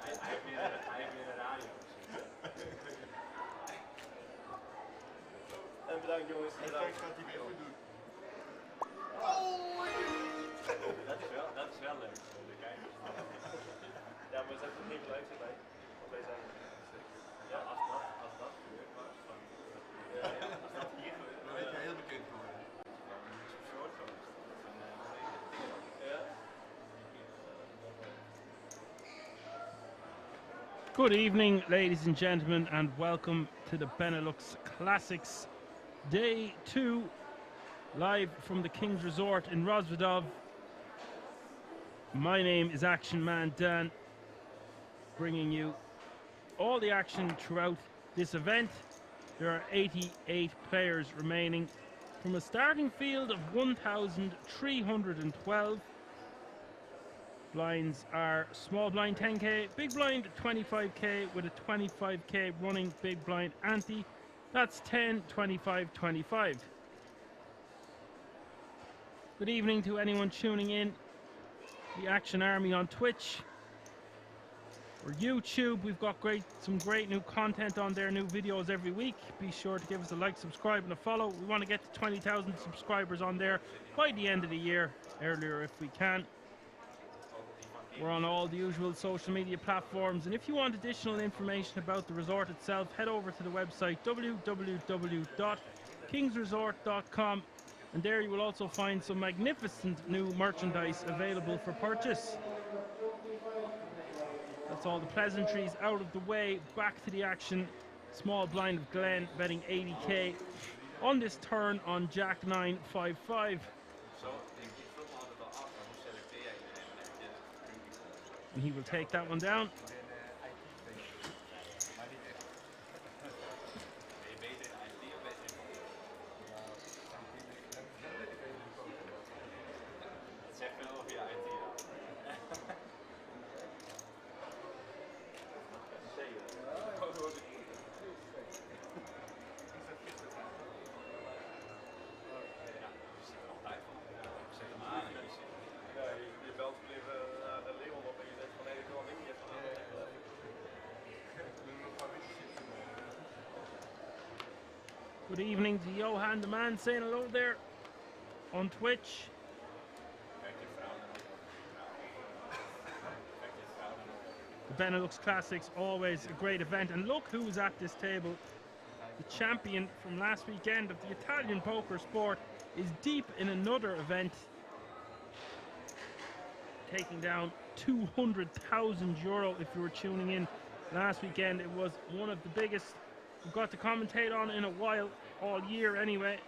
En bedankt jongens. En kijk, gaat hij weer goed doen. Dat is wel leuk voor de kijkers. Ja, maar er zijn toch geen geluid erbij? Of wij zijn ja, als dat gebeurt, maar als dat hier gebeurt, Dan weet je heel bekend geworden. short geweest. Ja. Good evening, ladies and gentlemen, and welcome to the Benelux Classics Day 2, live from the King's Resort in Rozvadov. My name is Action Man Dan, bringing you all the action throughout this event. There are 88 players remaining from a starting field of 1,312. Blinds are small blind 10k, big blind 25k with a 25k running big blind ante. That's 10, 25, 25. Good evening to anyone tuning in. The Action Army on Twitch or YouTube. We've got some great new content on there, new videos every week. Be sure to give us a like, subscribe and a follow. We want to get to 20,000 subscribers on there by the end of the year, earlier if we can. We're on all the usual social media platforms, and if you want additional information about the resort itself, head over to the website www.kingsresort.com, and there you will also find some magnificent new merchandise available for purchase. That's all the pleasantries out of the way. Back to the action. Small blind of Glenn betting 80k on this turn on Jack 9-5-5. And he will take that one down. Good evening to Johan the man saying hello there on Twitch. The Benelux Classics, always a great event, and look who's at this table. The champion from last weekend of the Italian poker sport is deep in another event, taking down 200,000 euro. If you were tuning in last weekend, it was one of the biggest we've got to commentate on in a while, all year anyway.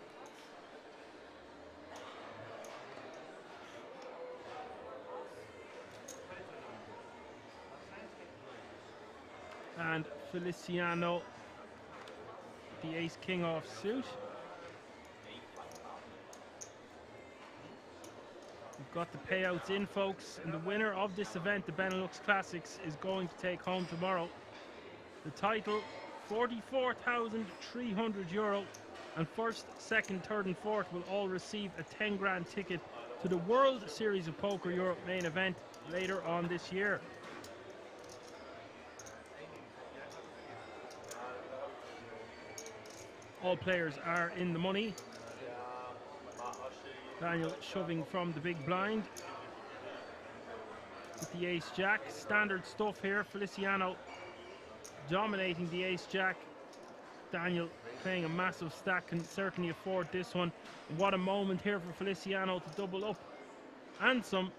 And Feliciano, the ace-king off suit. We've got the payouts in, folks, and the winner of this event, the Benelux Classics, is going to take home tomorrow the title, 44,300 euro, and first, second, third and fourth will all receive a 10 grand ticket to the World Series of Poker Europe main event later on this year. All players are in the money. Daniel shoving from the big blind with the ace jack. Standard stuff here. Feliciano dominating the ace jack. Daniel playing a massive stack, can certainly afford this one. What a moment here for Feliciano to double up and some.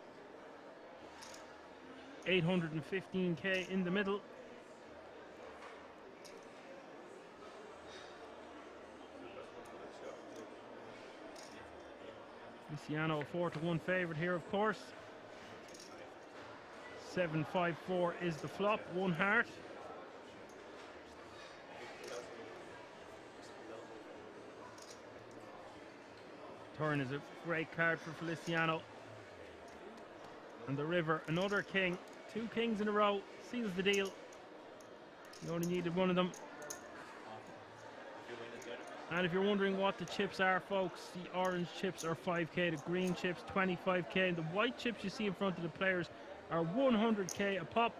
815k in the middle. Feliciano a 4-1 favorite here, of course. 7-5-4 is the flop, one heart. Turn is a great card for Feliciano. And the river, another king. Two kings in a row, seals the deal. You only needed one of them. And if you're wondering what the chips are, folks, the orange chips are 5k, the green chips 25k, and the white chips you see in front of the players are 100k a pop.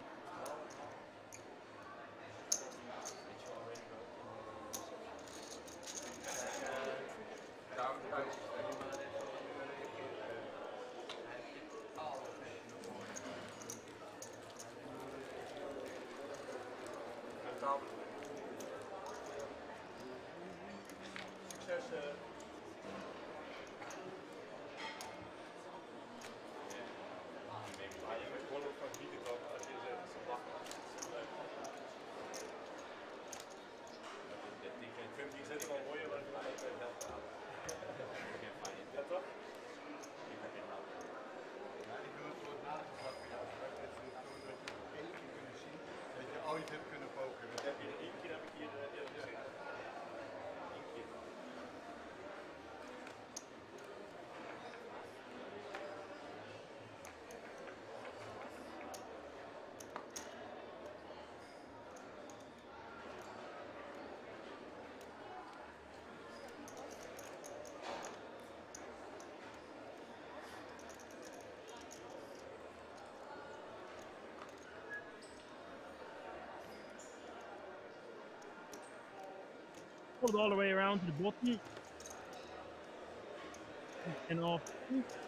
tafel. Succes. Ah, je moet gewoon ook van genieten komen als je ze lachen. Ik vind die zin wel mooier dan ik het helpt aan. Ja toch? Ja, ik doe het voor het nageslacht van jou. Dat je één keer kunnen zien dat je ooit hebt kunnen poken. Heb je één keer heb ik hier gezien. Eén keer. Pulled all the way around to the button. And off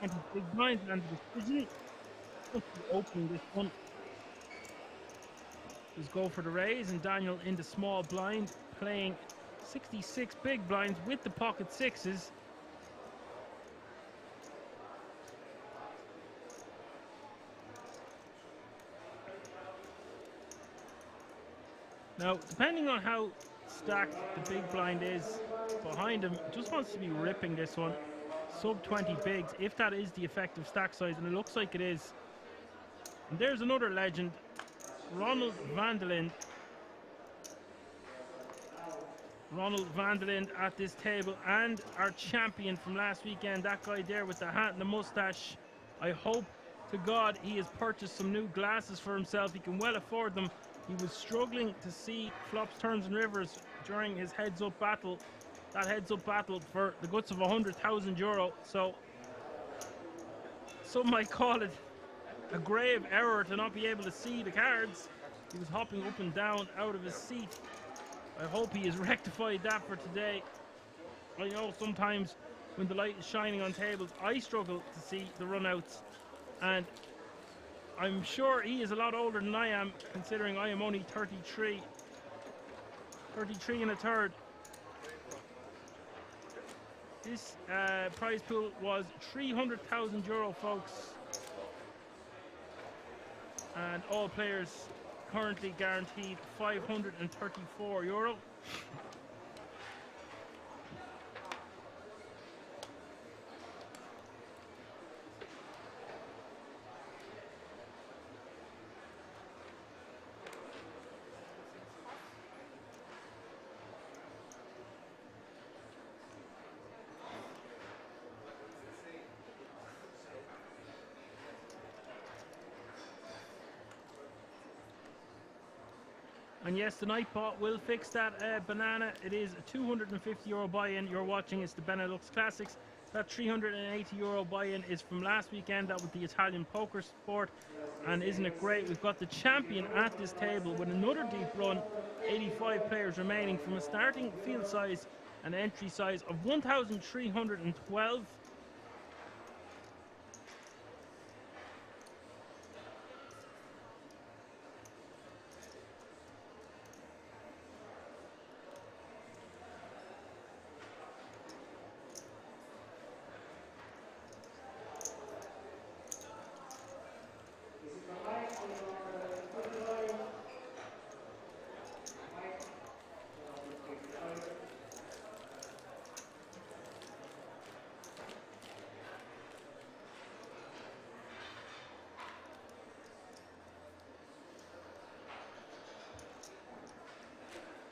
20 big blinds and the decision. Just opening this one. Just go for the raise, and Daniel in the small blind, playing 66 big blinds with the pocket sixes. Now, depending on how stacked the big blind is behind him, just wants to be ripping this one. Sub 20 bigs, if that is the effective stack size, and it looks like it is. And there's another legend, Ronald van der Lind. Ronald van der Lind at this table, and our champion from last weekend, that guy there with the hat and the mustache. I hope to God he has purchased some new glasses for himself. He can well afford them. He was struggling to see flops, turns and rivers during his heads-up battle. That heads-up battle for the guts of €100,000. So some might call it a grave error to not be able to see the cards. He was hopping up and down out of his seat. I hope he has rectified that for today. I know sometimes when the light is shining on tables, I struggle to see the runouts, and I'm sure he is a lot older than I am, considering I am only 33. 33 and a third. This prize pool was €300,000, folks. And all players currently guaranteed €534. And yes, the Nightbot will fix that banana. It is a €250 buy-in. You're watching, it's the Benelux Classics. That €380 buy-in is from last weekend. That was the Italian poker sport. And isn't it great? We've got the champion at this table with another deep run. 85 players remaining from a starting field size and entry size of 1,312.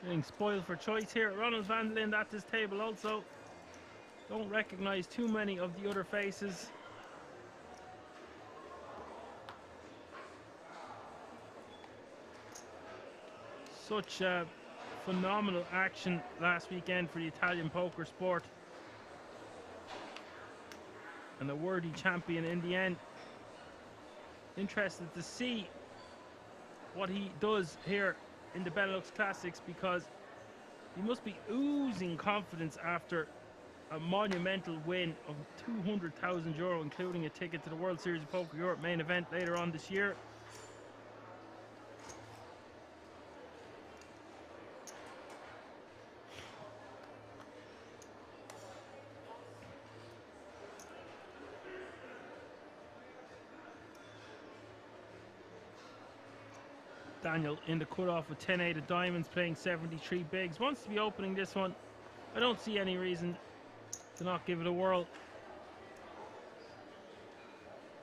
Getting spoiled for choice here. Ronald van der Lind at this table also. Don't recognise too many of the other faces. Such phenomenal action last weekend for the Italian poker sport. And a worthy champion in the end. Interested to see what he does here in the Benelux Classics, because he must be oozing confidence after a monumental win of €200,000, including a ticket to the World Series of Poker Europe main event later on this year. Daniel in the cutoff with 10-8 of diamonds, playing 73 bigs. Wants to be opening this one. I don't see any reason to not give it a whirl.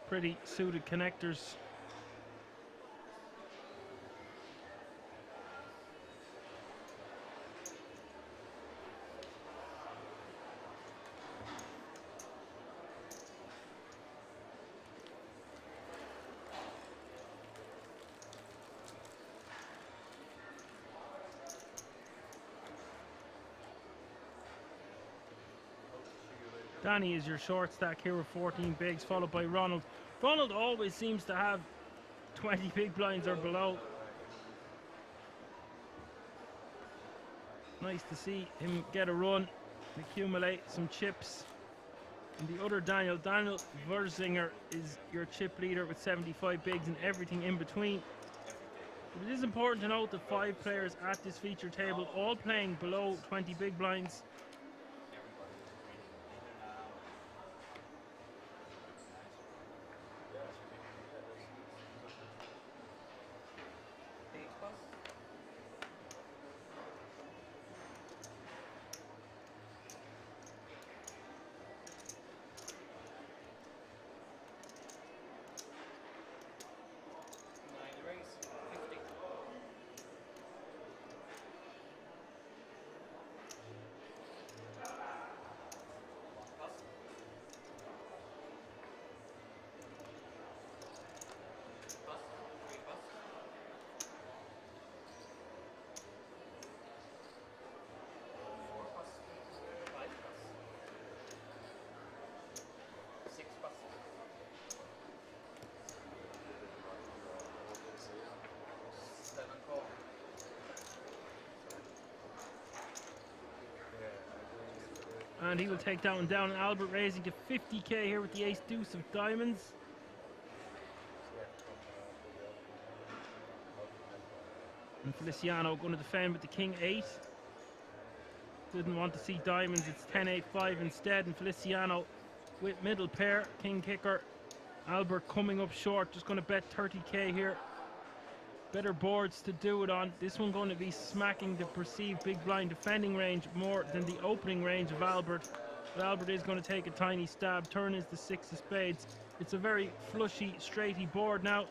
Pretty suited connectors. Danny is your short stack here with 14 bigs, followed by Ronald. Ronald always seems to have 20 big blinds or below. Nice to see him get a run, accumulate some chips. And the other Daniel Verzinger, is your chip leader with 75 bigs and everything in between. But it is important to note that 5 players at this feature table, all playing below 20 big blinds. And he will take that one down. Albert raising to 50k here with the ace deuce of diamonds. And Feliciano going to defend with the king 8. Didn't want to see diamonds, it's 10-8-5 instead. And Feliciano with middle pair, king kicker. Albert coming up short, just going to bet 30k here. Better boards to do it on. This one going to be smacking the perceived big blind defending range more than the opening range of Albert. But Albert is going to take a tiny stab. Turn is the 6 of spades. It's a very flushy, straighty board now.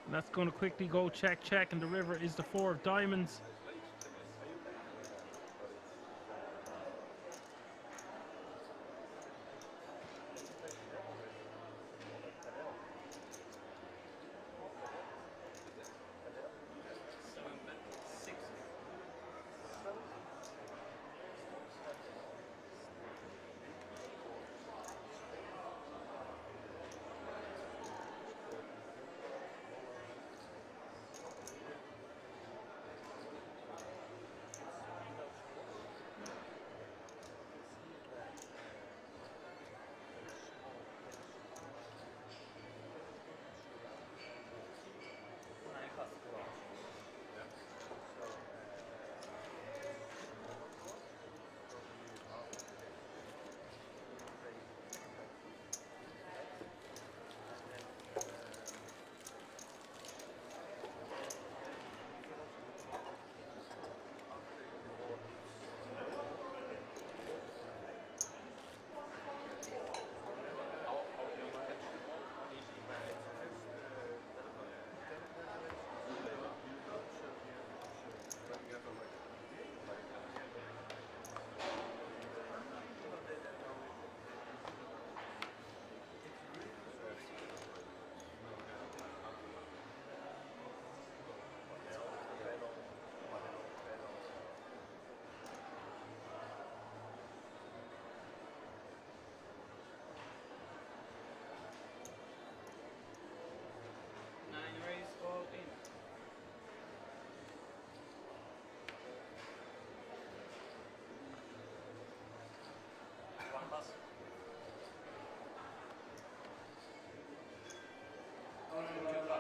And that's going to quickly go check, check, and the river is the 4 of diamonds.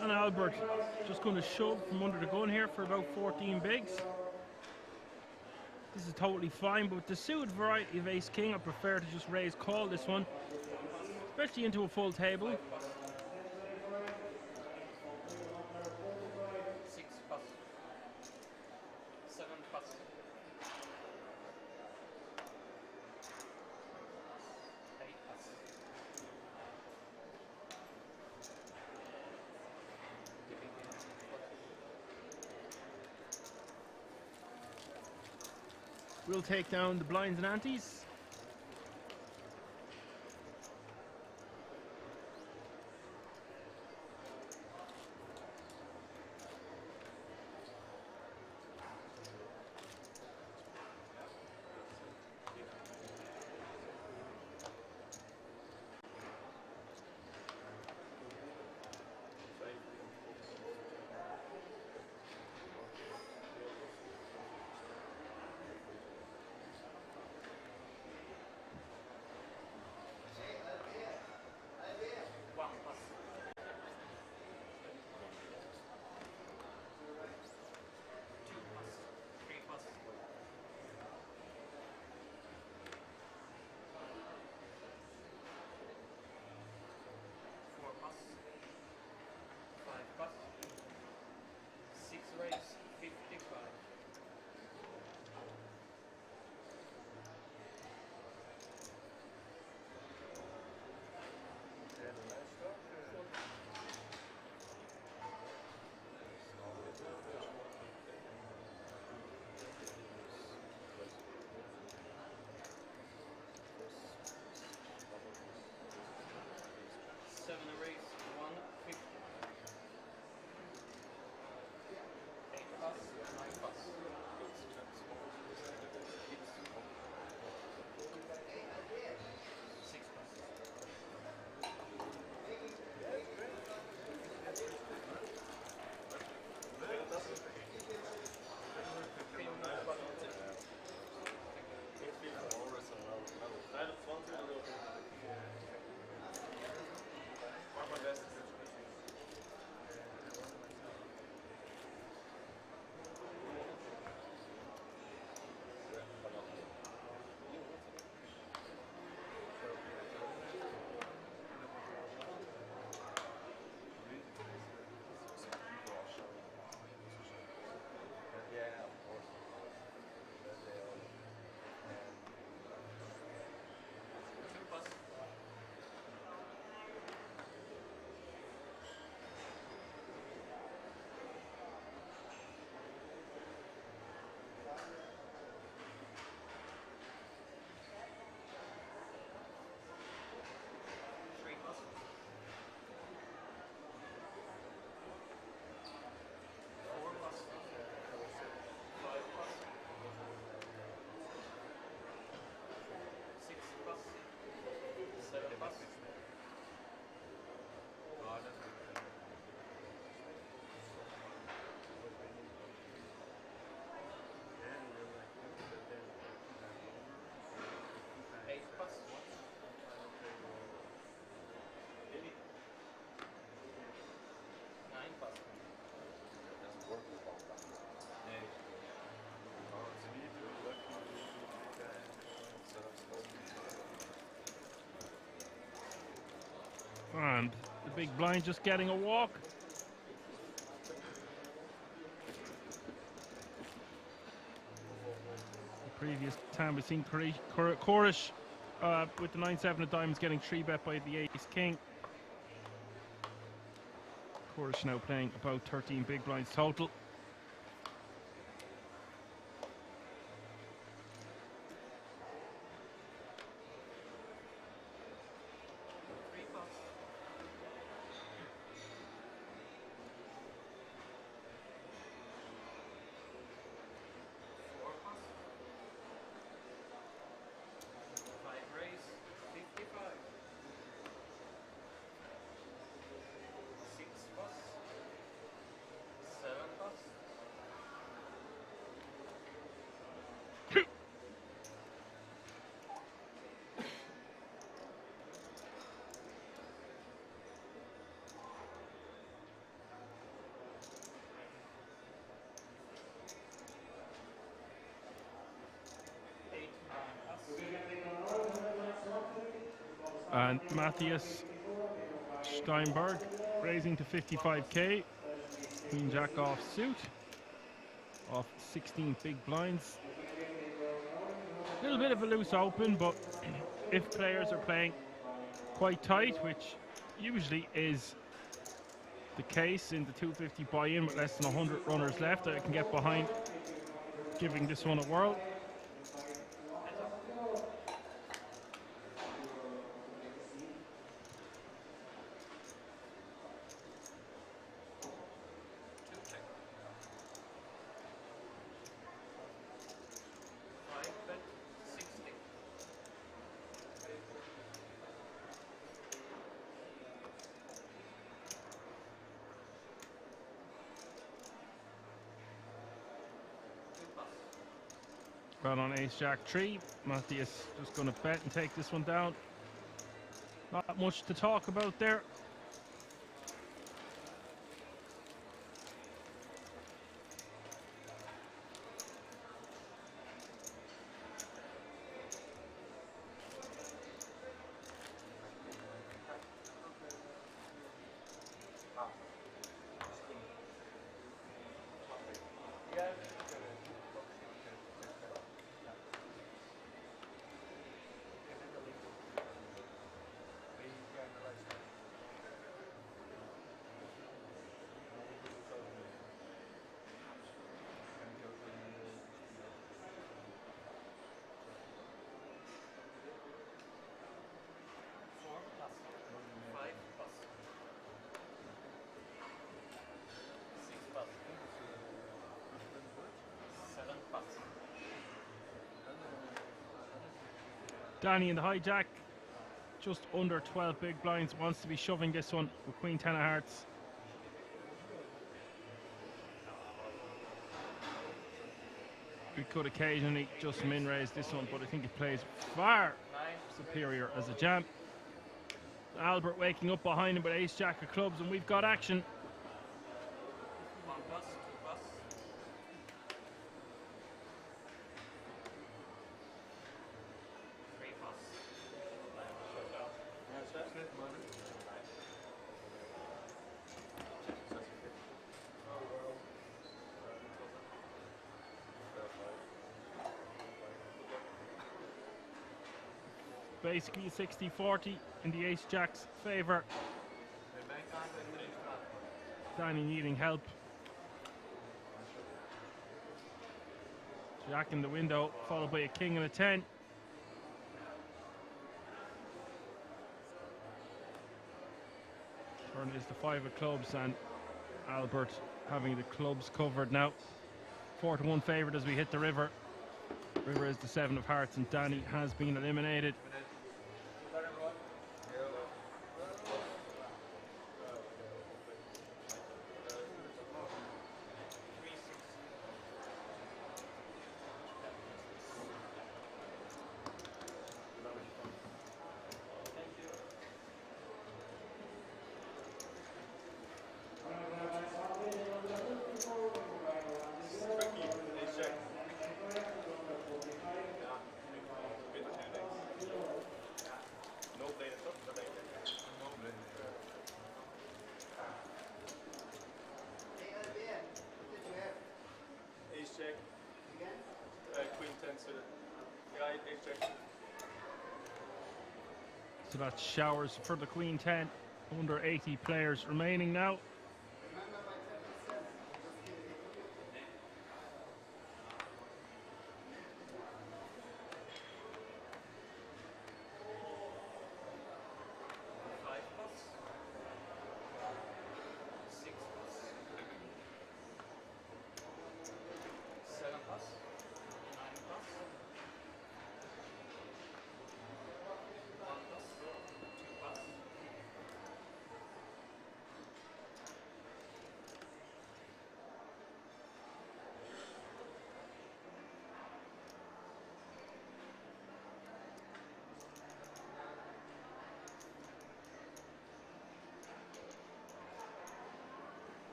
And Albert just going to shove from under the gun here for about 14 bigs. This is totally fine, but with the suited variety of ace king, I prefer to just raise call this one, especially into a full table. 6 pass. 7 pass. 8 pass. We'll take down the blinds and antes. And the big blind just getting a walk. The previous time we've seen Korish with the 9-7 of diamonds getting 3-bet by the ace king. Korish now playing about 13 big blinds total. And Matthias Steinberg raising to 55k. Queen Jack off suit. Off 16 big blinds. A little bit of a loose open, but if players are playing quite tight, which usually is the case in the 250 buy-in with less than 100 runners left, I can get behind giving this one a whirl. Got on ace jack 3. Matthias just going to bet and take this one down. Not much to talk about there. Danny in the hijack, just under 12 big blinds, wants to be shoving this one with Queen 10 of hearts. We could occasionally just min raise this one, but I think it plays far superior as a jam. Albert waking up behind him with ace jack of clubs, and we've got action. Basically 60-40 in the ace jack's favour. Danny needing help. Jack in the window, followed by a king and a 10. Turn is the 5 of clubs, and Albert having the clubs covered now. 4-1 favourite as we hit the river. River is the 7 of hearts, and Danny has been eliminated. So that's showers for the Queen 10. Under 80 players remaining now.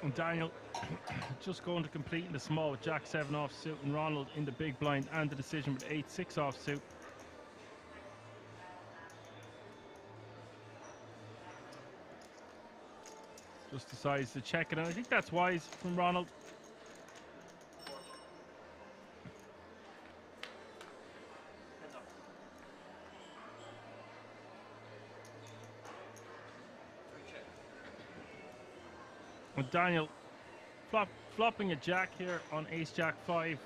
And Daniel just going to complete in the small with Jack 7 offsuit, and Ronald in the big blind and the decision with 8-6 offsuit. Just decides to check it, and I think that's wise from Ronald. And Daniel flopping a jack here on ace jack 5.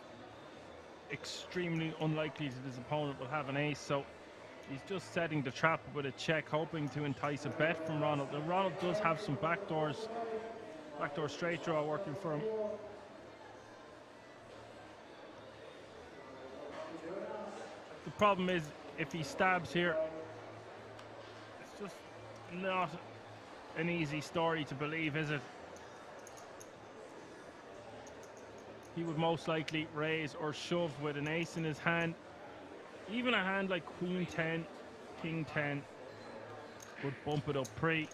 Extremely unlikely that his opponent will have an ace, so he's just setting the trap with a check, hoping to entice a bet from Ronald. And Ronald does have some backdoor straight draw working for him. The problem is, if he stabs here, it's just not an easy story to believe, is it? He would most likely raise or shove with an ace in his hand. Even a hand like Queen 10, King 10 would bump it up pre.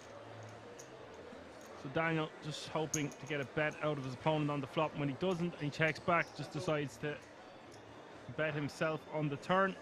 So Daniel just hoping to get a bet out of his opponent on the flop. When he doesn't and he checks back, just decides to bet himself on the turn.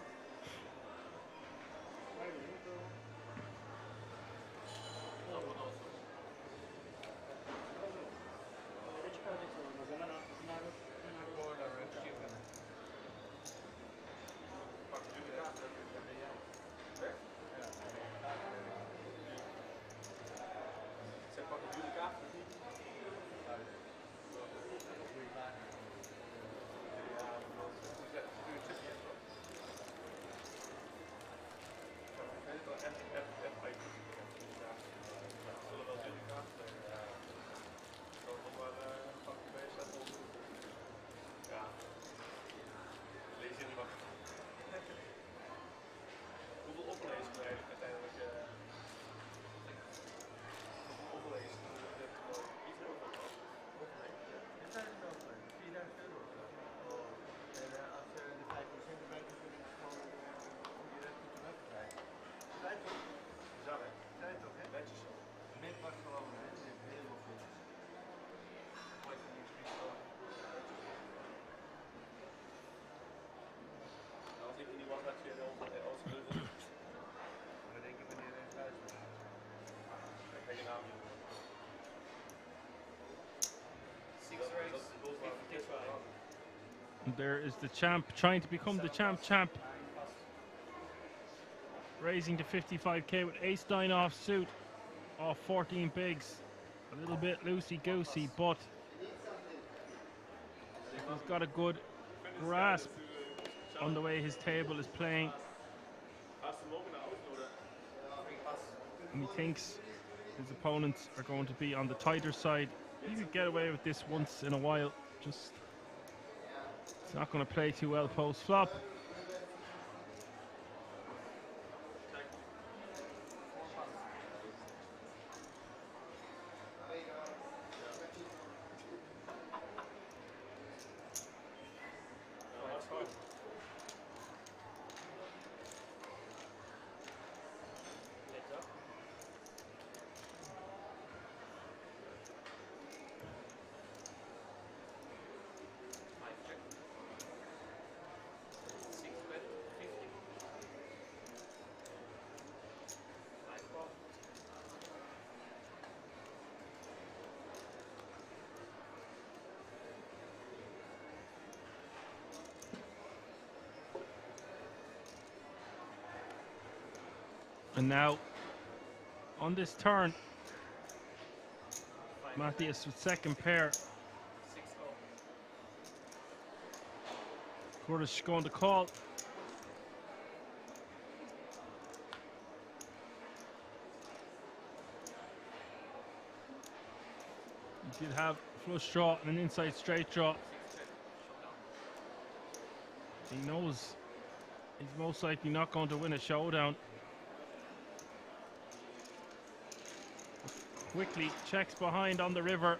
And there is the champ trying to become the champ. Raising to 55k with ace 9 offsuit off 14 bigs. A little bit loosey-goosey, but he's got a good grasp on the way his table is playing. And he thinks his opponents are going to be on the tighter side. He could get away with this once in a while. Just, it's not going to play too well post-flop. And now, on this turn, Matthias with second pair. Curtis going to call. He did have a flush draw and an inside straight draw. He knows he's most likely not going to win a showdown. Quickly checks behind on the river,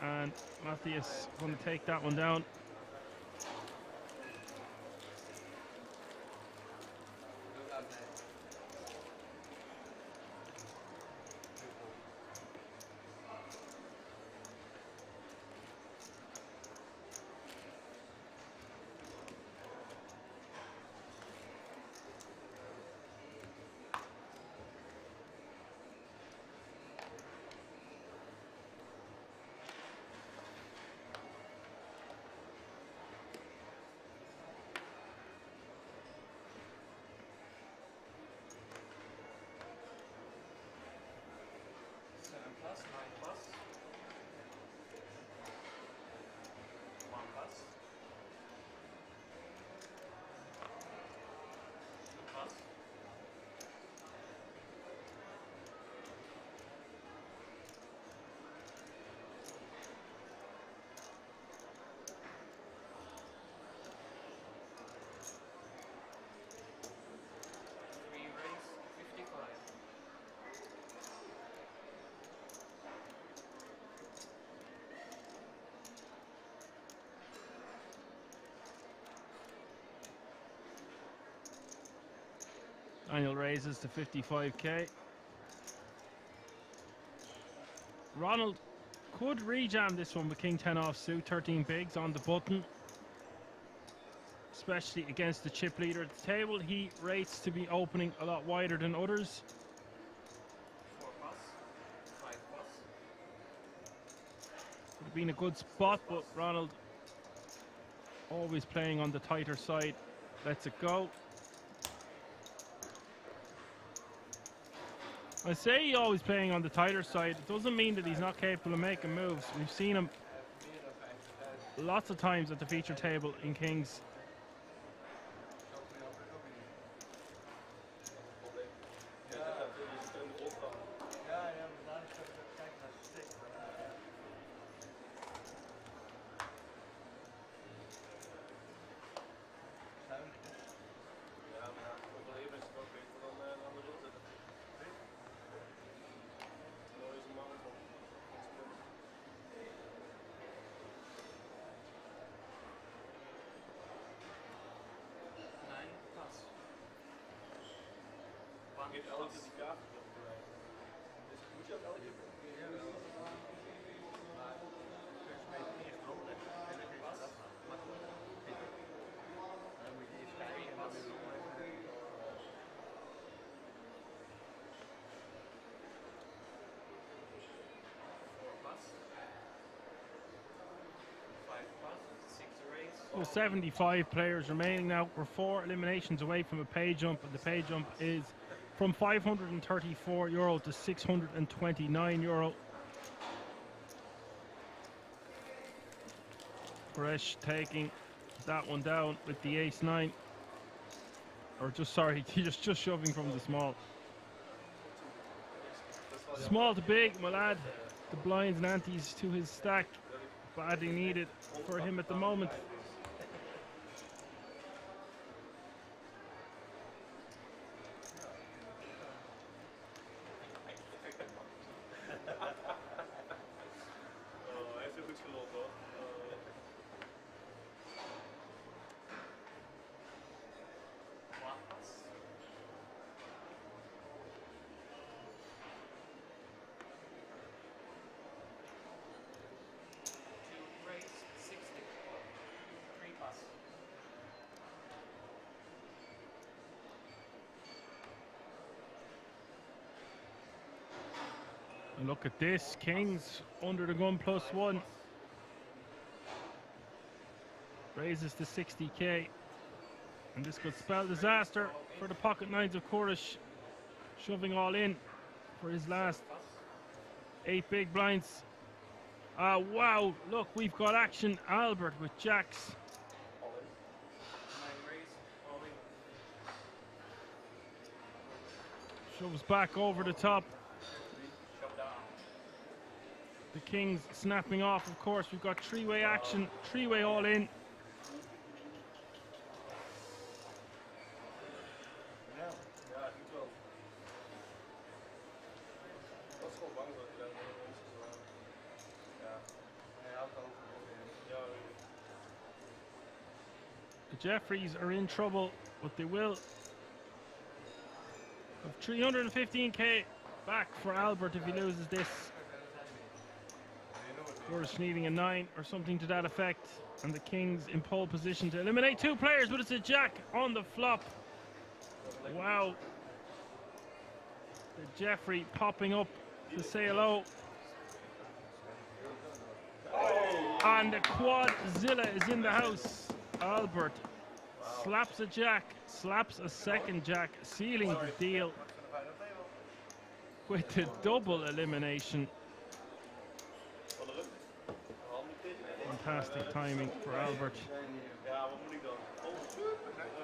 and Matthias going to take that one down. Final raises to 55k. Ronald could rejam this one with King 10 off suit, 13 bigs on the button. Especially against the chip leader at the table. He rates to be opening a lot wider than others. 4 plus, 5 plus. Would have been a good spot, but Ronald always playing on the tighter side. Lets it go. I say he always playing on the tighter side. It doesn't mean that he's not capable of making moves. We've seen him lots of times at the feature table in Kings. Get elke die kaart opgeleid. Dus moet je ook elke keer Well, 75 players remaining now. We're 4 eliminations away from a pay jump, and the pay jump is from €534 to €629. Koresh taking that one down with the ace-9. Or just, sorry, just shoving from the small. Small to big, my lad. The blinds and antes to his stack. Badly needed for him at the moment. And look at this, Kings under the gun +1. Raises to 60k. And this could spell disaster for the pocket nines of Koresh. Shoving all in for his last 8 big blinds. Wow, look, we've got action. Albert with jacks. Shoves back over the top. The Kings snapping off, of course. We've got 3-way action, 3-way all in. The Jeffreys are in trouble, but they will have 315k back for Albert if he loses this. Koresh needing a 9 or something to that effect, and the Kings in pole position to eliminate 2 players, but it's a jack on the flop. Wow. The Jeffrey popping up to say hello. And the Quadzilla is in the house. Albert slaps a jack, slaps a second jack, sealing the deal with the double elimination. Fantastic timing for Albert.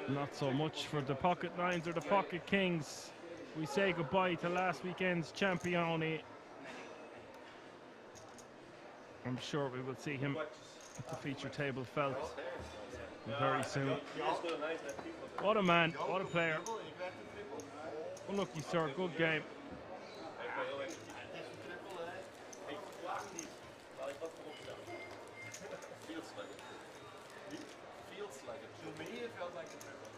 Not so much for the pocket nines or the pocket kings. We say goodbye to last weekend's champione. I'm sure we will see him at the feature table felt very soon. What a man, what a player. Unlucky sir, good game. Feels like it. To me, it felt like a triple.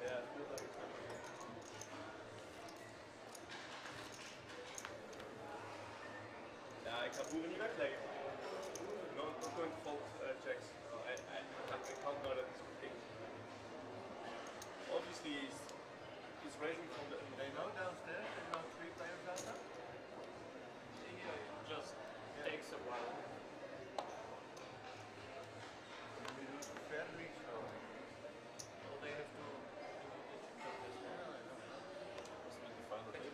Yeah, it feels like a triple. kan boeren niet wegleggen. No going to fold checks. I can't know that it's king. Obviously he's raising from the... They know downstairs, they know 3 players out there? Just takes a while. We do it fairly slowly. Well, they have to check this now. Just need to find the table.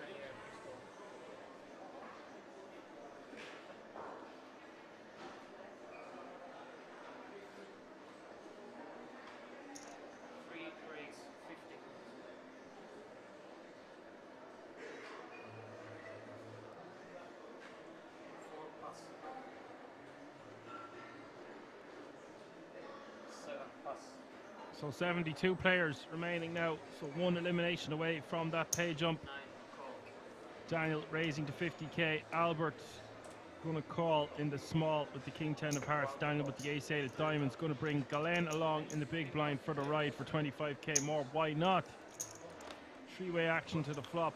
So 72 players remaining now, so 1 elimination away from that pay jump. Daniel raising to 50k. Albert going to call in the small with the king 10 of hearts. Daniel with the ace 8 of diamonds, going to bring Galen along in the big blind for the ride for 25k more. Why not? 3-way action to the flop,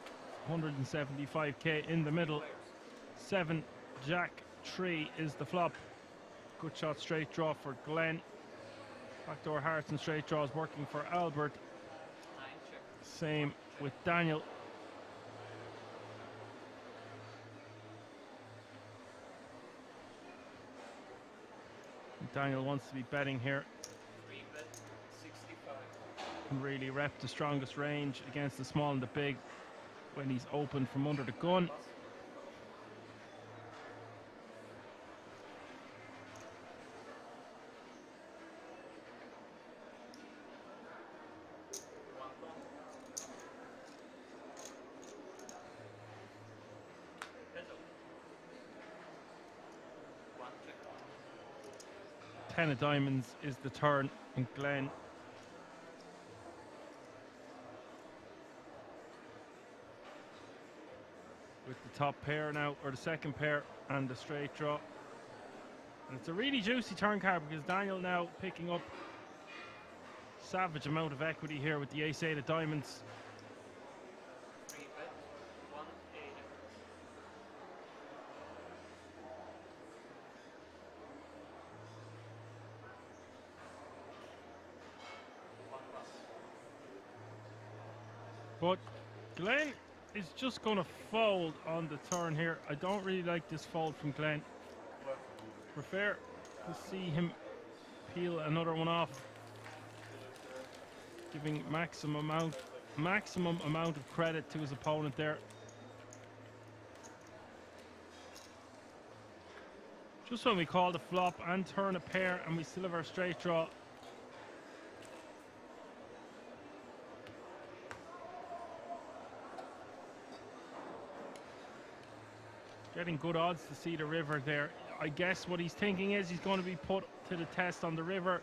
175k in the middle. 7 jack 3 is the flop. Good shot, straight draw for Glenn. Backdoor hearts and straight draws working for Albert. Same with Daniel. Daniel wants to be betting here. Can really rep the strongest range against the small and the big when he's open from under the gun. Ten of diamonds is the turn, and Glenn with the top pair now, or the second pair, and the straight draw. And it's a really juicy turn card because Daniel now picking up savage amount of equity here with the ace 8 of diamonds. But Glenn is just going to fold on the turn here. I don't really like this fold from Glenn. Prefer to see him peel another one off, giving maximum amount of credit to his opponent there. Just when we call the flop and turn a pair and we still have our straight draw. Getting good odds to see the river there. I guess what he's thinking is he's going to be put to the test on the river.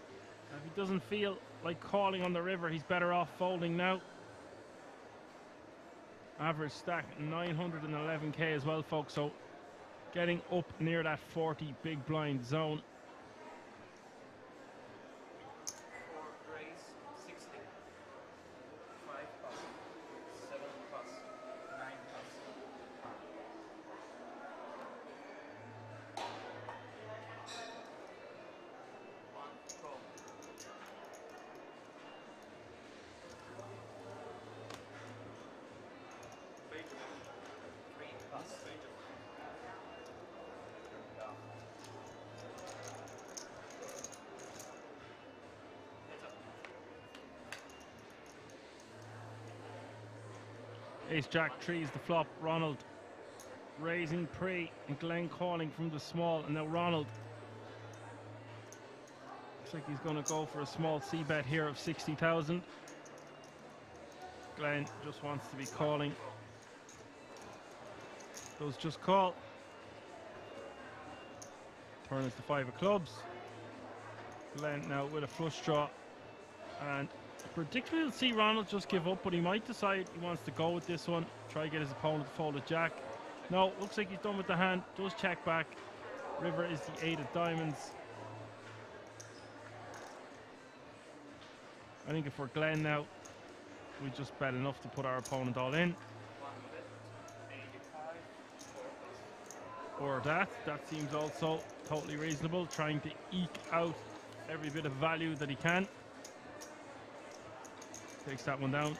If he doesn't feel like calling on the river, he's better off folding now. Average stack 911k as well, folks. So getting up near that 40 big blind zone. Ace Jack 3 is the flop. Ronald raising pre and Glenn calling from the small, and now Ronald looks like he's going to go for a small C bet here of 60,000. Glenn just wants to be calling. Those just call. Turn is the 5 of clubs. Glenn now with a flush draw, and predictably we'll see Ronald just give up, but he might decide he wants to go with this one, try to get his opponent to fold a jack. No, looks like he's done with the hand, does check back. River is the 8 of diamonds. I think if we're Glenn now, we just bet enough to put our opponent all in. or that. That seems also totally reasonable, trying to eke out every bit of value that he can. Takes that one down.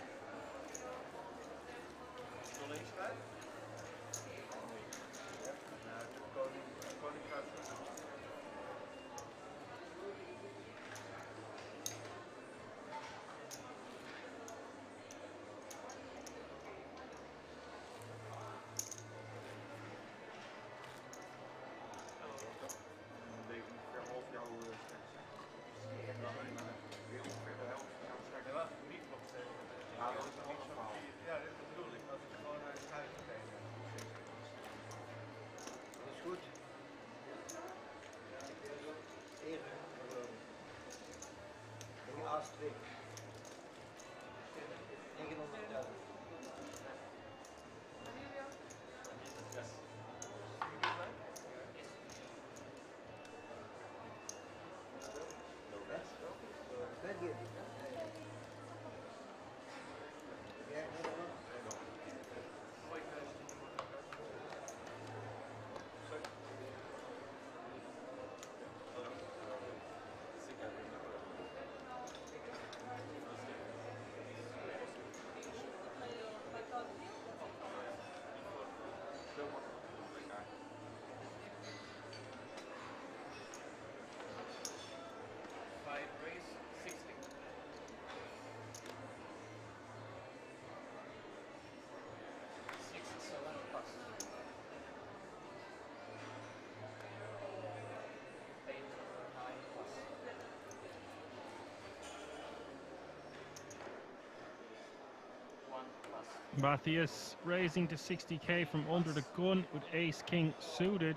Matthias raising to 60k from under the gun with ace king suited.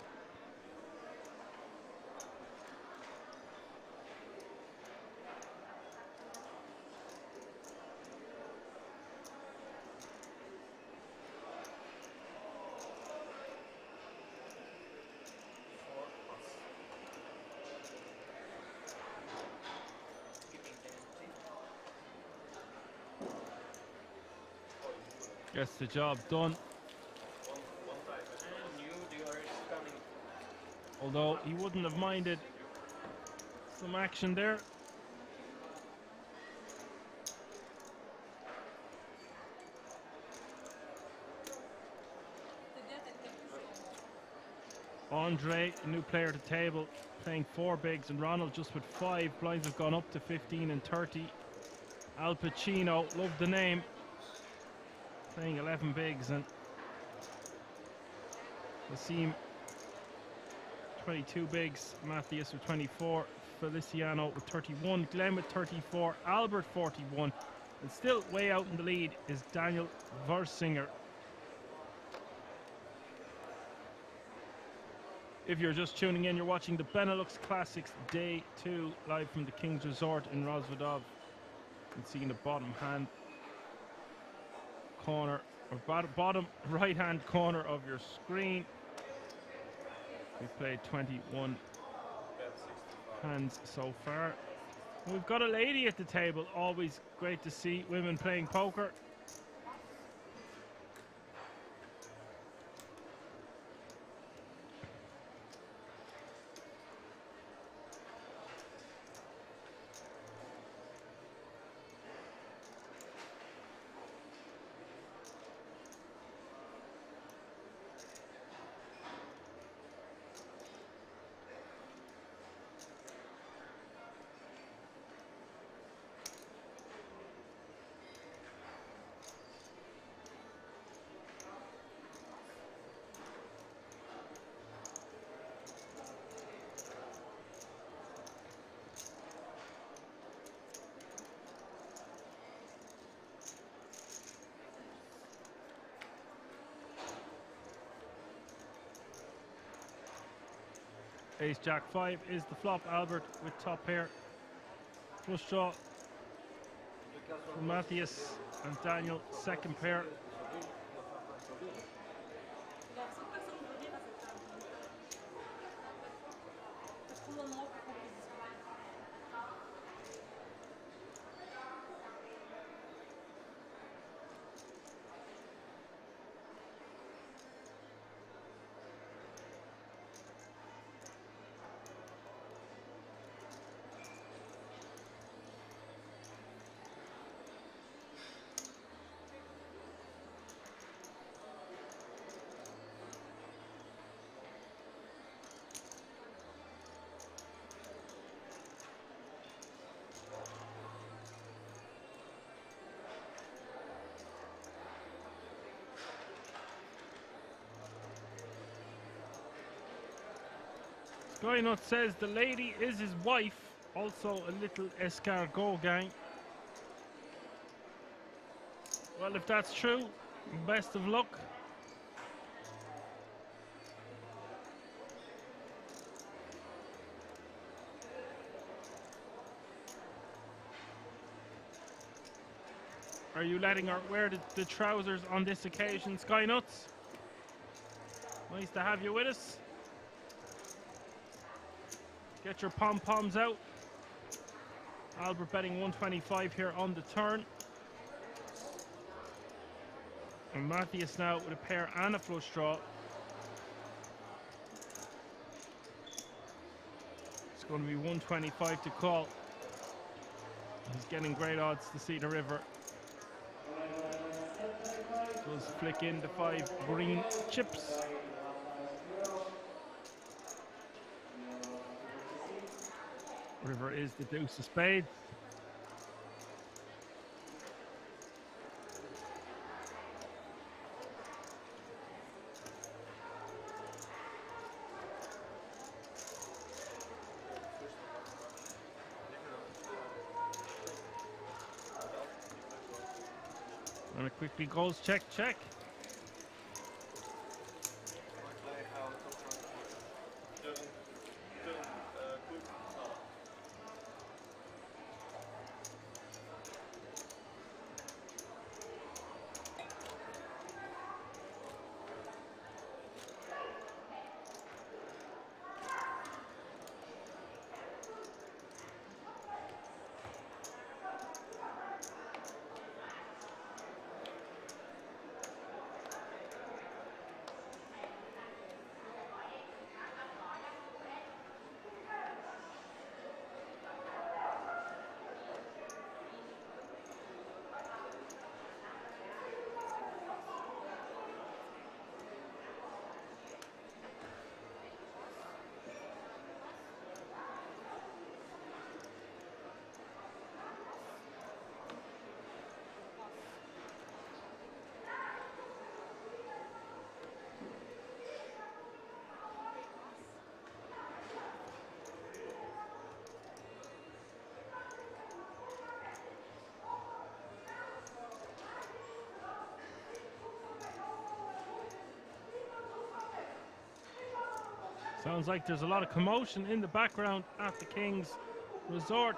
Gets the job done. Although he wouldn't have minded some action there. Andre, a new player to the table, playing 4 bigs, and Ronald just with 5. Blinds have gone up to 15 and 30. Al Pacino, love the name, playing 11 bigs, and Wasim 22 bigs, Matthias with 24, Feliciano with 31, Glenn with 34, Albert 41, and still way out in the lead is Daniel Versinger. If you're just tuning in, you're watching the Benelux Classics Day 2 live from the King's Resort in Rozvadov. You can see in the bottom hand corner, or bottom right hand corner of your screen, we've played 21 hands so far. We've got a lady at the table, always great to see women playing poker. Ace Jack 5 is the flop. Albert with top pair. Flush draw for Matthias and Daniel, second pair. Skynut says the lady is his wife. Also a little escargot gang. Well, if that's true, best of luck. Are you letting her wear the trousers on this occasion, Skynuts? Nice to have you with us. Get your pom-poms out. Albert betting 125 here on the turn. And Matthias now with a pair and a flush draw. It's going to be 125 to call. He's getting great odds to see the river. Does flick in the 5 green chips. River is the deuce of spades. And it quickly goes check, check. Sounds like there's a lot of commotion in the background at the King's Resort.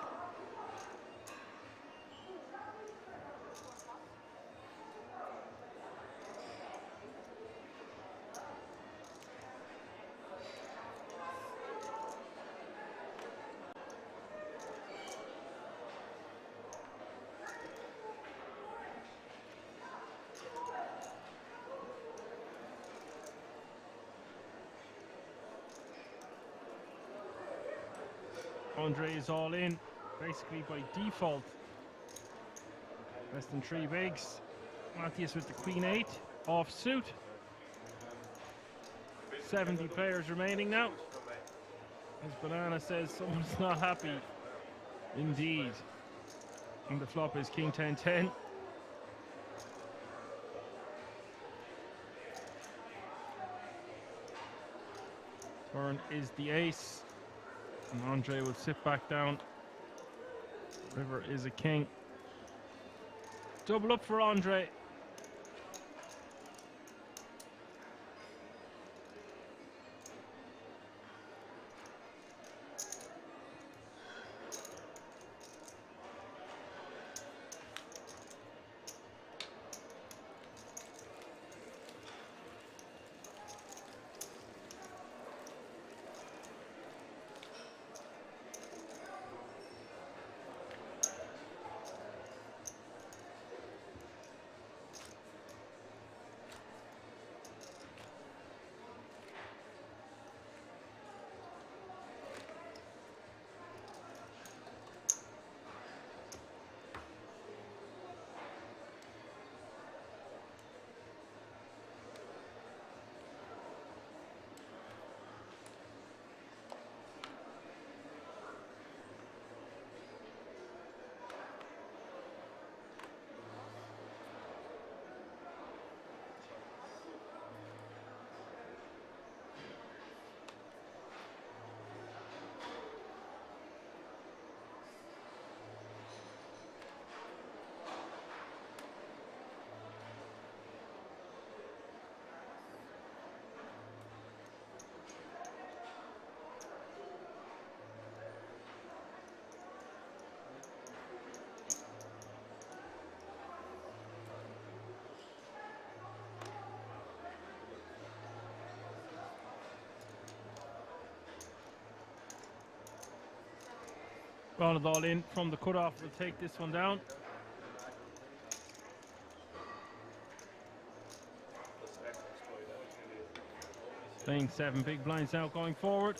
Andre is all in, basically by default. Less than 3 bigs. Matthias with the Queen 8, off suit. 70 players remaining now. As Banana says, someone's not happy. Indeed. And the flop is King 10-10. Turn is the ace. And Andre will sit back down. River is a king. Double up for Andre. Ronald all in from the cutoff will take this one down. Playing 7 big blinds now going forward.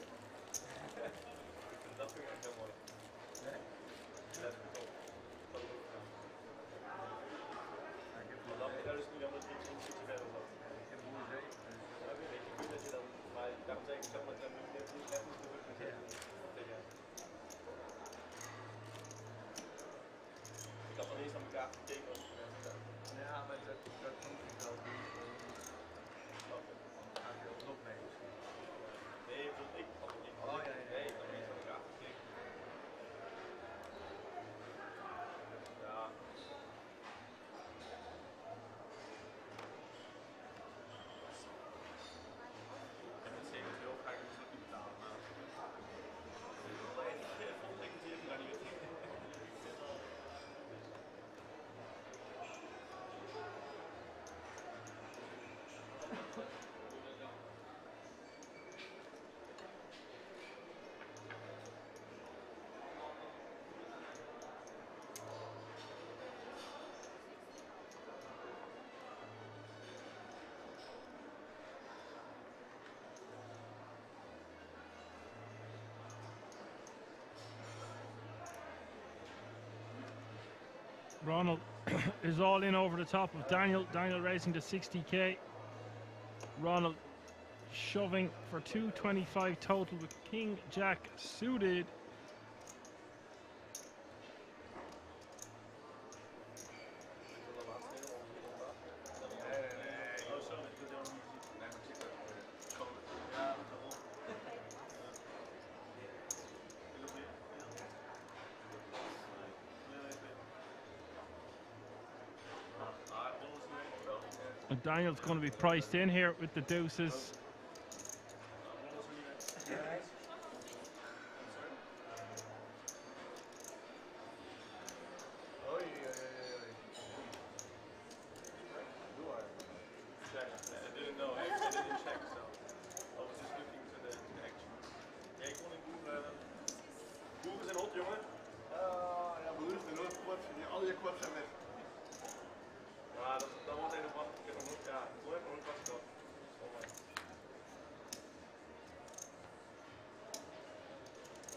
Ronald is all in over the top of Daniel. Daniel raising to 60k. Ronald shoving for 225 total with King Jack suited. And Daniel's going to be priced in here with the deuces.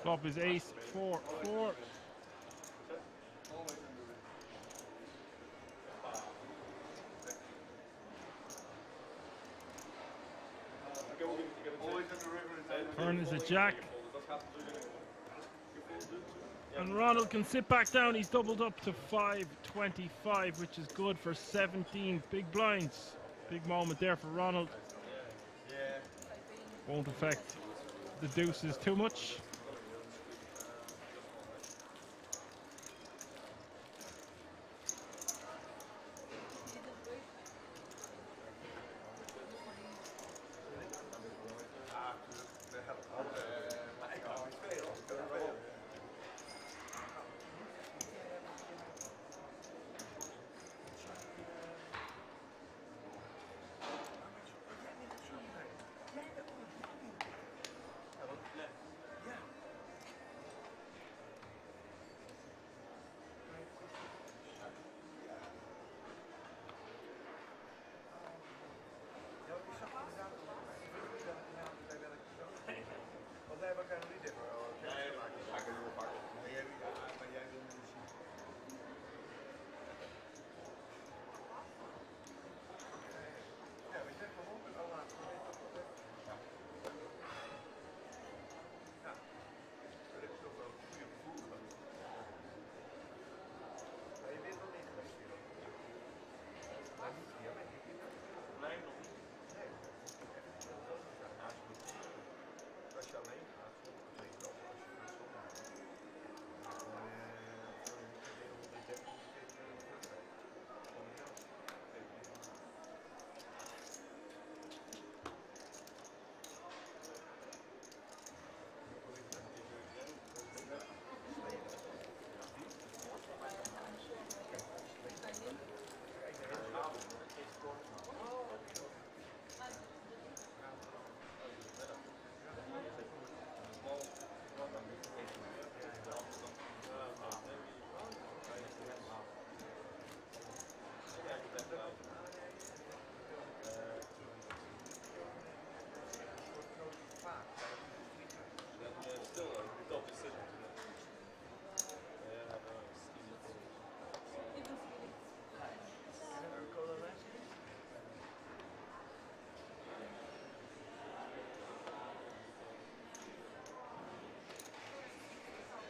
Flop is ace, 4, 4. Turn is a jack. And Ronald can sit back down. He's doubled up to 525, which is good for 17 big blinds. Big moment there for Ronald. Won't affect the deuces too much.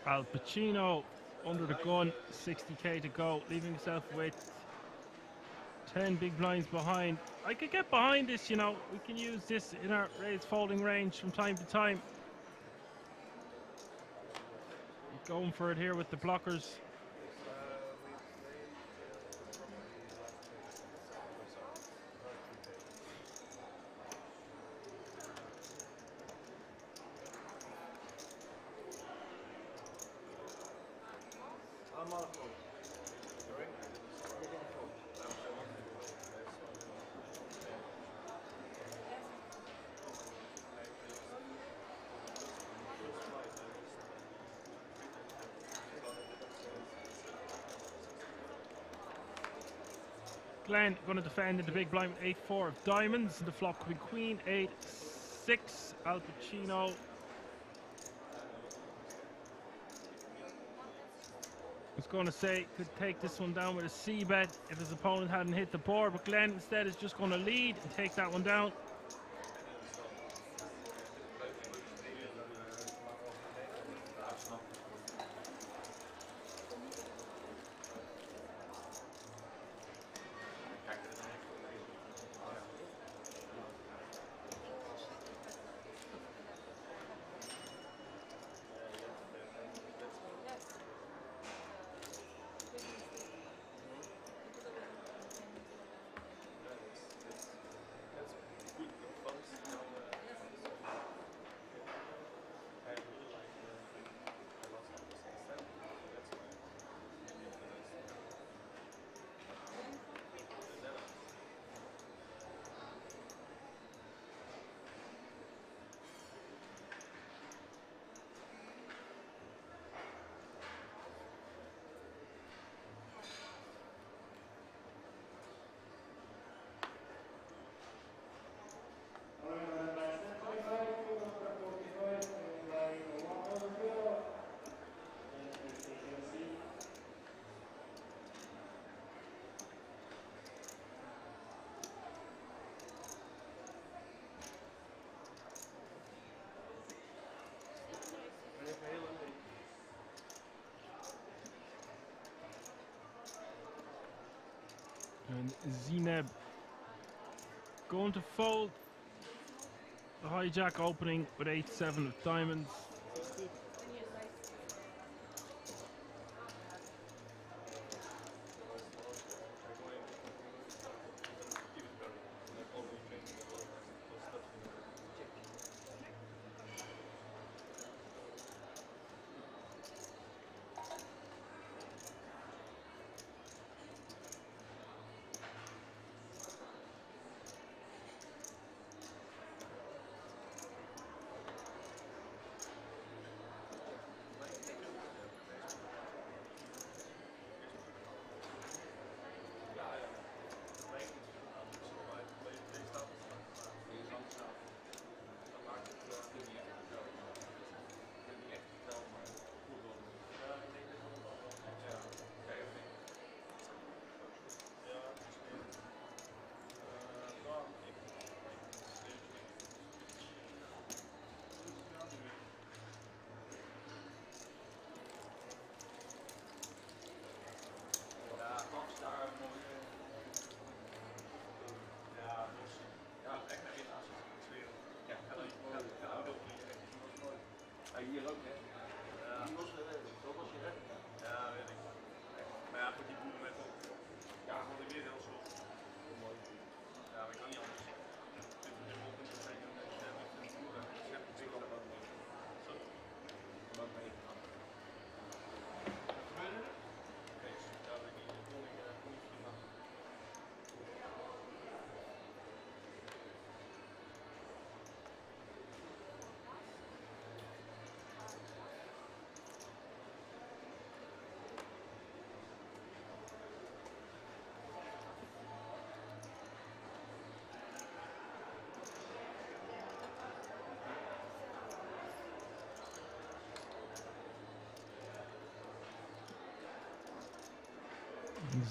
Al Pacino under the gun, 60k to go, leaving himself with 10 big blinds behind. I could get behind this, you know. We can use this in our raise folding range from time to time. Going for it here with the blockers. I'm on a phone. Sorry? Glenn going to defend in the big blind with 8-4 of diamonds. The flop could be queen, 8-6. Al Pacino. I was going to say could take this one down with a C bet if his opponent hadn't hit the board, but Glenn instead is just going to lead and take that one down. And Zineb going to fold the hijack opening with 8-7 of diamonds. Hier ook, hè? Die was dat was je recht. Ja, weet ik. Maar ja, voor die boeren met ook. Ja, gewoon weer heel slot. Mooi. Ja, maar ik kan niet anders.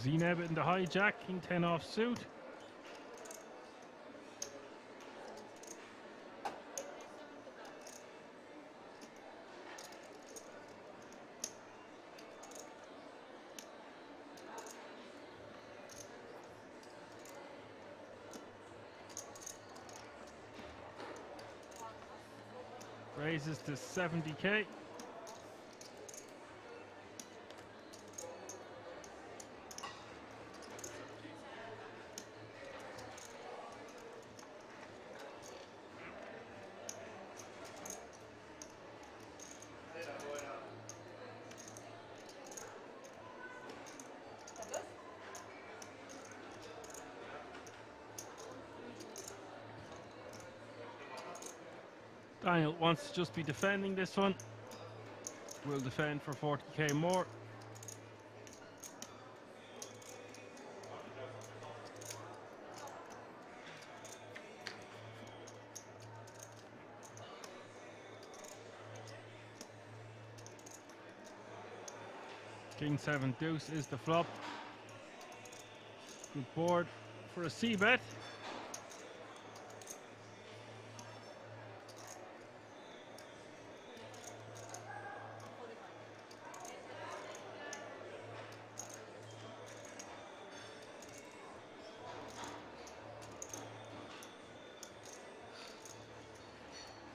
Zineb in the hijack, king 10 off suit. Raises to 70k. Daniel wants to just be defending this one. Will defend for 40k more. King 7 deuce is the flop. Good board for a C bet.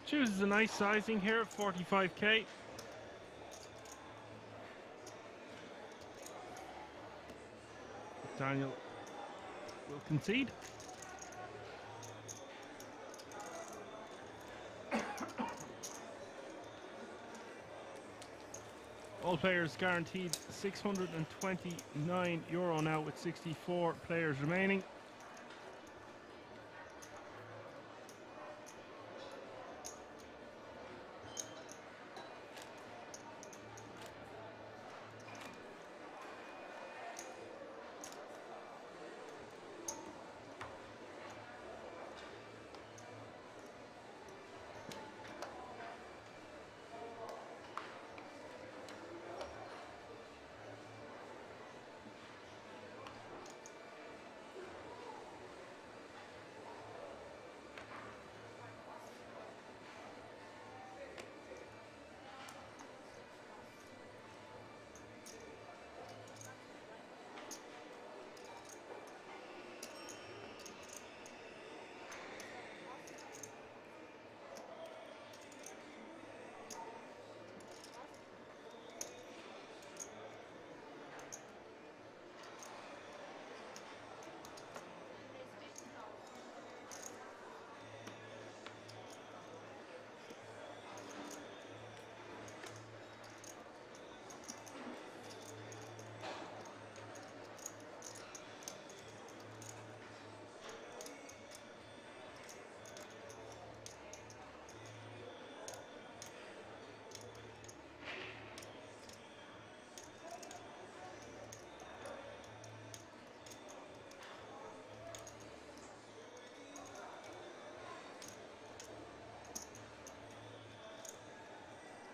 Chooses a nice sizing here at 45k. Daniel will concede. All players guaranteed €629 now with 64 players remaining.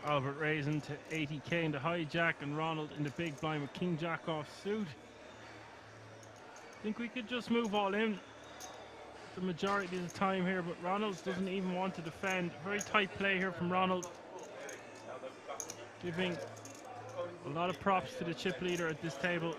Albert raising to 80k in the hijack, and Ronald in the big blind with King Jack off suit. I think we could just move all in the majority of the time here, but Ronald doesn't even want to defend. Very tight play here from Ronald, giving a lot of props to the chip leader at this table.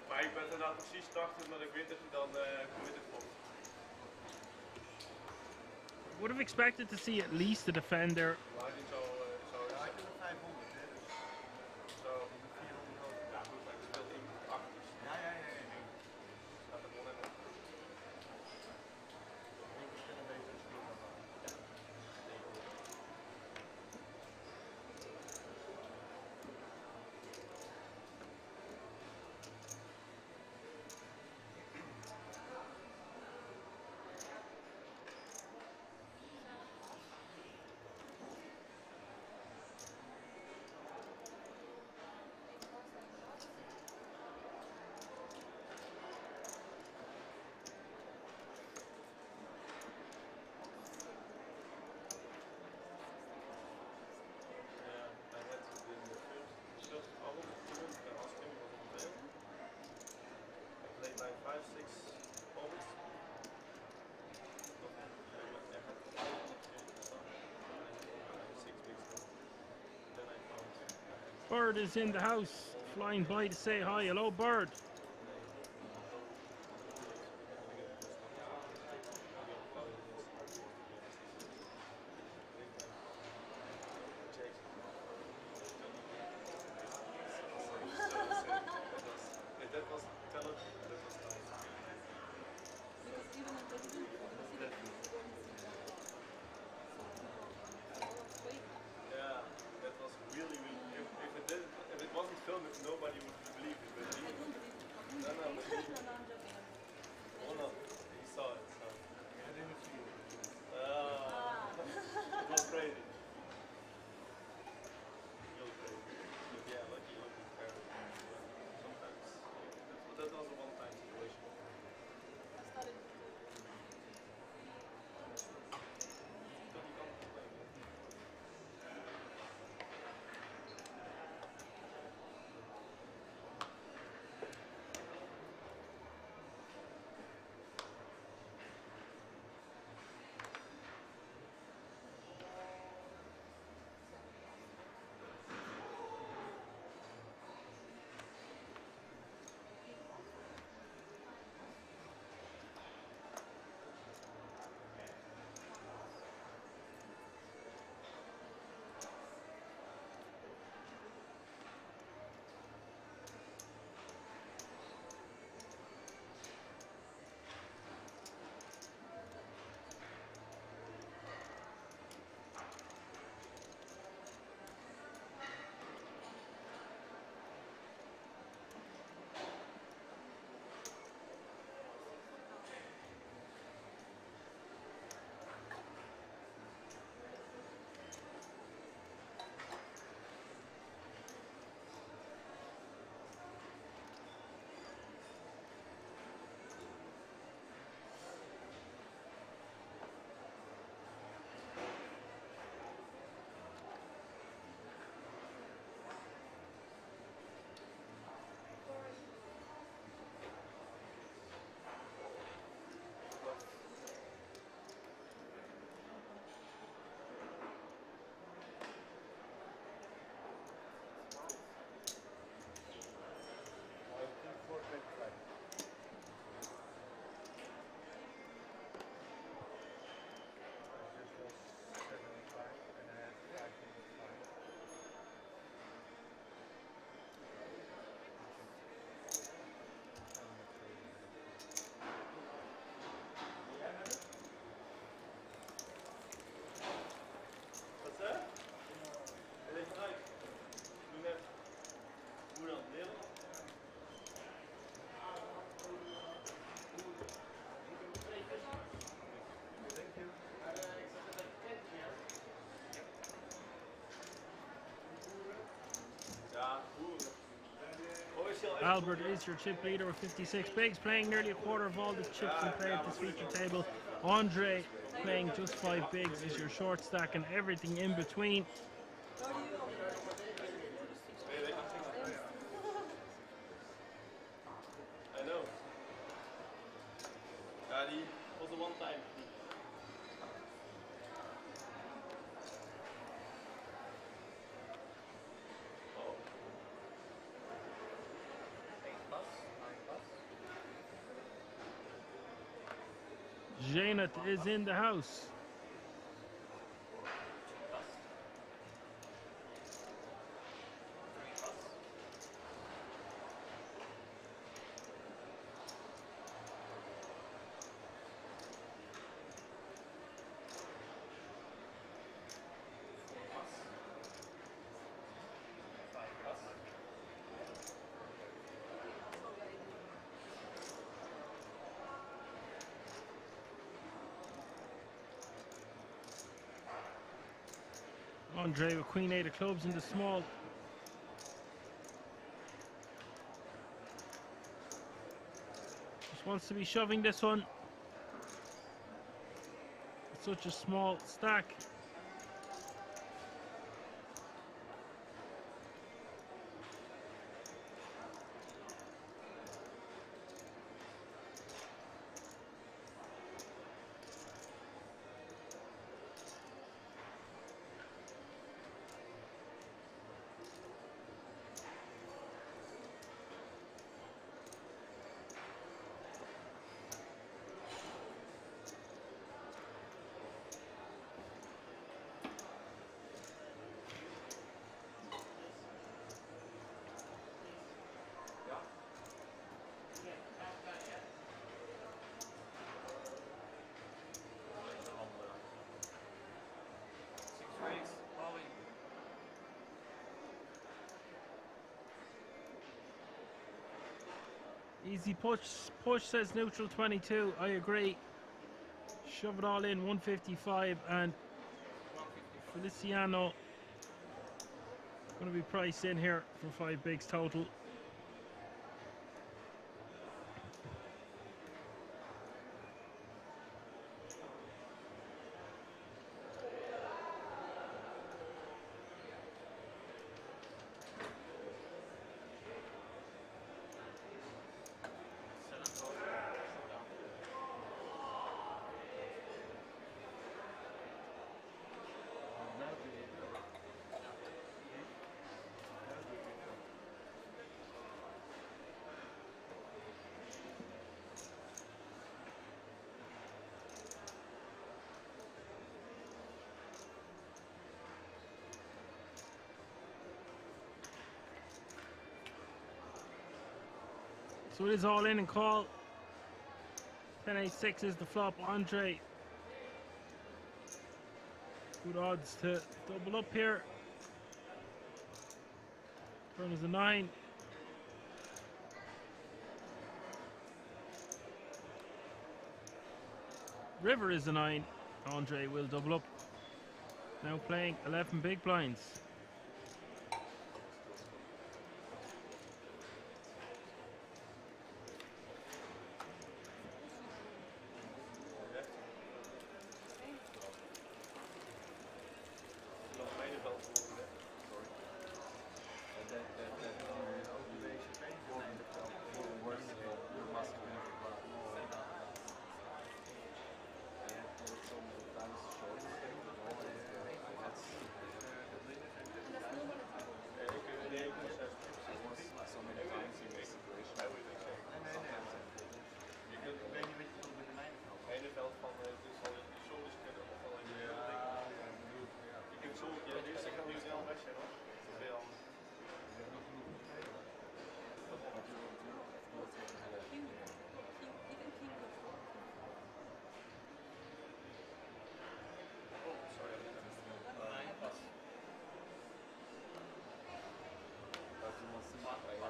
Maar ik ben er nou precies 80, omdat ik weet dat je dan committed komt. Would have expected to see at least a defender. Maar niet zo, Ja, ik heb er 500, hè, dus zo. 400 over. Ja, goed, maar ik speel in 8. Ja. Gaat er gewoon in. Ik ben een beetje spelen. Bird is in the house, flying by to say hi. Hello, Bird. Nobody would believe it, but he, no, no, but he, oh no, he saw it, so. I didn't see it. It was crazy. Real crazy. But yeah, lucky pair. Sometimes, that was a one-time situation. Albert is your chip leader with 56 bigs, playing nearly a quarter of all the chips in play at this feature table. Andre playing just 5 bigs is your short stack and everything in between. I know. Die was a one time. Janet is in the house. Andre with Queen 8 of clubs in the small. Just wants to be shoving this one. It's such a small stack. Easy push. Push says neutral 22. I agree. Shove it all in 155 and Feliciano going to be priced in here for 5 bigs total. So it is all in and call. 10-8-6 is the flop. Andre. Good odds to double up here. Turn is a 9. River is a 9. Andre will double up. Now playing 11 big blinds.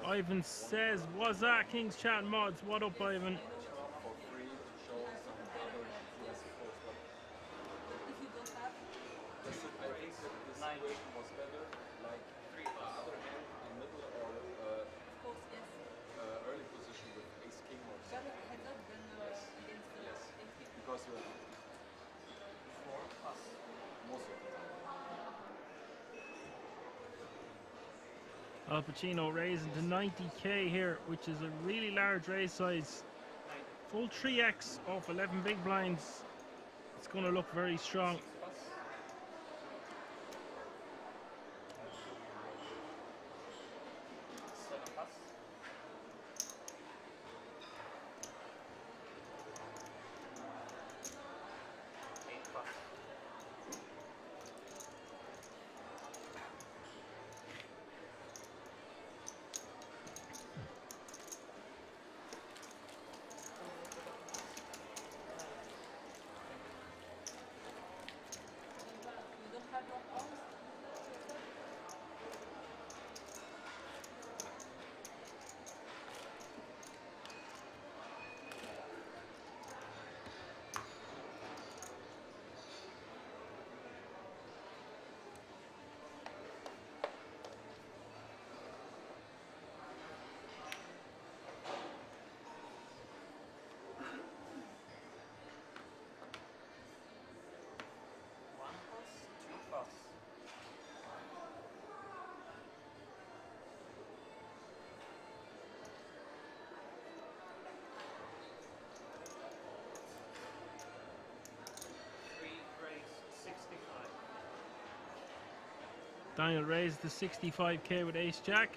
Ivan says, what's that? King's Chat Mods. What up, Ivan? Al Pacino raising to 90k here, which is a really large raise size. Full 3x off 11 big blinds. It's going to look very strong. Daniel raised the 65k with Ace Jack.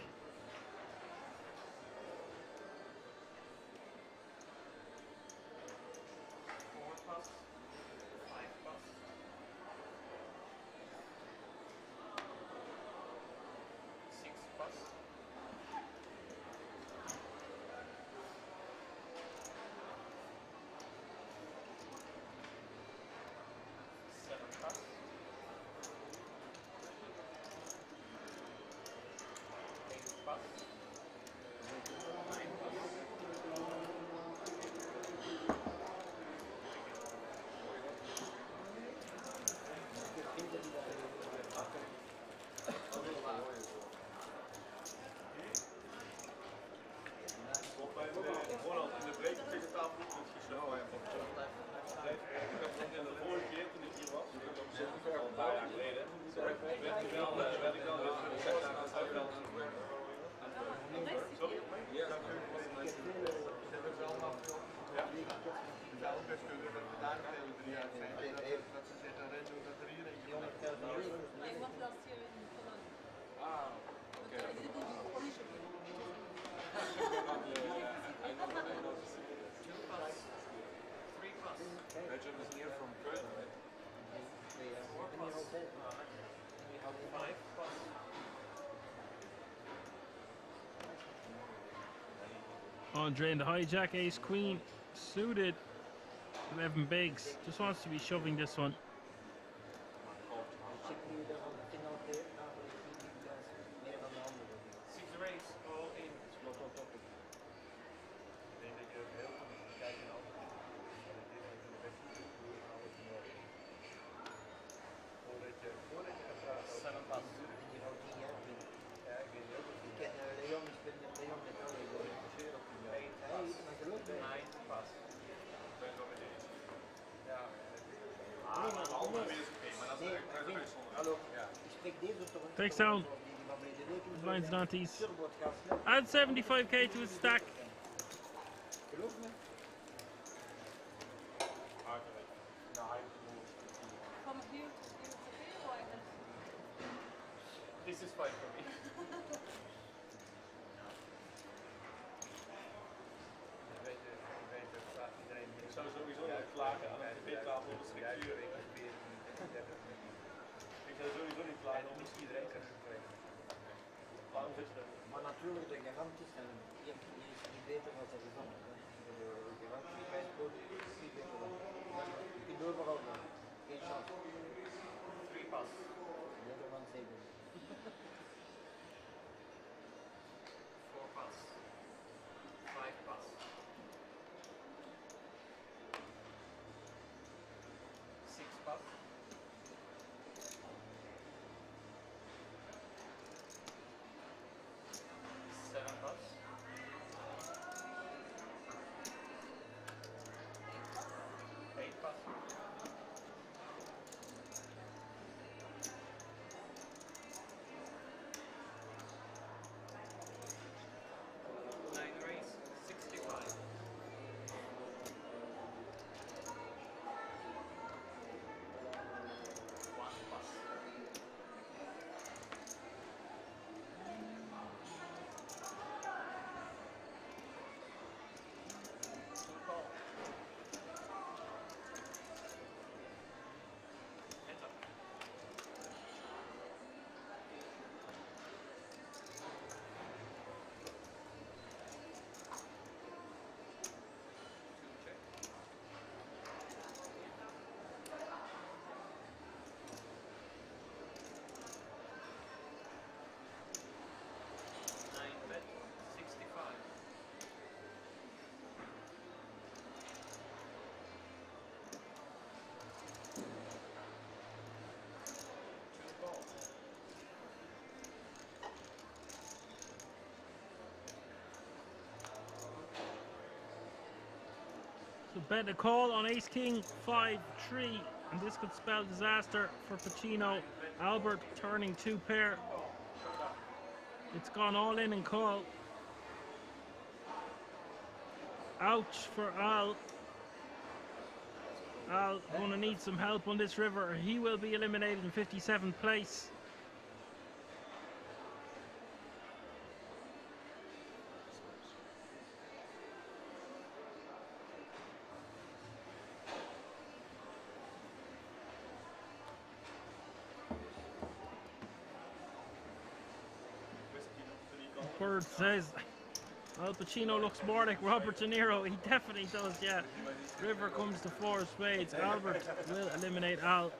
Dat ze zitten erin doen dat er hier eentje blijft. I was last year in Poland. Ah, But okay. I didn't do Polish again. I know the city. 2 plus. 3 plus. Belgium is near from Köln, right? 4 plus. 5 plus. Andre in the hijack, ace queen, suited, 11 bigs. Just wants to be shoving this one. 6 race, all in. Ik denk dat je ook heel goed moet kijken naar andere dingen. Dat ik dit even de beste doe en alles in orde. Voordat je gaat praten over 7 plus. Ja, ik weet niet ook of je 9 plus. Ik ben zo met deze. Ja, maar de andere is oké, maar dat is eigenlijk Hallo, ja. ik spreek deze toch een Takes down. Blinds Nantes. Add 75k to his stack. Geloof me. Hartelijk. Nou, hij moet. From here, it's okay or I can? This is fine for me. Ik zou sowieso nog klagen aan de pittafel op de structuur. Ik zou sowieso niet klagen om iedereen te spreken. Waarom zit je dat? Maar natuurlijk, de garanties zijn hier is niet beter dan de gezond. De garantie bij sport is niet beter dan. Je kunt overal gaan. Geen chance. 3 pas. Nederland 7. 4 pas. 5 pas. 6 pas. 7 pas. 8 pas. 9 race, 65. 1 pas. Call. Enter. Check. 9 bet, 65. Two call. So bet a call on ace king 5-3, and this could spell disaster for Pacino. Albert turning 2 pair. It's gone all in and call. Ouch for Al. Al gonna need some help on this river. He will be eliminated in 57th place. Bird says Al Pacino looks more like Robert De Niro. He definitely does, yeah. River comes to 4 spades. Albert will eliminate Al.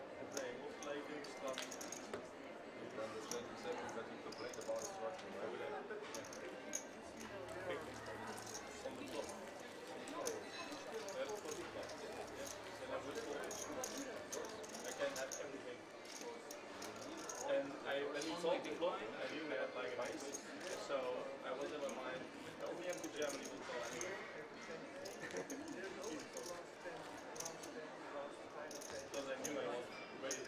And when he told me bluffing, I knew he had like an ice. So I was in my mind, only have to Germany will call anyway. Because I knew I was ready to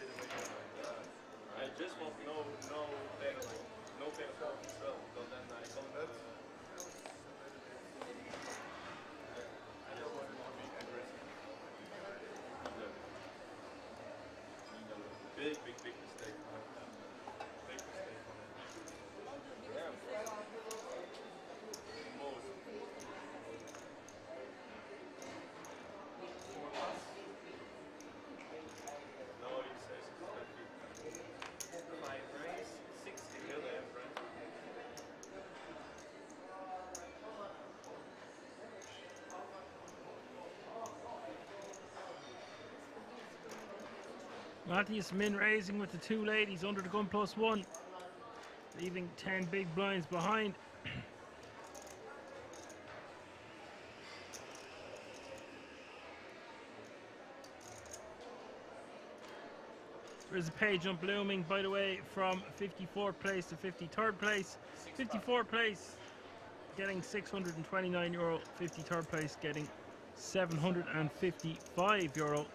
big mistake. Big mistake. All the biggest mistake. Most. No, he says it's 20. My race 60 million, right? Matthias min raising with the two ladies under the gun +1, leaving 10 big blinds behind. There's a page on blooming, by the way, from 54th place to 53rd place. 54th place getting €629, 53rd place getting €755.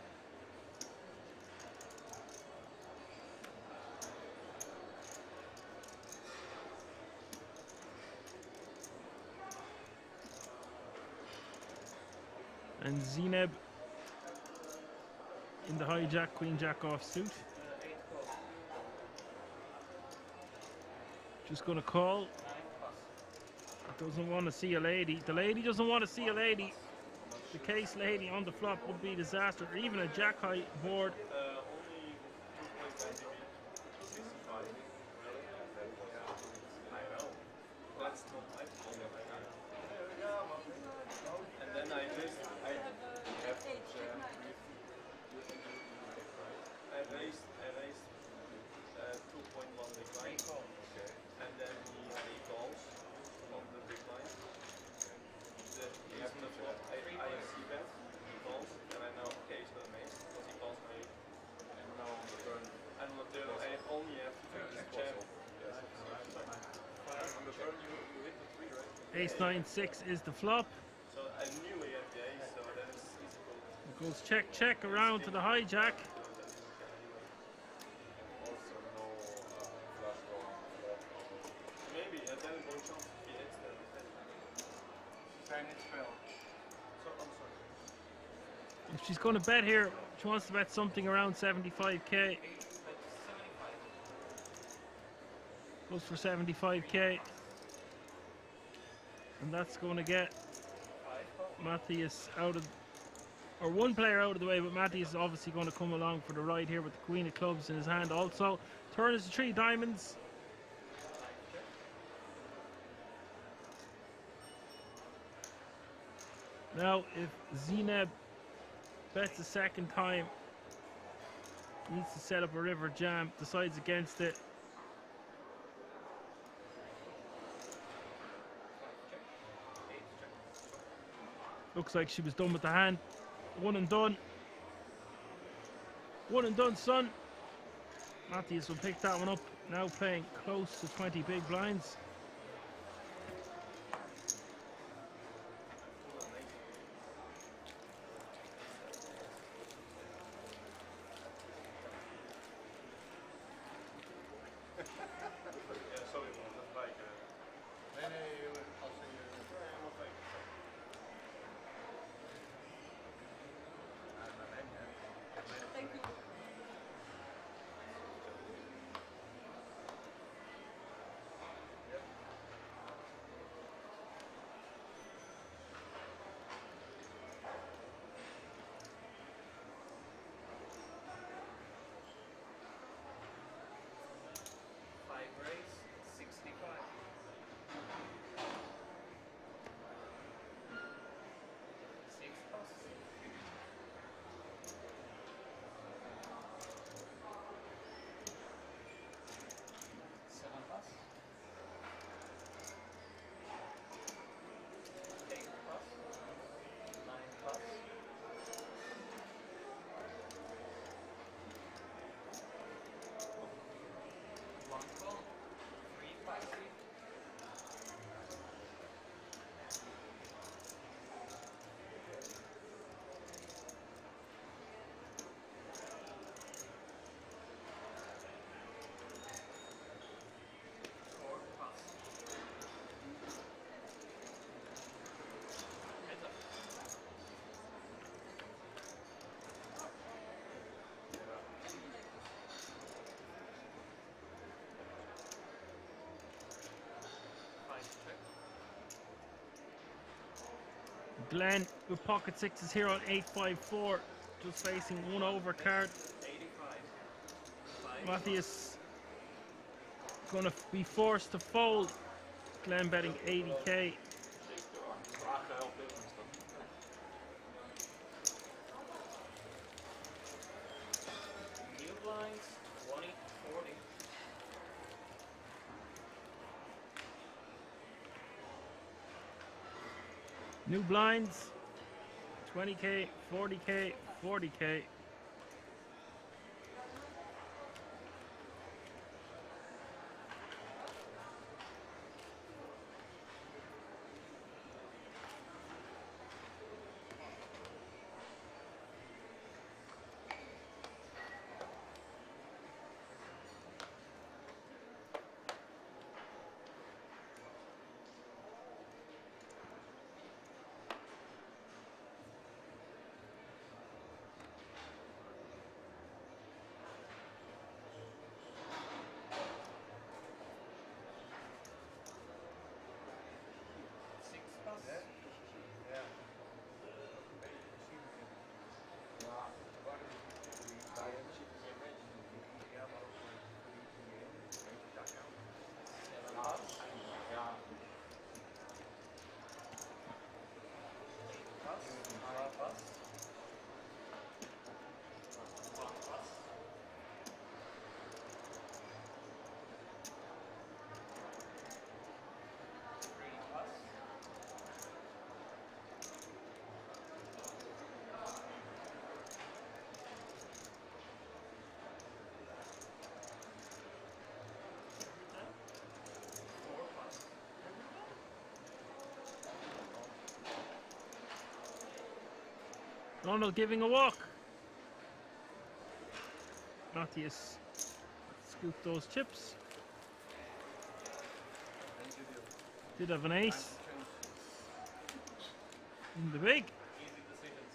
And Zeneb in the hijack, queen jack off suit. Just gonna call. Doesn't want to see a lady. The lady doesn't want to see a lady. The case lady on the flop would be a disaster. Or even a jack high board. Only 2.9 65. Really? I know. That's not my fault. And then I raised I raised 2.1 big line. Okay. And then he had 8 calls on the big line. He has the flop. I see bet. He calls, and I know okay he's gonna make because he calls my. And now on the turn. And on the turn I only have to check. Yes. On the turn you hit the 3, right? Ace 9 6 is the flop. So I knew he had the ace, so then it's easy to. It goes check check around to the hijack. Also no flush draw. Maybe, and then one chance if he hits them. Zijn het spel. So, I'm sorry. If she's going to bet here, she wants to bet something around 75k. Goes for 75k. And that's going to get Matthias out of, or one player out of the way, but Matthias is obviously going to come along for the ride here with the queen of clubs in his hand also. Turn is to 3 diamonds. Now if Zeneb bets a second time, needs to set up a river jam, decides against it. Looks like she was done with the hand. One and done. One and done, son. Matthias will pick that one up. Now playing close to 20 big blinds. Yeah, sorry, man. That's like. Nee, jongen, als je... Thank you. Glenn with pocket sixes here on 854, just facing one over card. 85. Matthias gonna be forced to fold. Glenn betting 80k. New blinds, 20, 40. New blinds, 20k, 40k, 40k. Ronald giving a walk. Matthias scoop those chips. Did have an ace in the big. Easy decisions.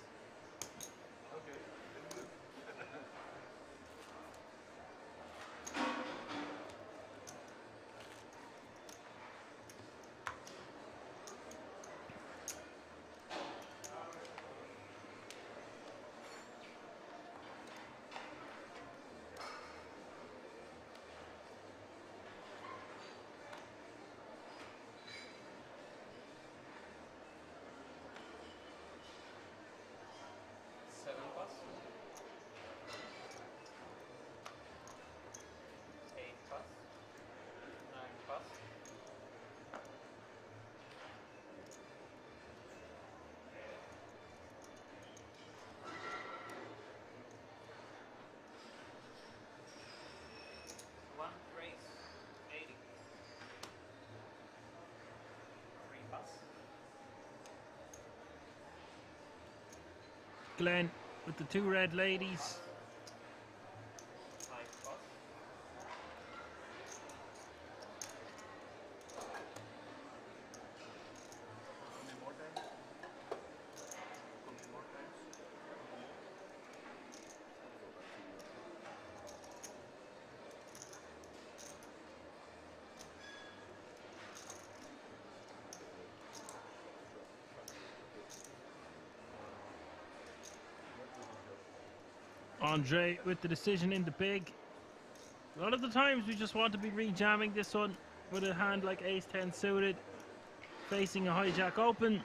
Glenn with the two red ladies. Andre with the decision in the big. A lot of the times we just want to be rejamming this one with a hand like ace-10 suited, facing a hijack open.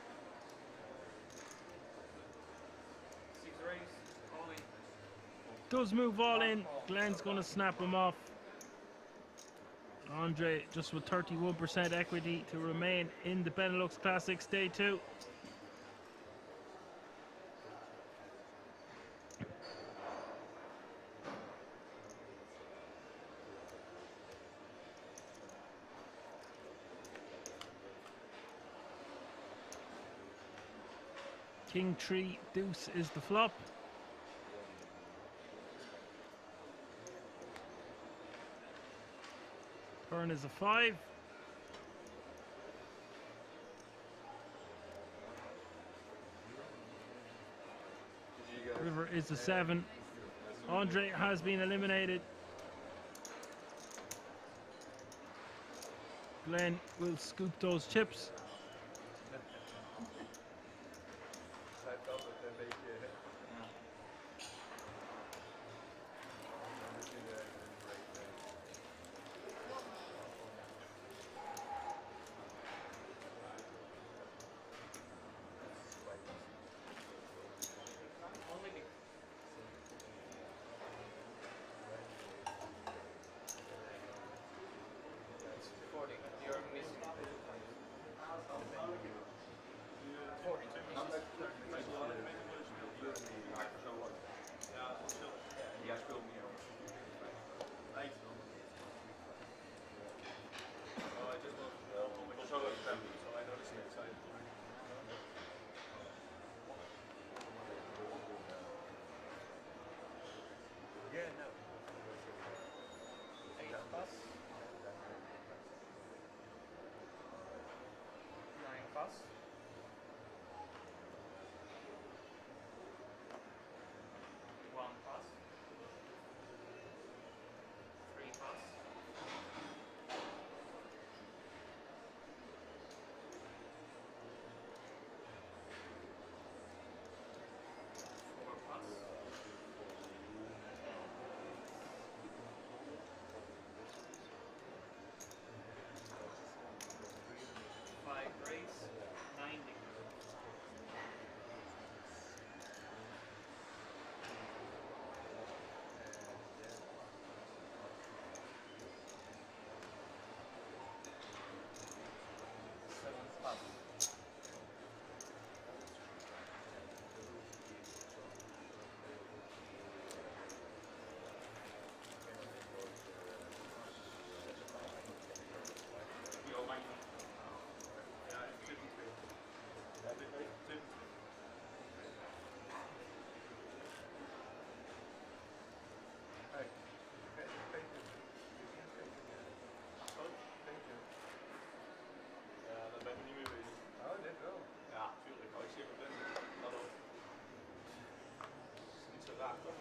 Does move all in. Glenn's going to snap him off. Andre just with 31% equity to remain in the Benelux Classics Day 2. King 3 deuce is the flop. Turn is a 5. River is a 7. Andre has been eliminated. Glenn will scoop those chips. after.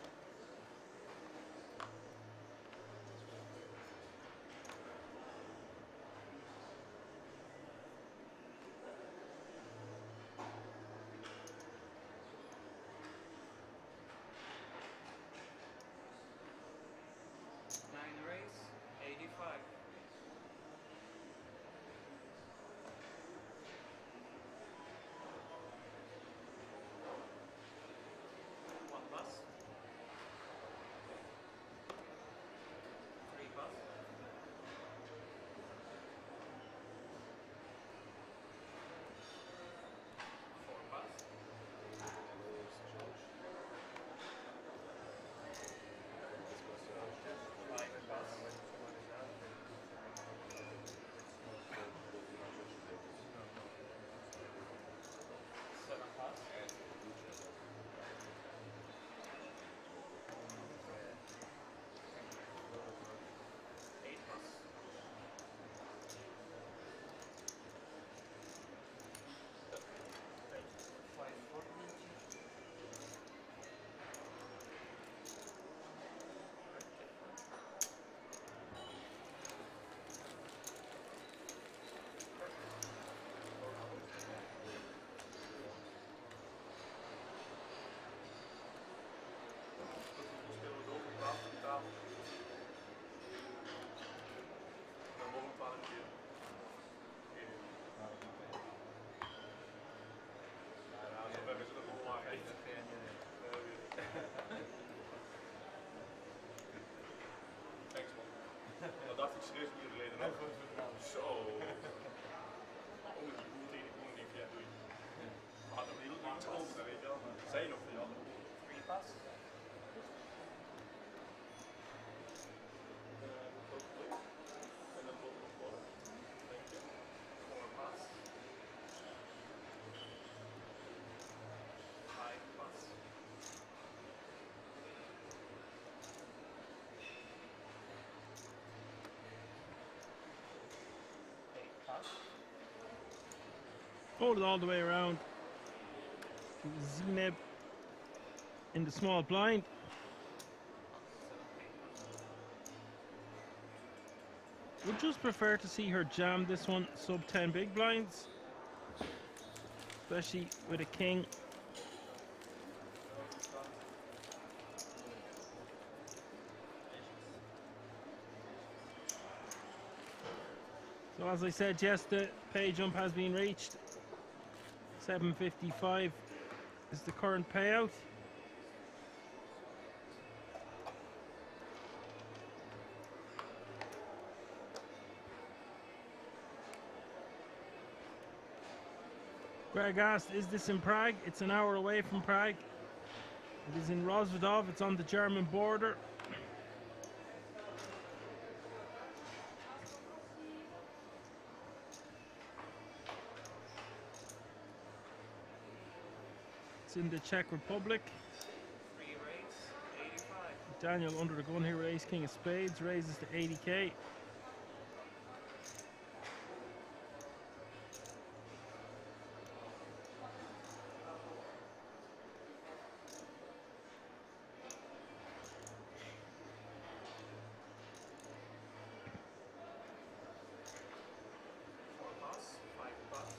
Nine raise, 85. One pass. Three pass. Four pass. Five pass. Seven pass. Eight pass. Five forty. Spelen we door van tafel tot tafel. Dan mogen we 12 keer. Ja, zo hebben ze er nog maar echt. Thanks man. Dat dacht ik serieus niet geleden nog. Zo. Oh, die boel tegen die boel niet. Ja, doei. We hadden nog heel iets over, weet je wel. Zij nog voor die andere boel. Three pass. En dan tot de bal. Denk je. Four pass. Five pass. Eight pass. Hold it all the way around. Zeneb in the small blind. Would just prefer to see her jam this one sub 10 big blinds, especially with a king. So as I said, yes, the pay jump has been reached. 755 is the current payout. Greg asked, is this in Prague? It's an hour away from Prague. It is in Rozvadov, it's on the German border. It's in the Czech Republic. Three raise, 85. Daniel under the gun here with ace king of spades, raises to 80k. Four pass. Five pass.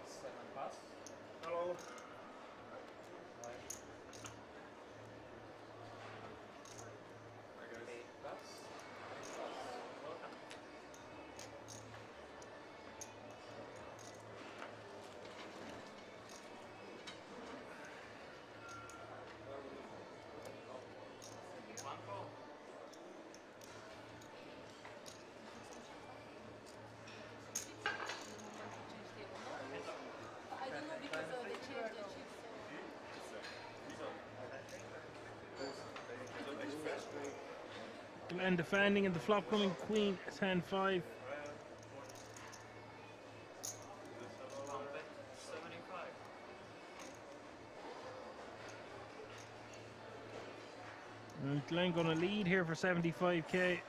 Seven pass. Hallo. Eight pass. Welcome. One call. I don't know because they changed the chips. Glenn defending and the flop coming queen 10-5. One bet, 75. And Glenn gonna lead here for 75k.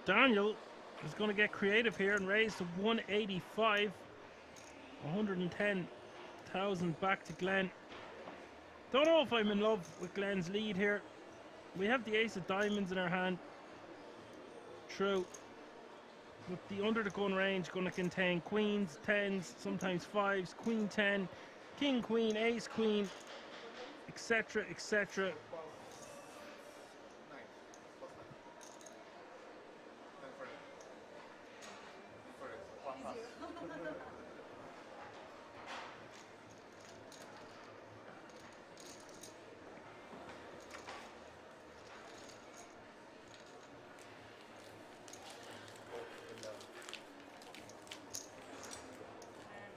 Daniel is going to get creative here and raise to 185. 110,000 back to Glenn. Don't know if I'm in love with Glenn's lead here. We have the ace of diamonds in our hand. True. But the under the gun range going to contain queens, tens, sometimes fives, queen 10, king queen, ace queen, etc, etc.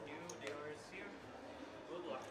New dealers here. Good luck.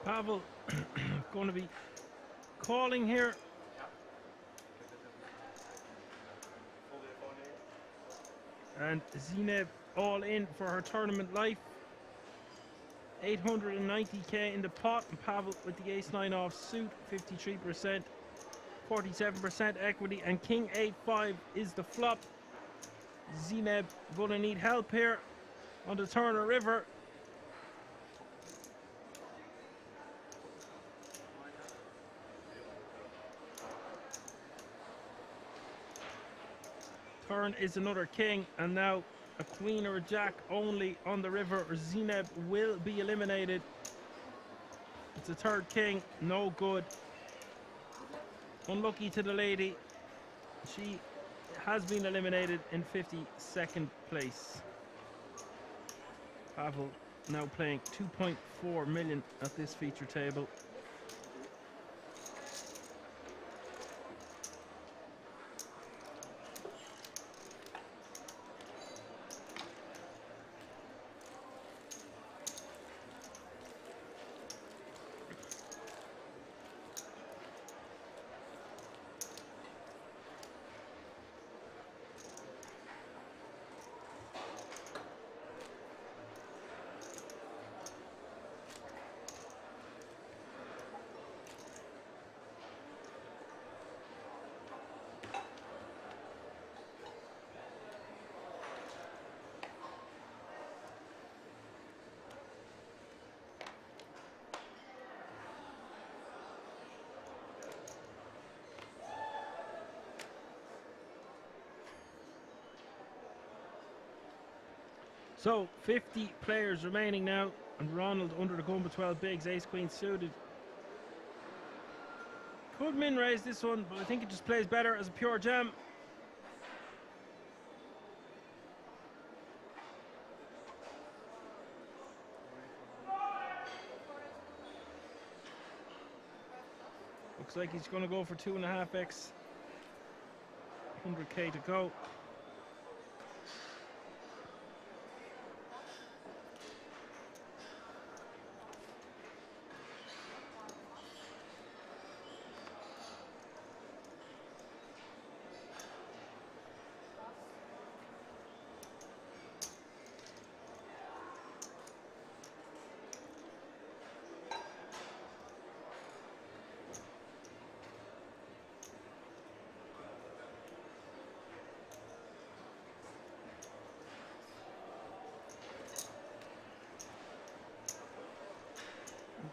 Pavel going to be calling here. And Zineb all in for her tournament life. 890k in the pot, and Pavel with the ace-9 off suit, 53%, 47% equity, and king 8-5 is the flop. Zineb gonna need help here on the Turner River. Turn is another king, and now a queen or a jack only on the river, or Zineb will be eliminated. It's a third king, no good. Unlucky to the lady. She has been eliminated in 52nd place. Pavel now playing 2.4 million at this feature table. So 50 players remaining now, and Ronald under the gun with 12 bigs, ace queen suited. Could min raise this one, but I think it just plays better as a pure jam. Looks like he's going to go for 2.5x. 100k to go.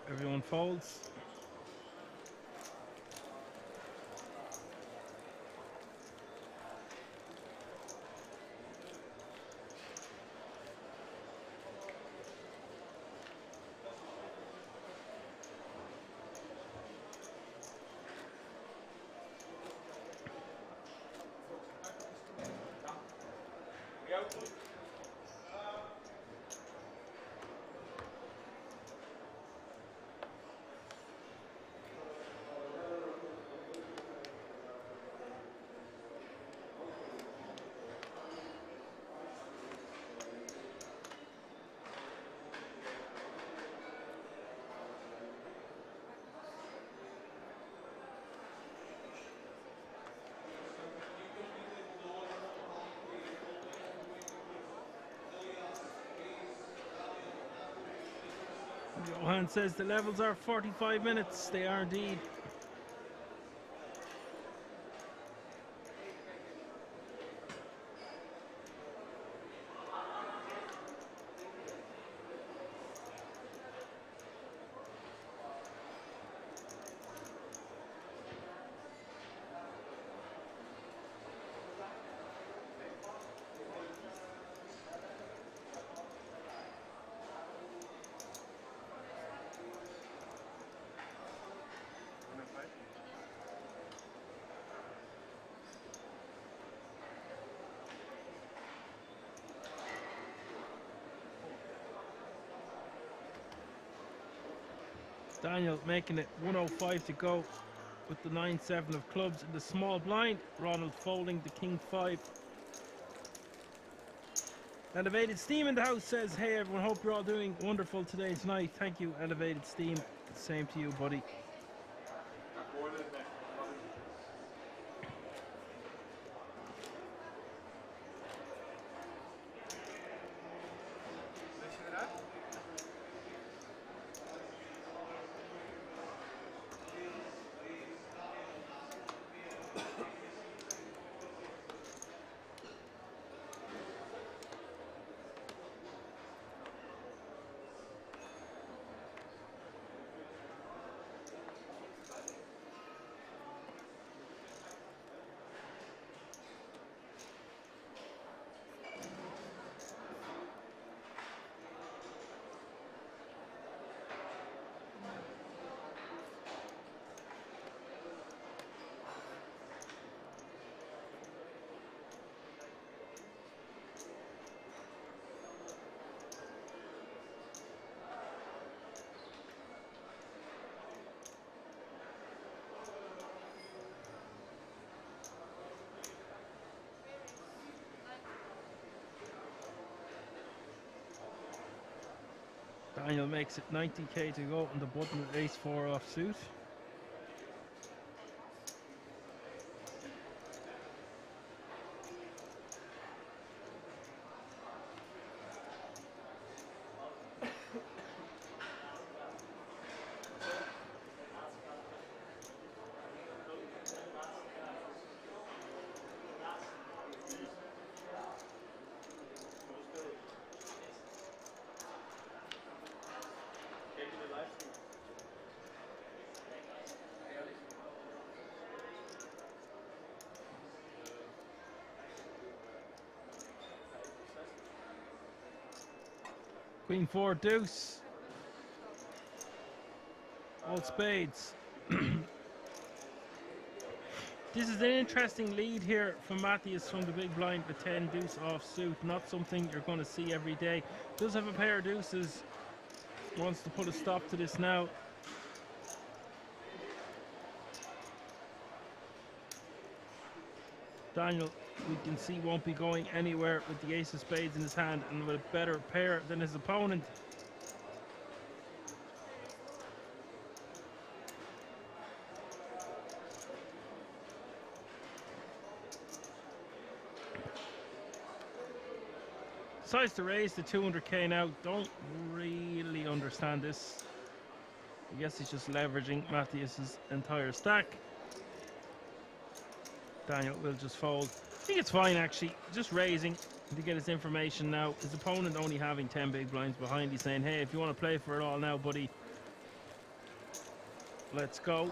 Everyone folds. Johan says the levels are 45 minutes. They are indeed. Daniel making it 105 to go with the 9-7 of clubs in the small blind. Ronald folding the king 5. Elevated Steam in the house says, hey everyone, hope you're all doing wonderful today tonight. Thank you, Elevated Steam. Same to you, buddy. Daniel makes it 90k to go on the button with ace 4 offsuit. Queen 4 deuce. All spades. This is an interesting lead here from Matthias from the big blind with 10 deuce off suit. Not something you're going to see every day. Does have a pair of deuces. Wants to put a stop to this now. Daniel, we can see, won't be going anywhere with the ace of spades in his hand and with a better pair than his opponent. Decides to raise the 200k now. Don't really understand this. I guess he's just leveraging Matthias's entire stack. Daniel will just fold. I think it's fine actually. Just raising to get his information now. His opponent only having 10 big blinds behind. He's saying, hey, if you want to play for it all now, buddy, let's go.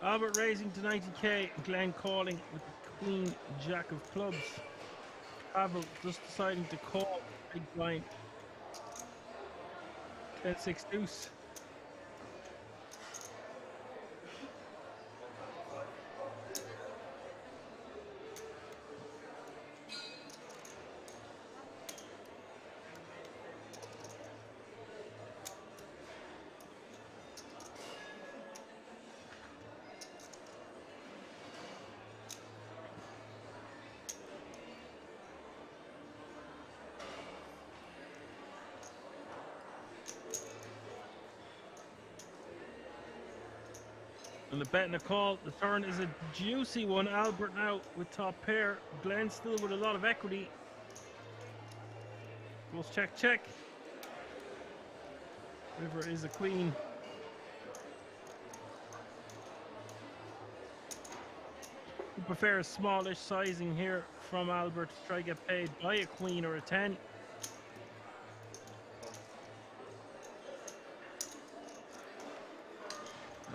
Albert raising to 90k, Glenn calling with the Queen Jack of clubs. Pavel just deciding to call big blind. 10-6 deuce. And the bet and a call. The turn is a juicy one. Albert now with top pair. Glenn still with a lot of equity. Goes check, check. River is a queen. We prefer a smallish sizing here from Albert to try to get paid by a queen or a 10.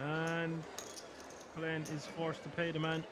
And Glenn is forced to pay the man.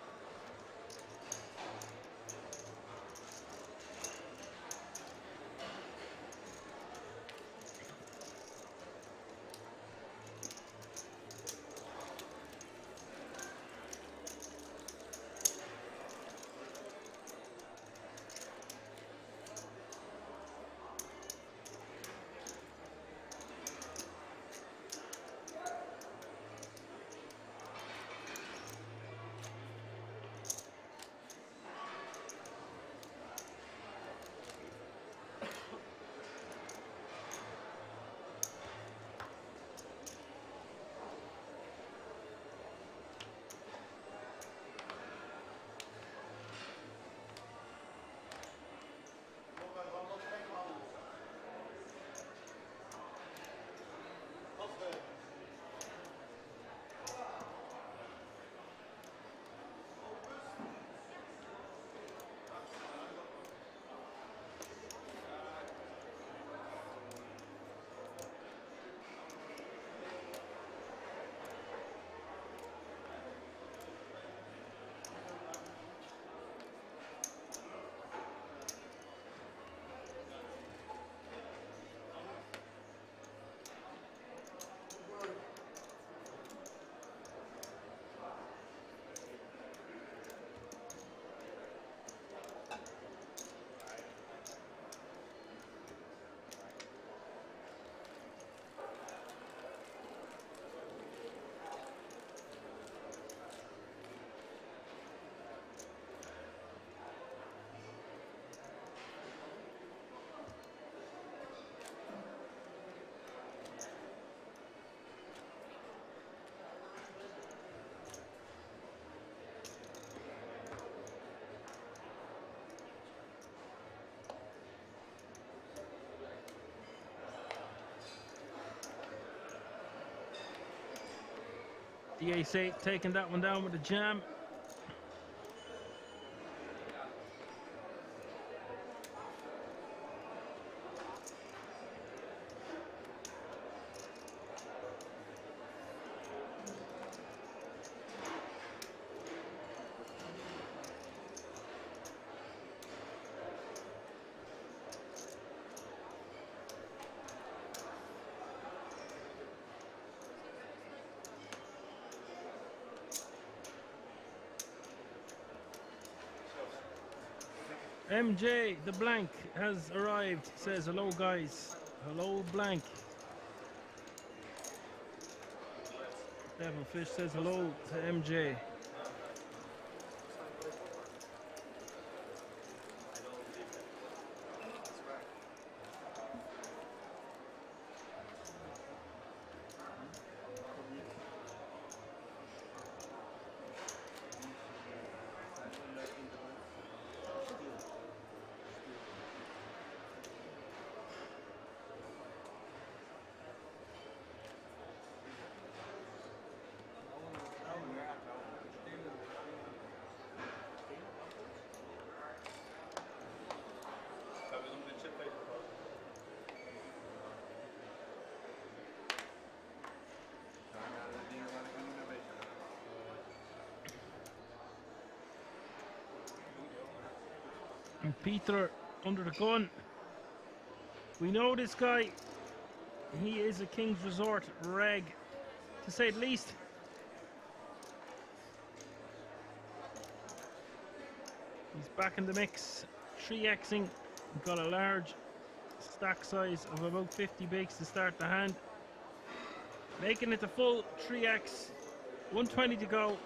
The ace-8 taking that one down with a jam. MJ, the blank, has arrived. Says hello, guys. Hello, blank. Devilfish says hello to MJ. And Peter under the gun. We know this guy. He is a King's Resort reg, to say the least. He's back in the mix, 3xing. Got a large stack size of about 50 bigs to start the hand. Making it the full 3x, 120 to go.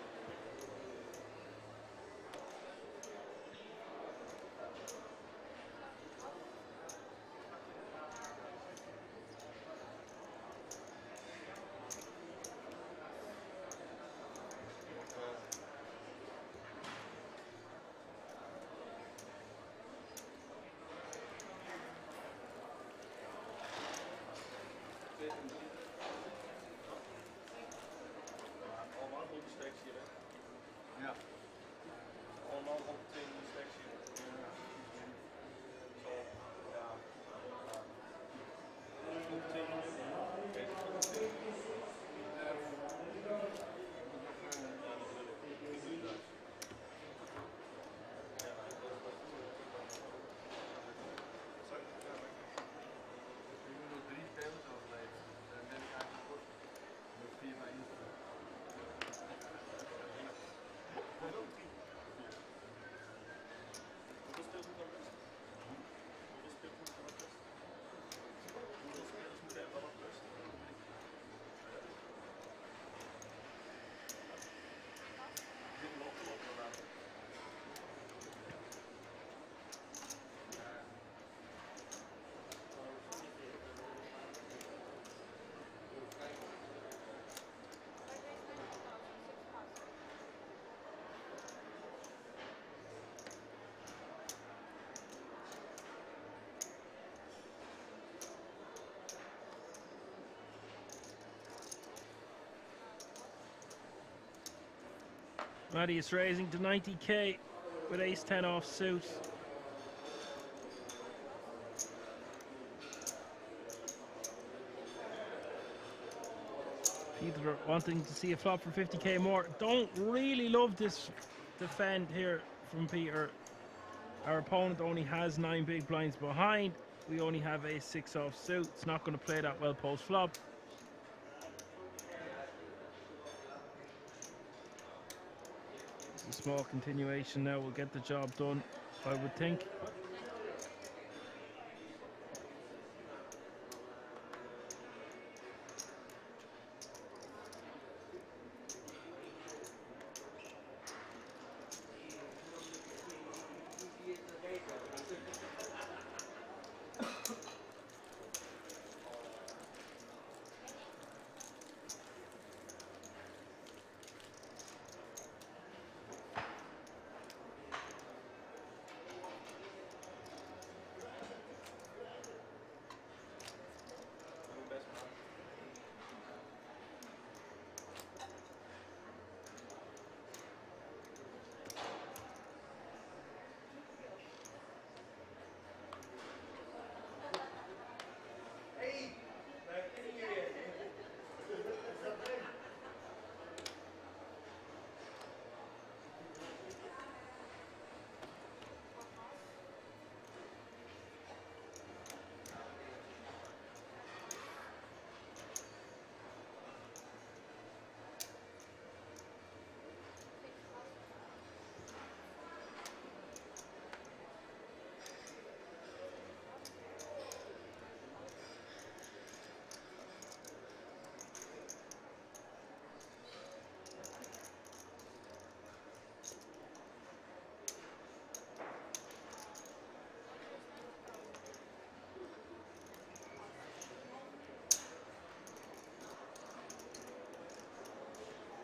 Allemaal goed stacks hier, hè? Ja. Allemaal op 2 stacks hier. Zo, ja. Op 10 Matty is raising to 90k with ace-10 off suit. Peter wanting to see a flop for 50k more. Don't really love this defend here from Peter. Our opponent only has 9 big blinds behind. We only have ace-6 off suit. It's not going to play that well post-flop. A small continuation now will get the job done, I would think.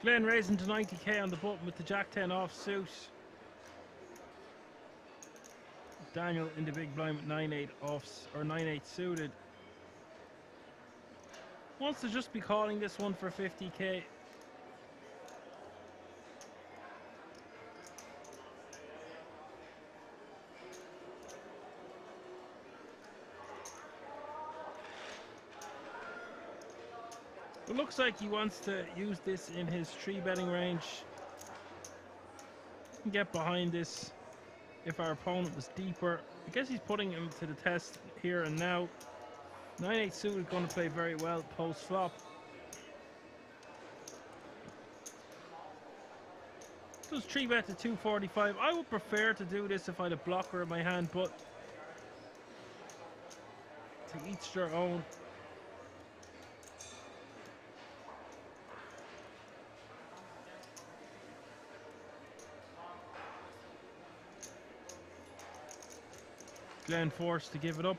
Glenn raising to 90k on the button with the Jack 10 off suit. Daniel in the big blind with 9-8 offs, or 9-8 suited. Wants to just be calling this one for 50k. It looks like he wants to use this in his 3-betting range. Can get behind this if our opponent was deeper. I guess he's putting him to the test here and now. 9-8 suited going to play very well post flop. Does 3-bet to 245. I would prefer to do this if I had a blocker in my hand, but to each their own. Glenn forced to give it up.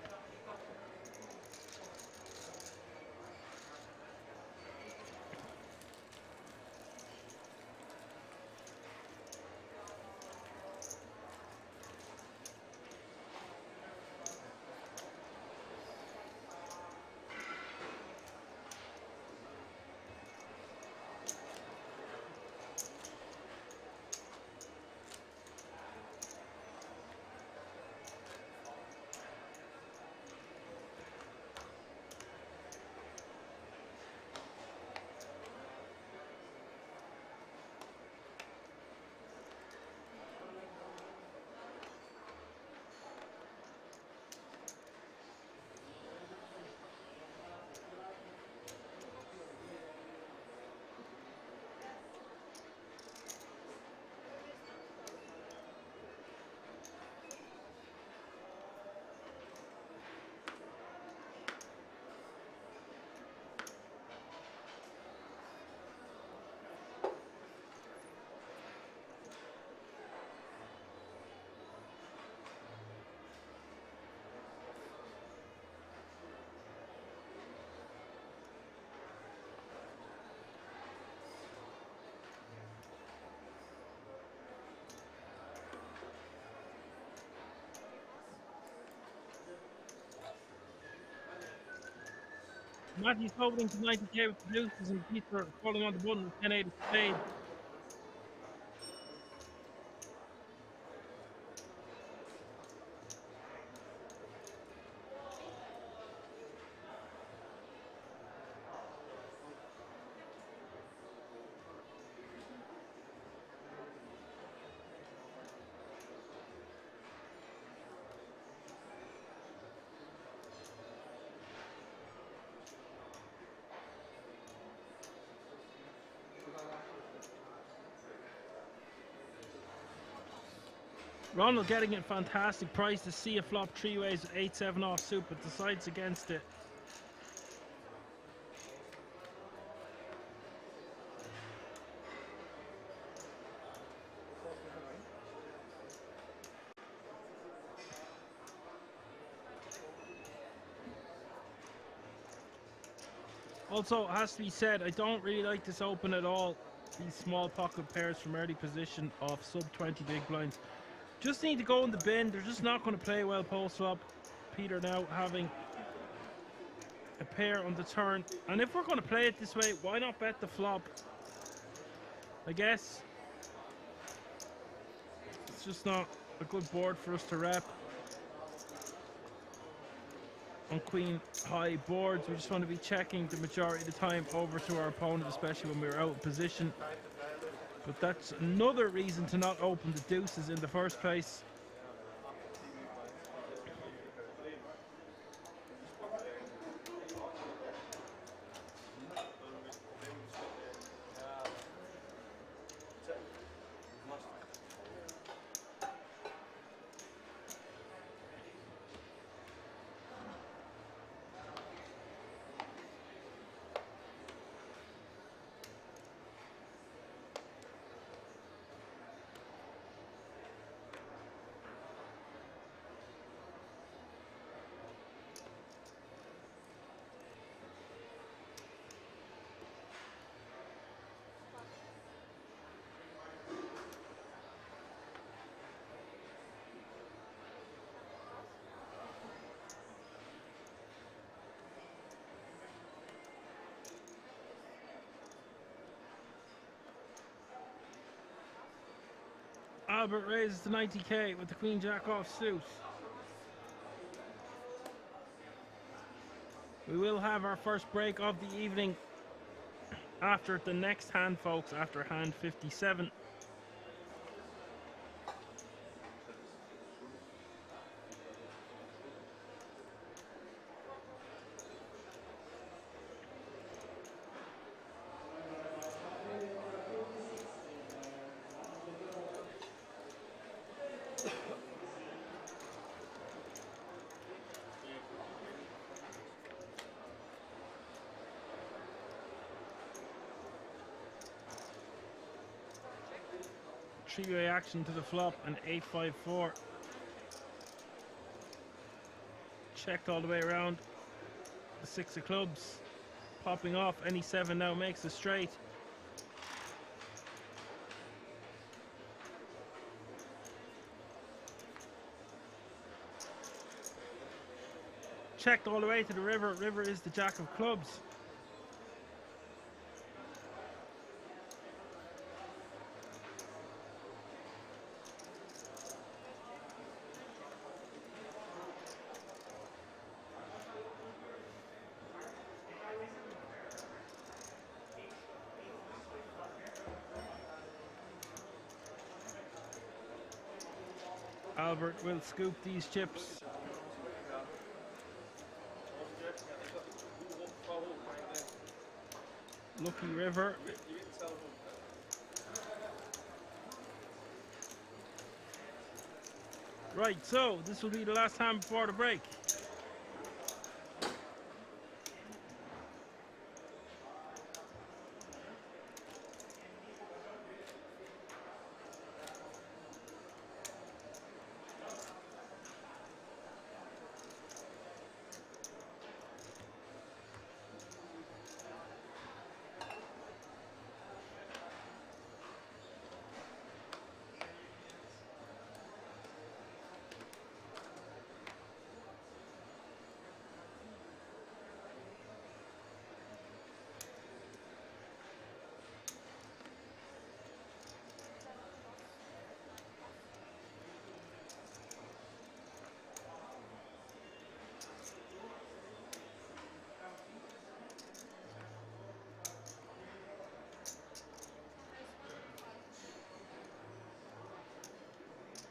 Matthew's opening to 90k with the deuces and Peter falling on the button with 10-8 of spade. Ronald getting a fantastic price to see a flop 3 ways with 8-7 off suit, but decides against it. Also, it has to be said, I don't really like this open at all. These small pocket pairs from early position off sub 20 big blinds. Just need to go in the bin. They're just not going to play well post flop. Peter now having a pair on the turn. And if we're going to play it this way, why not bet the flop? I guess it's just not a good board for us to rep. On queen high boards, we just want to be checking the majority of the time over to our opponent, especially when we're out of position. But that's another reason to not open the deuces in the first place. Albert raises to 90k with the Queen Jack off suit. We will have our first break of the evening after the next hand, folks, after hand 57. Three-way action to the flop and 8-5-4. Checked all the way around. The 6 of clubs popping off. Any 7 now makes a straight. Checked all the way to the river. River is the Jack of clubs. Albert will scoop these chips. Lucky river. Right, so this will be the last hand before the break.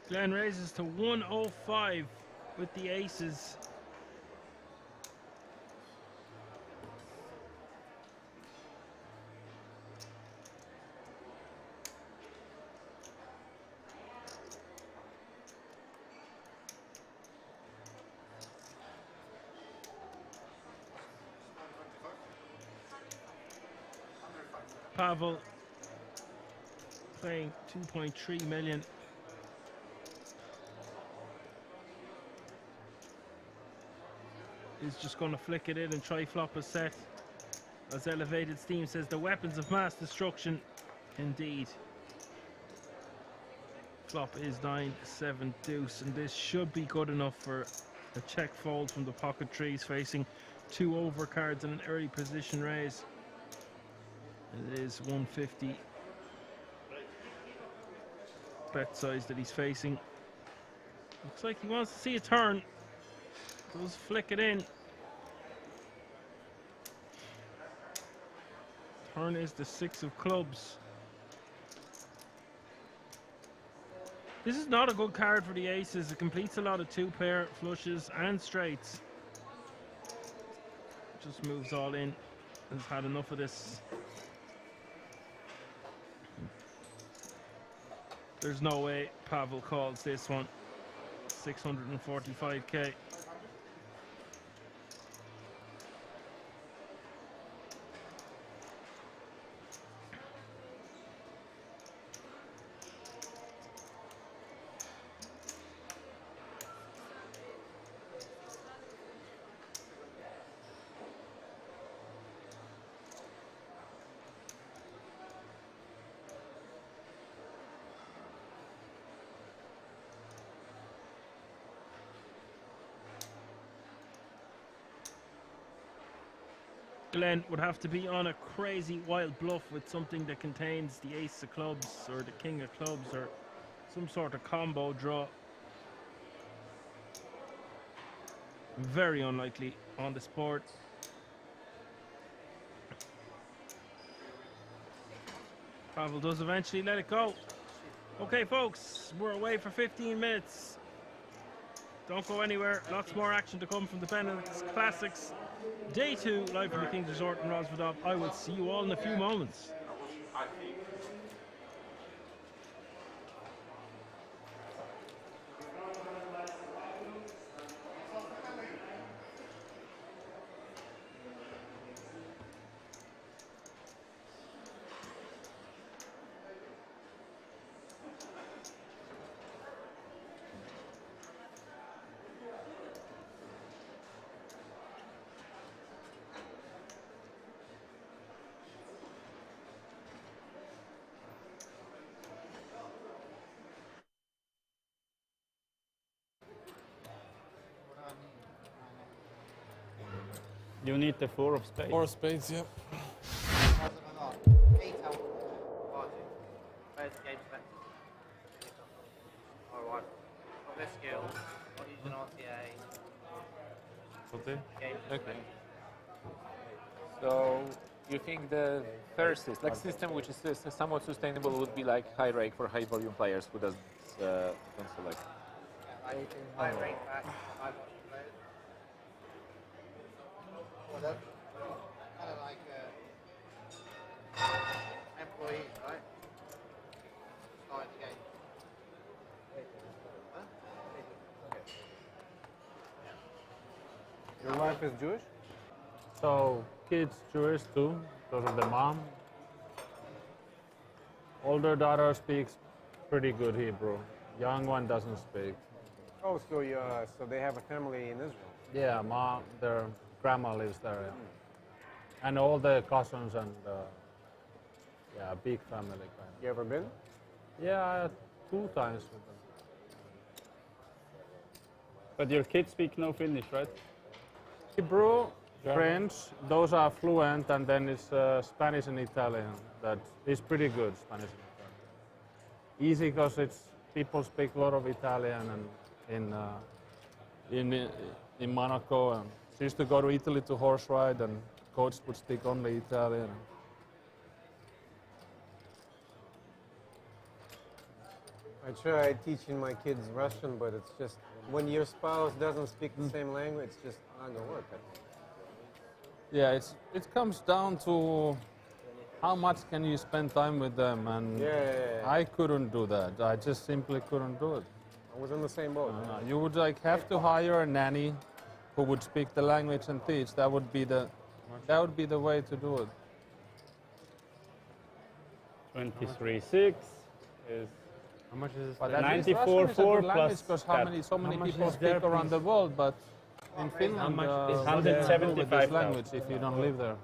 Glenn raises to 105 with the aces. Pavel playing 2.3 million. Is just going to flick it in and try flop a set. As Elevated Steam says, the weapons of mass destruction. Indeed. Flop is 9-7 deuce, and this should be good enough for a check fold from the pocket trees, facing 2 overcards and an early position raise. It is 150 bet size that he's facing. Looks like he wants to see a turn. Does flick it in. Turn is the 6 of clubs. This is not a good card for the aces. It completes a lot of 2-pair flushes and straights. Just moves all in. Has had enough of this. There's no way Pavel calls this one. 645k. Glenn would have to be on a crazy wild bluff with something that contains the ace of clubs or the king of clubs or some sort of combo draw. Very unlikely on this board. Pavel does eventually let it go. Okay, folks, we're away for 15 minutes. Don't go anywhere. Lots more action to come from the Benelux Classics. Day 2, live from the King's Resort in Rosvedov. I will see you all in a few moments. I think. You need the 4 of spades. 4 of spades, yeah. First game selected. Alright. Got their skills, not using RTA. Okay. Game Okay. So you think the first is like system which is somewhat sustainable would be like high rake for high volume players who don't select. like high rate back, high volume players. Well, that's kind of like employees, right? Starting the game. Huh? Your wife is Jewish? So kids Jewish too, because of the mom. Older daughter speaks pretty good Hebrew. Young one doesn't speak. Oh, so they have a family in Israel. Yeah, mom, their grandma lives there. Yeah. And all the cousins and yeah, big family kind You ever been? of. Yeah, 2 times with them. But your kids speak no Finnish, right? Hebrew, French, those are fluent, and then it's Spanish and Italian. That is pretty good, Spanish and Italian. Easy because it's people speak a lot of Italian and in Monaco. And she used to go to Italy to horse ride, and coach would speak only Italian. I tried teaching my kids Russian, but it's just when your spouse doesn't speak the same language, it's just not gonna work. Yeah, it comes down to how much can you spend time with them, and Yeah. I couldn't do that. I just simply couldn't do it. I was in the same boat. You would like have to hire a nanny who would speak the language and teach. That would be the way to do it. 23.6 is How much is this? But at least 94 Russian is a good 4 language plus because that. so many much people is there, speak around the world, but in Finland, much is what do you do with 175,000. this language if you don't live there?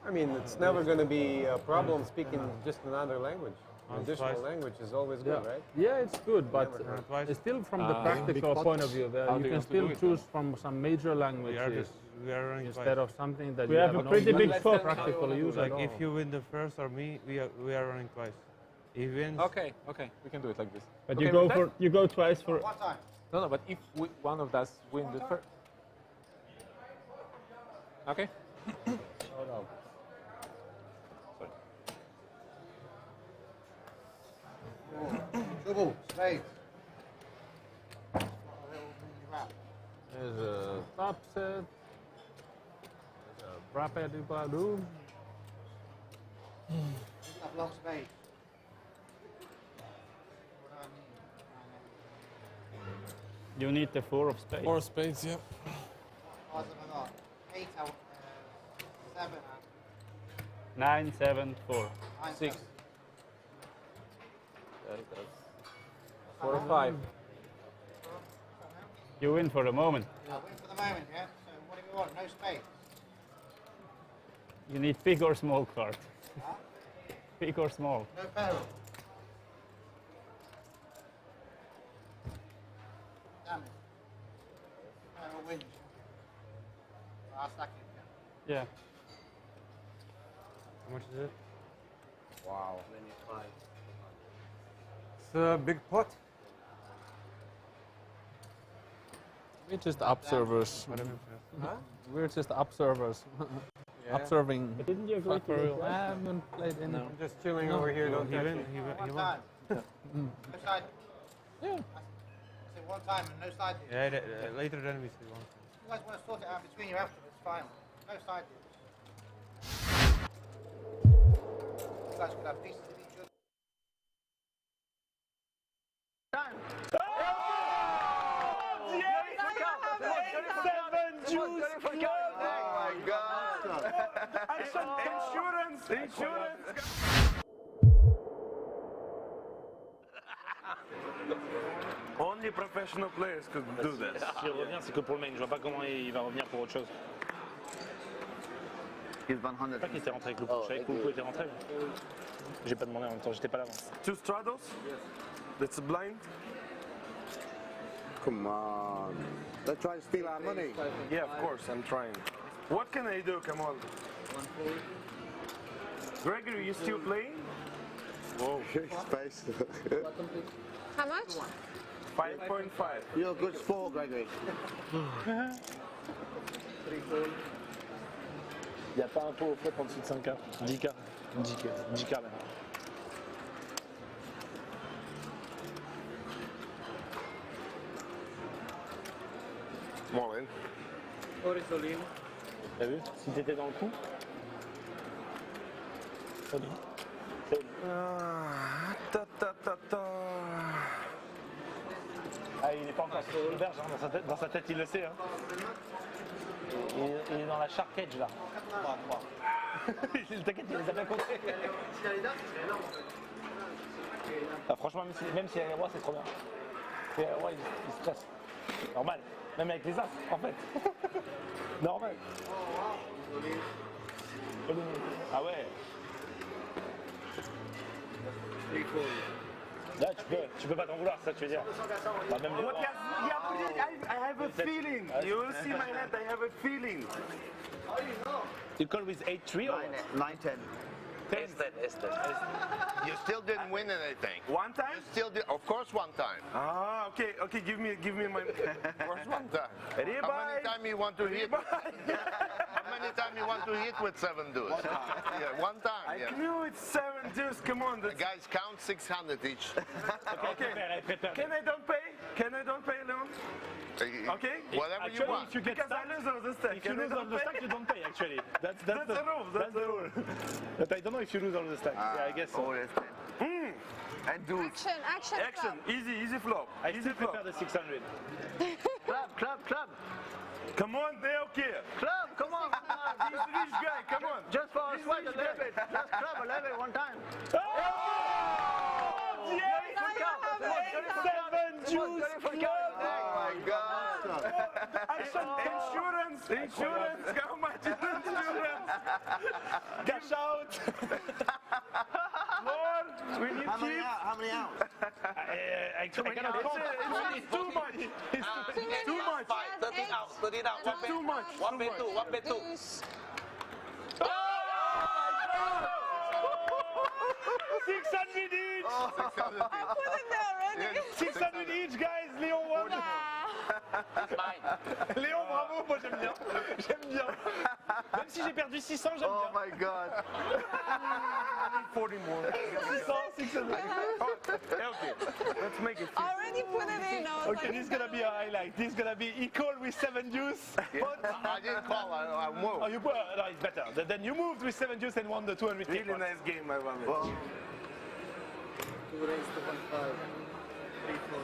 I mean, it's never going to be a problem speaking just another language. An additional twice. language is always good, right? Yeah, it's good, but Never it's still from the Big practical pots. point of view, How you do you can want to still do it, choose from some major languages We are running instead of something that We you have a no pretty big use- pot. practical use at Like all. if you win the first or me, we are running twice. If he wins, Okay, we can do it like this. But Okay, you go twice for One time. No, but if one of us win the first. Okay. Double, spades. There's a top set. There's a rapid Badu. I've lost spades. you need the 4 of spades. 4 of spades, yeah. What have I got? 8 out, 7 out, 9, 7, 4. 9, 6. 7. That's 4 or 5. You win for the moment. I win for the moment, yeah? So what do we want? No spades? You need big or small card. Huh? Big or small. No barrel. Damn it. Barrel wins. I'll sack it. Yeah. How much is it? Wow. It's a big pot. We're just observers. Huh? We're just observers. Yeah. Observing. But didn't you agree to I play? haven't played any. I'm just chilling over here. Don't He touch went. me. One time. No side. Yeah. I said one time and no side deals. Yeah, later then we see one. You guys want to sort it out between you afterwards, fine. No side deals. You guys could have pieces of each other. Time. Only professional players could do this. S'il revient, c'est que pour le main. Je vois pas comment il va revenir pour autre chose. Je sais pas qui était rentré avec le coup. Je savais que Lupo était rentré. J'ai pas demandé en même temps, j'étais pas là. Two straddles? That's a blind? Come on. They're trying to steal our money. Yeah, of course, I'm trying. What can I do? Come on. Gregory, you still playing? Whoa. His face. How much? 5.5. You're a good sport, Gregory. Il n'y a pas un pot au flop en dessous de 5K. 10K. 10K même. All in. T'as vu? Si t'étais dans le coup. C'est bon. Ah, il n'est pas encore sur l'auberge, hein, dans sa tête il le sait. Hein. Il est dans la shark cage là. T'inquiète, il les a bien comptés. Ah, franchement, même s'il y a les rois, c'est trop bien. Les rois, ils se stressent. Normal. Même avec les as, en fait. Normal. Ah ouais. Là, tu peux pas t'en vouloir, ça tu veux dire. Bah, même les rois. I have a feeling. You will see my hand, I have a feeling. You call with 8-3 or 9-10. You still didn't win anything. One time? You still did, of course, one time. Ah, okay, okay. Give me my. Of course, one time. How many times you want to hit? How many times you want to hit with 7 deuce? Yeah, one time. I Yeah. knew it's 7 deuce. Come on. The guys count 600 each. Okay. Can I don't pay? Can I don't pay, Leon? Okay. Whatever you want. If you get Because I lose on the stack. If you lose on the stack, you don't pay actually. That's the rule. That's the rule. But I don't know if you lose on the stack. Yeah, I guess so. And do Action. Easy flop. I still prefer the 600. Club. Come on, they're okay. Club, come on. This rich guy, come on. Just for a sweat a little bit. Just club a little bit one time. Oh my God. Action, insurance. How much is insurance? Cash out. Lord, we need keep. How many out? I cannot count. It's too much. It's too much. 13 out. 13 out. It's too much. One bet two. One bet two. Deuce. 600 each. 600. I put it there already. 600 each, guys. Léon won. Léon, bravo. Moi, j'aime bien. J'aime bien. Même si j'ai perdu 600, j'aime Oh bien. my God. 40 more. 600. Okay, let's make it. Already put it in. I was Okay, like, this is gonna be a highlight. This is gonna be equal with 7 deuce. I didn't call. I moved. Oh, you put, no, it's better. Then you moved with 7 deuce and won the 200 Really points. nice game, I love it. Well, 2 raised to 1.5. 3 4.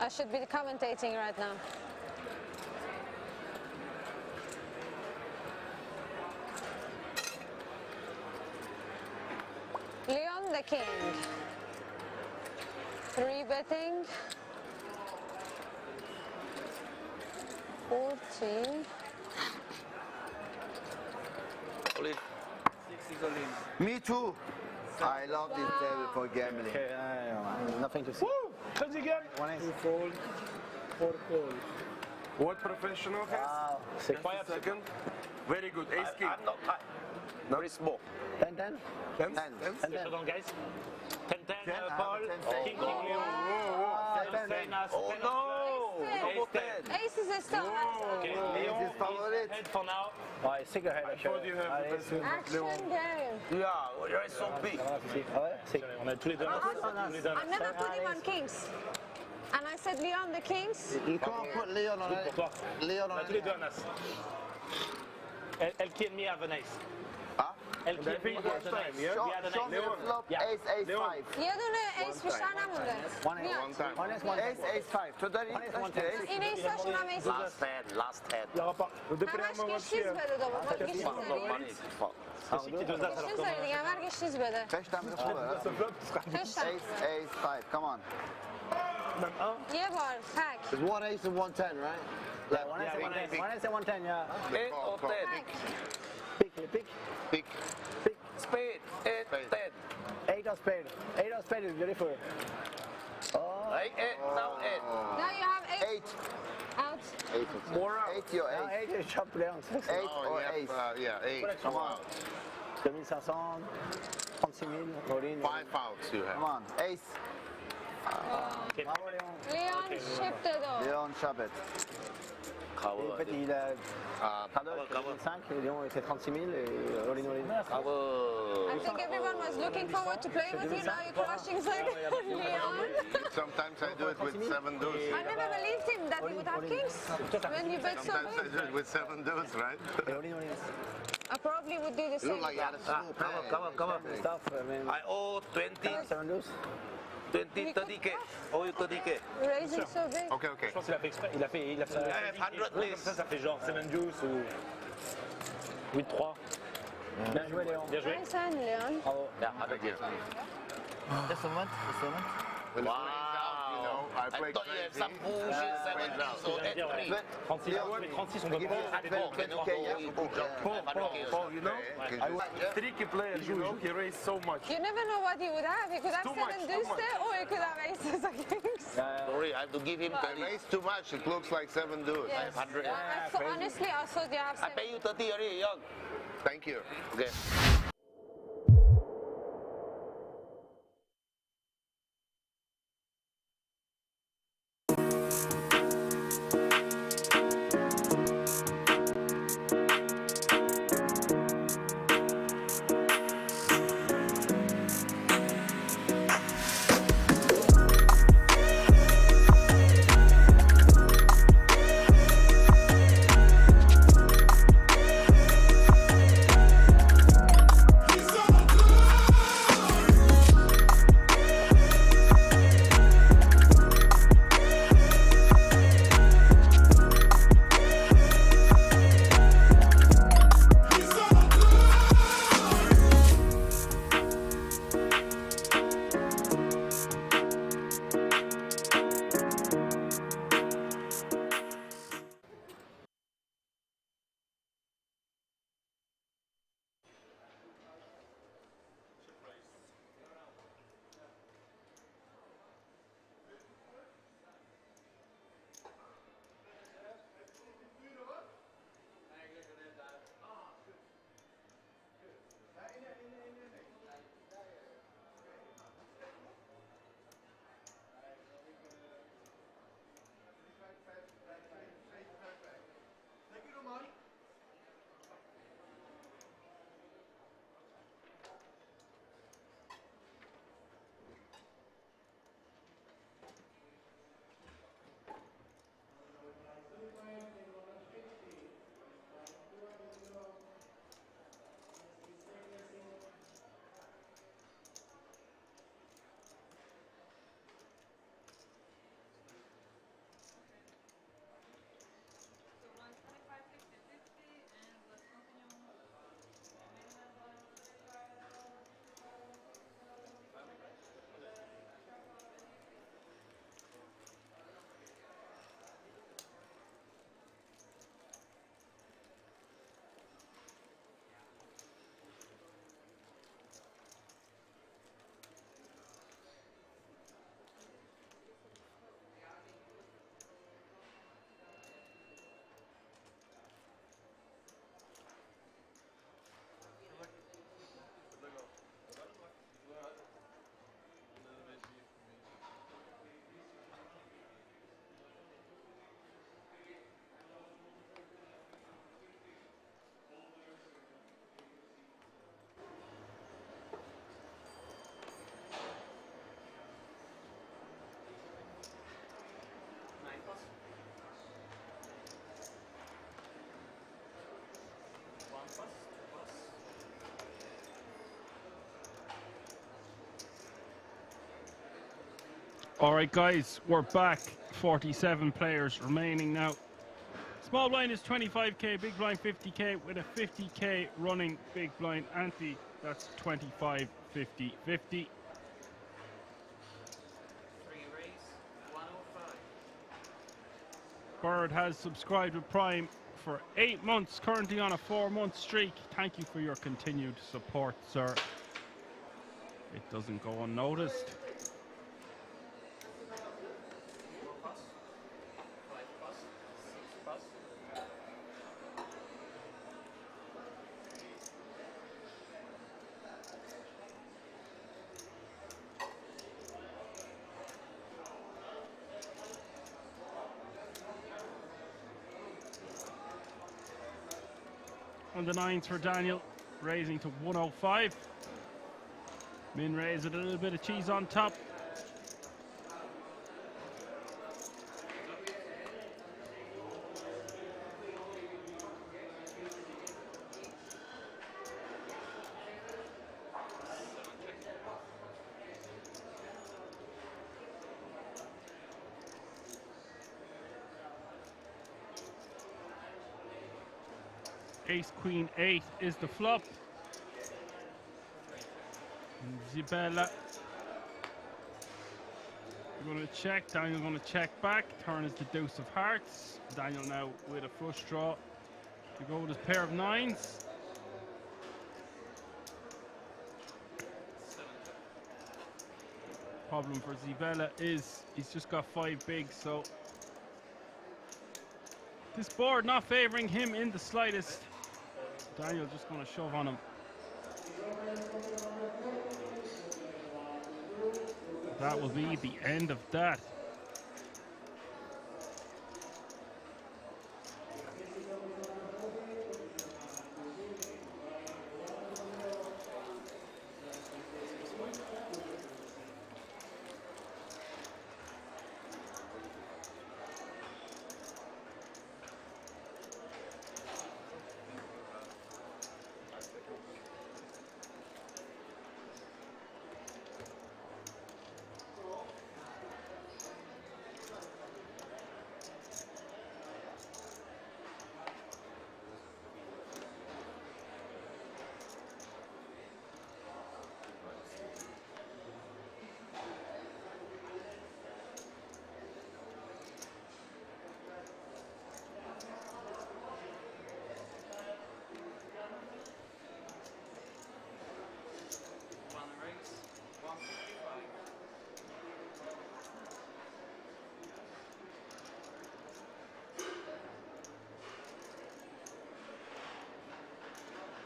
I should be commentating right now. Leon the king. 3 betting. 14. is all in. Me too. I love this table for gambling. Okay, nothing to see. Crazy game. One ace. 2 fold, 4 call. What professional has? Wow. Just a second. Very good. Ace king. I'm not high. Very small. 10, 10. 10. 10, 10. Hold on, guys. 10, 10, Paul. King, Oh, Leon. Oh, no. Ace is a star. Okay, Leon is head for now. Ouais, c'est correct. I thought you have the best one. Action game. Yeah, you're so big. On a tous les deux. I never put him on kings. And I said Leon the kings. You can't put Leon on it. Leon On on a tous les it. deux un as. El qui and me have an ace. Huh? El qui and me One has an time, ace. yeah? We had an Shot ace. the flop, Yeah. ace, ace, Leon. 5. Yedune ace bir tane mi de? One ace. Leon. One time. One ace, one Ace, ace, 5. To that ace. In ace taşına ace. Last hand, last hand. همش که چیز بده دوباره ما دیگه چیز داریم Money. چیز داری دیگه همه چیز بده 5 tane de flop. Kaç tane? Ace, ace, 5. Come on. یه بار pack There's one ace and one 10, right? Yeah, one ace, one ace. One ace, one 10, yeah. 8 or 10. Pick, pick. Pick. Pick. Spade, 8, 10. 8 of spade. 8 of spade is beautiful. Oh. Right, 8, now 8. now you have 8 8. out 8 More out. 8 your Now ace. 8 is chop down. 8 Oh, or yeah, ace. yeah, 8. Come on. 2500, 36 000, all in. 5 outs you Come have. on. Ace. Bravo, Léon. Leon ship dedi o Leon Chabet. En fait, il a Paddle, 25, Léon c'est 36 000 et all in, all in. I think everyone was looking forward to play with you now you're crushing Leon Sometimes I do it with 7 deuce. I never believed him that he would have kings when you bet so Sometimes I big do it with 7 deuce, right? All in, all in. I probably would do the You same look like you had a small pair. Come on. Stuff, man. I owe 20, 7 deuce. 20, 30k. Oh, you 30k. raising so big Okay, okay. Je pense qu'il a fait exprès. Il a fait. I have 100 Comme please. ça fait genre 7 juice ou 8-3. Bien joué, Léon. Bien joué. nice hand Leon Bravo. Yeah, 100k. When it plays out, you know, I play I thought you had crazy. some bullshit 70, so 8-3. 36, 36, on doit Paul, you know, I was tricky player, you know, he raised so much. you never know what he would have he could have Too much, 7 too deuce much. there or he could have aces or kings Sorry, I have to give him I 30. raise too much, it looks like 7 deuce. yes. 100. Honestly I thought you have I 7 pay you 30 already, young. Thank you. Okay. All right, guys, we're back. 47 players remaining now. Small blind is 25k, big blind 50k, with a 50k running big blind ante. That's 25, 50, 50. Bird has subscribed with Prime for 8 months, currently on a 4-month streak. Thank you for your continued support, sir. It doesn't go unnoticed. On the 9s for Daniel, raising to 105. Min raise with a little bit of cheese on top. Ace Queen 8 is the flop. Zibella. We're going to check. Daniel going to check back. Turn is the deuce of hearts. Daniel now with a flush draw to go with his pair of 9s. Problem for Zibella is he's just got 5 bigs, so this board not favoring him in the slightest. Daniel just going to shove on him. That will be the end of that.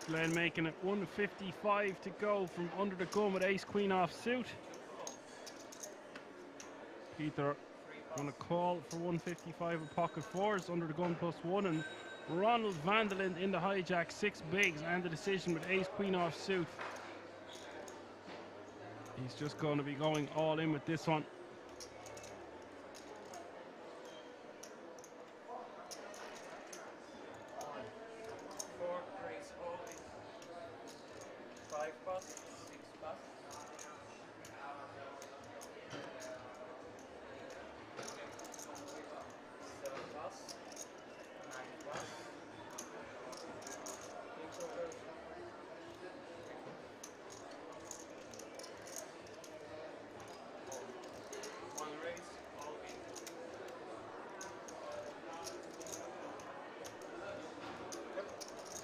Glenn making it 155 to go from under the gun with ace queen off suit. Peter gonna call for 155 with pocket fours, under the gun +1, and Ronald Vanderland in the hijack, 6 bigs and the decision with ace queen off suit. He's just going to be going all in with this one.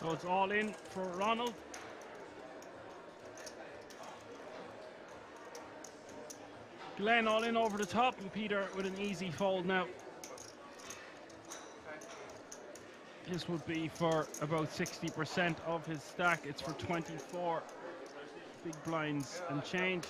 So it's all in for Ronald. Glenn all in over the top, and Peter with an easy fold now. This would be for about 60% of his stack. It's for 24 big blinds and change.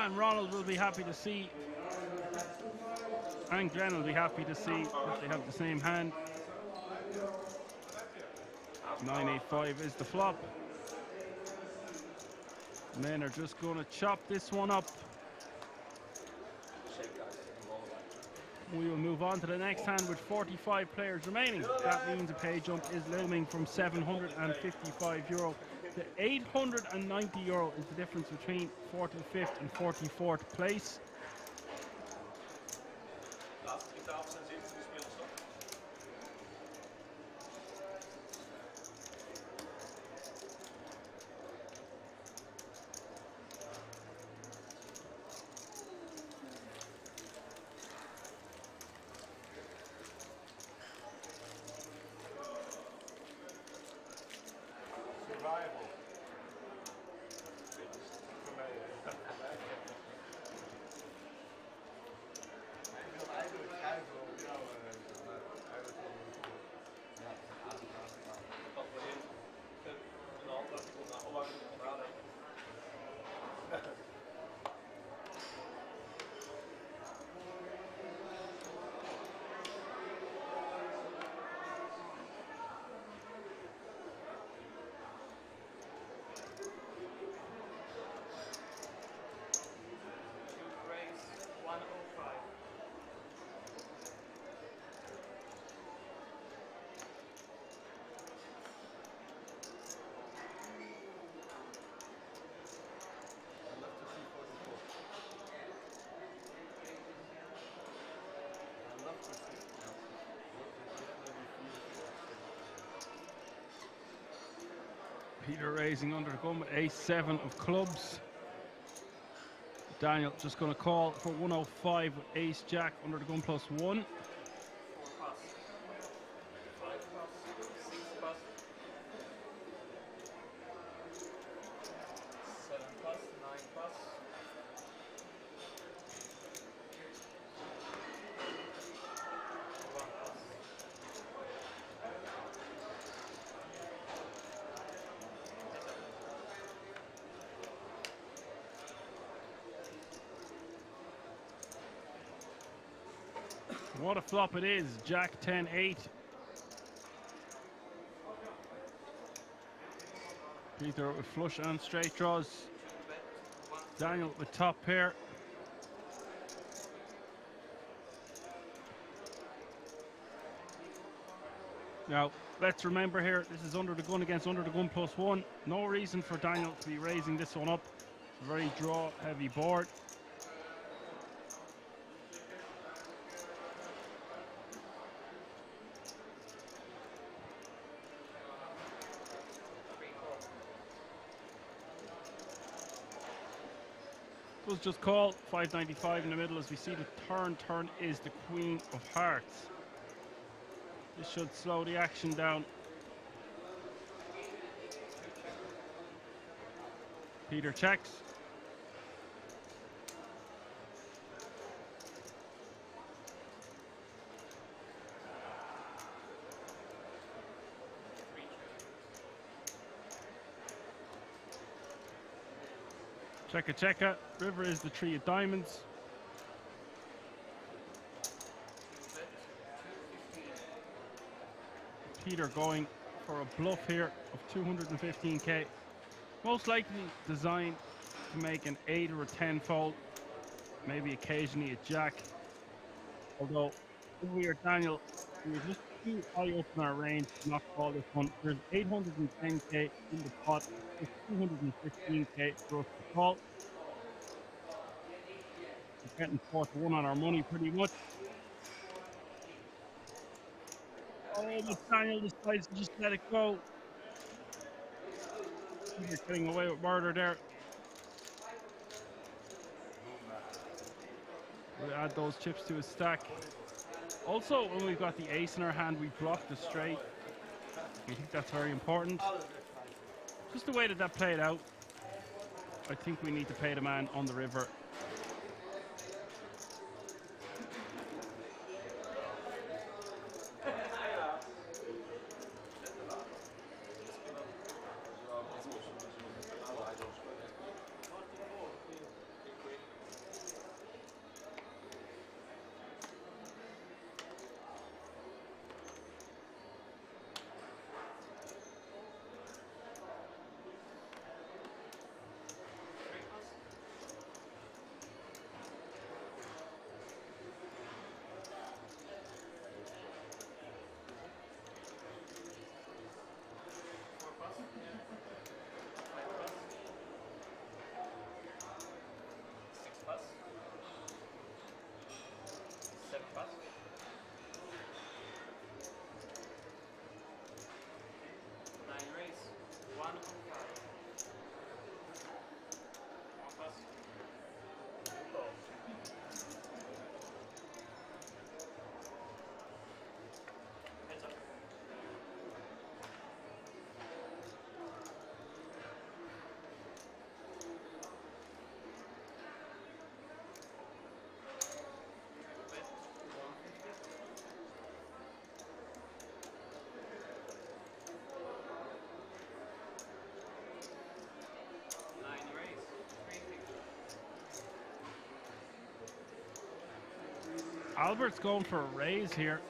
And Ronald will be happy to see, and Glenn will be happy to see that they have the same hand. 985 is the flop. Men are just going to chop this one up. We will move on to the next hand with 45 players remaining. That means a pay jump is looming from €755 to €890 is the difference between 45th and 44th place. Peter raising under the gun with ace-7 of clubs. Daniel just going to call for 105 with ace-jack under the gun +1. What a flop it is, Jack 10-8. Peter with flush and straight draws. Daniel with top pair. Now, let's remember here, this is under the gun against under the gun +1. No reason for Daniel to be raising this one up. It's a very draw heavy board. Was just called 595 in the middle as we see the turn. Turn is the Queen of Hearts. This should slow the action down. Peter checks. Checker, checker. River is the 3 of diamonds. Peter going for a bluff here of 215k. Most likely designed to make an 8 or a 10 fold. Maybe occasionally a jack. Although, if we are Daniel, we were just too high up in our range to not call this one. There's 810k in the pot. There's 215k for us to call. We're getting 4-1 on our money pretty much. Oh, but Daniel decides to just let it go. You're getting away with murder there. We'll add those chips to his stack. Also, when we've got the ace in our hand, we block the straight. I think that's very important. Just the way that that played out, I think we need to pay the man on the river. Albert's going for a raise here.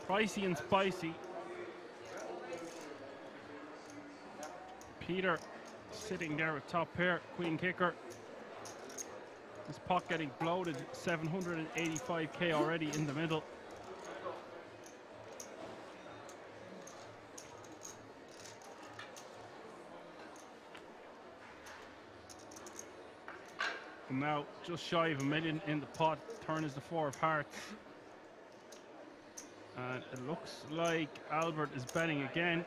Pricey and spicy. Peter sitting there with top pair, queen kicker. This pot getting bloated, 785k already in the middle. And now just shy of $1 million in the pot. Turn is the 4 of hearts. And it looks like Albert is betting again.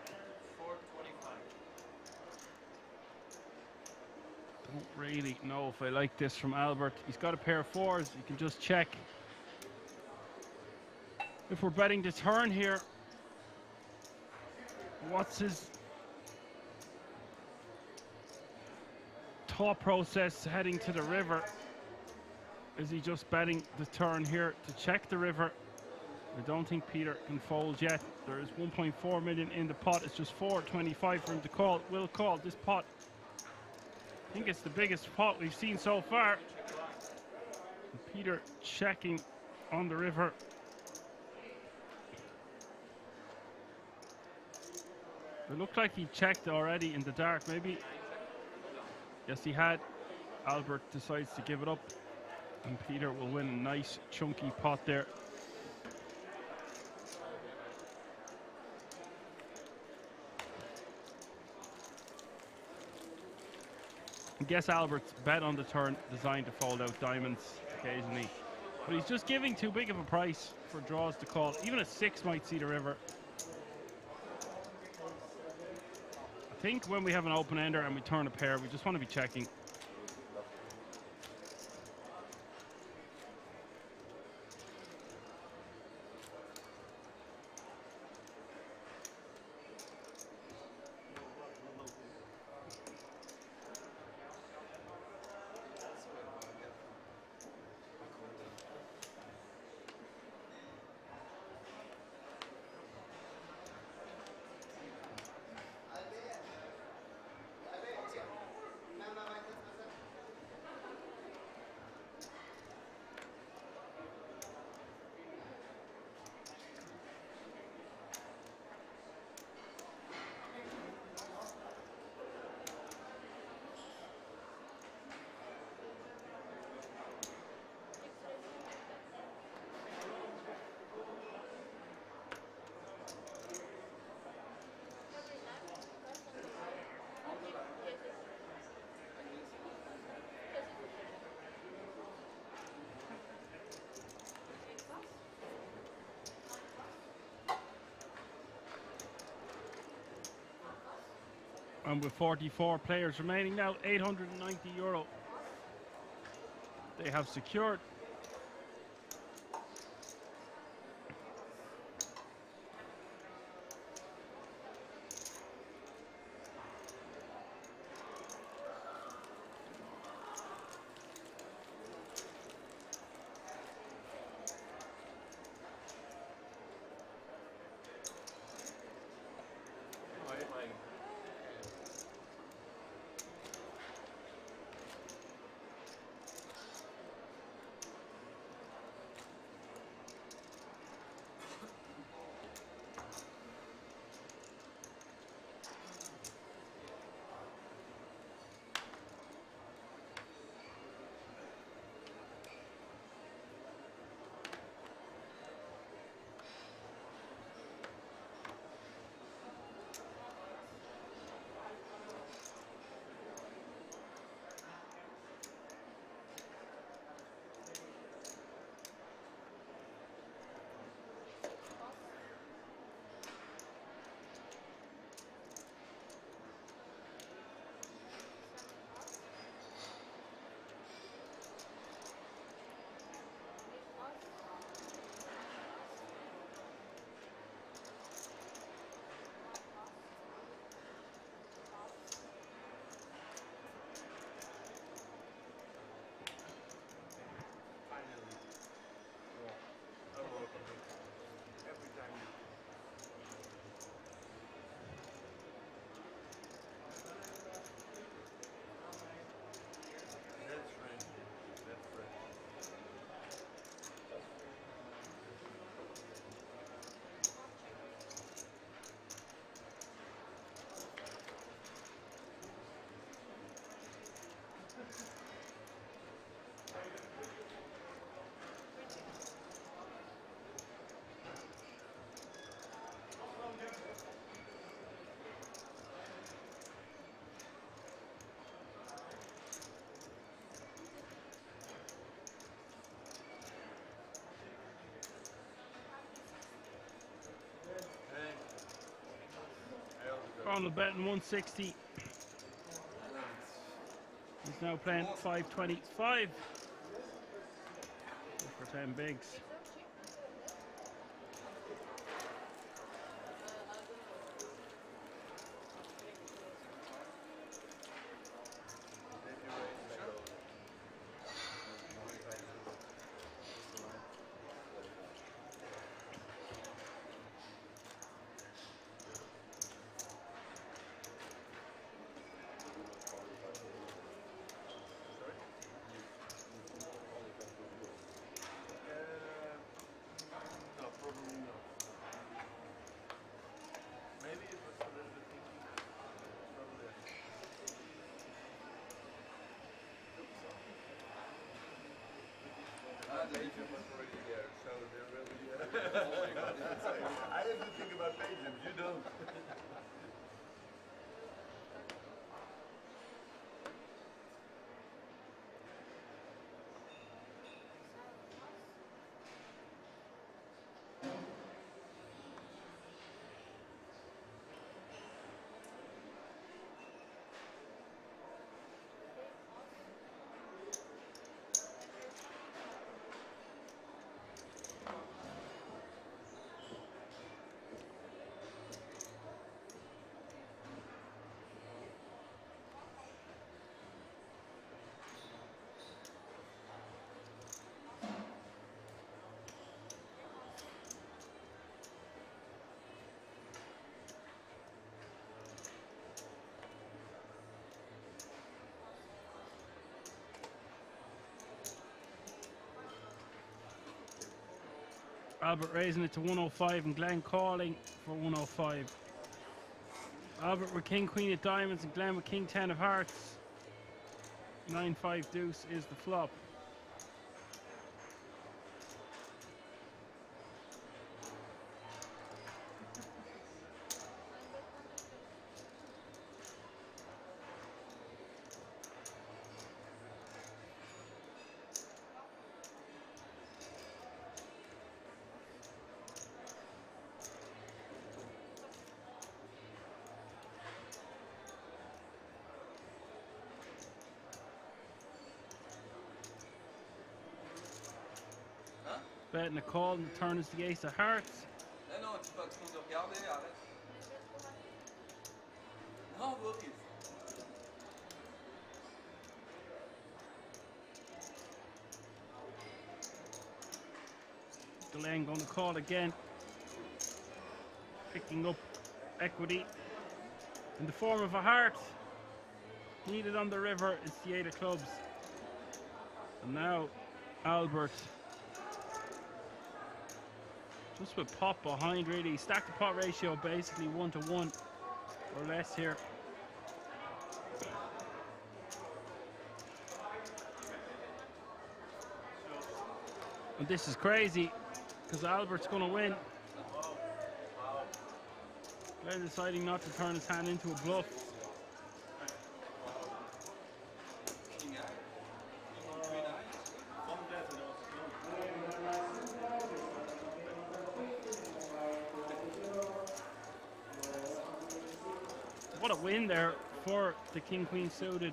Don't really know if I like this from Albert. He's got a pair of 4s. You can just check if we're betting the turn here. What's his thought process heading to the river? Is he just betting the turn here to check the river? I don't think Peter can fold yet. There is 1.4 million in the pot. It's just 425 for him to call. Will call this pot. I think it's the biggest pot we've seen so far. And Peter checking on the river. It looked like he checked already in the dark, maybe. Yes, he had. Albert decides to give it up. And Peter will win a nice chunky pot there. I guess Albert's bet on the turn designed to fold out diamonds occasionally. But he's just giving too big of a price for draws to call. Even a 6 might see the river. I think when we have an open ender and we turn a pair, we just want to be checking. And with 44 players remaining now, €890 they have secured. Ronald betting 160. He's now playing 525 for 10 bigs. Belgium was already there, so they're really. Oh my God! I have to think about Belgium. You don't. Albert raising it to 105 and Glenn calling for 105. Albert with king queen of diamonds and Glenn with king 10 of hearts. 9-5 deuce is the flop. Betting a call and the turn is the ace of hearts. Non, tu peux te regarder, arrête. Non, Boris. Glenn going to call again. Picking up equity in the form of a heart. Needed on the river, it's the 8 of clubs. And now Albert. Just with pot behind, really. Stack to pot ratio basically 1-to-1 or less here. And this is crazy because Albert's going to win. Glenn deciding not to turn his hand into a bluff. What a win there for the king-queen suited.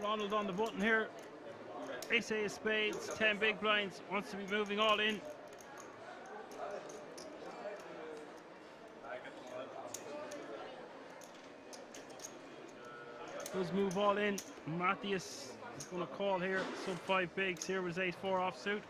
Ronald on the button here. Ace of spades, 10 big blinds, wants to be moving all in. Does move all in. Matthias is going to call here, sub 5 bigs here with ace 4 offsuit.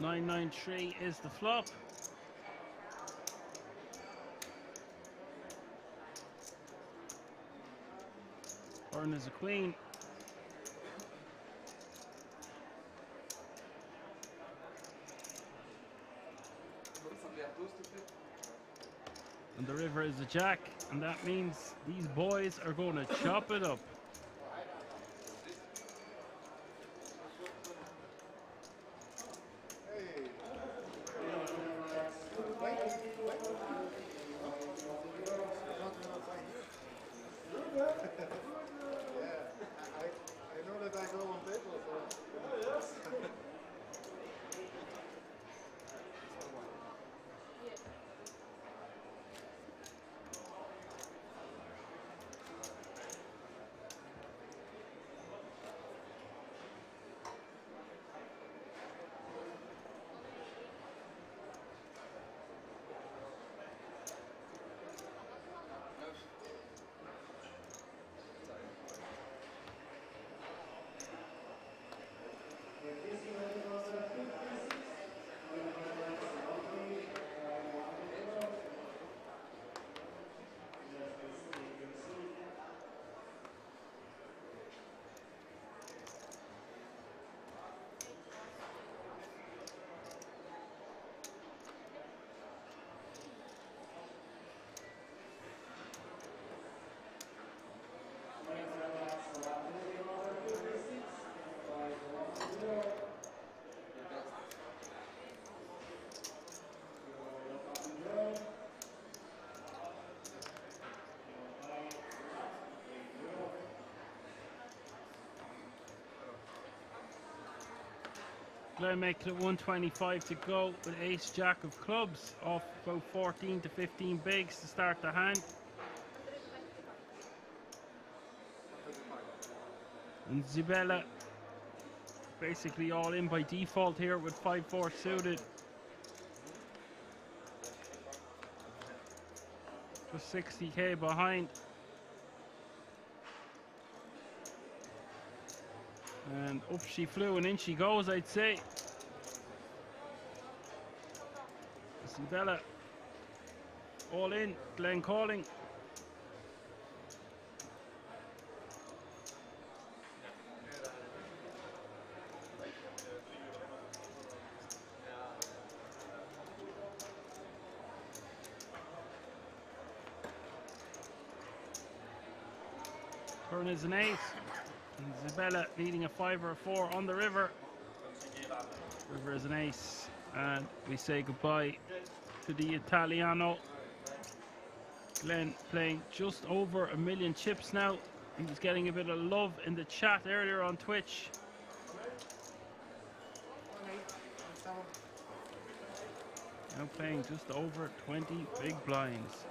Nine, 9-3 is the flop. Turn is a queen. And the river is a jack, and that means these boys are going to chop it up. Glenn making it 125 to go with ace jack of clubs off about 14 to 15 bigs to start the hand. And Zibella basically all in by default here with 5-4 suited. Just 60k behind. And up she flew and in she goes, I'd say. Zibella all in, Glenn calling. Turn is an ace. And Zibella needing a 5 or a 4 on the river. River is an ace. And we say goodbye to the Italiano. Glenn playing just over 1 million chips now. He was getting a bit of love in the chat earlier on Twitch. Now playing just over 20 big blinds.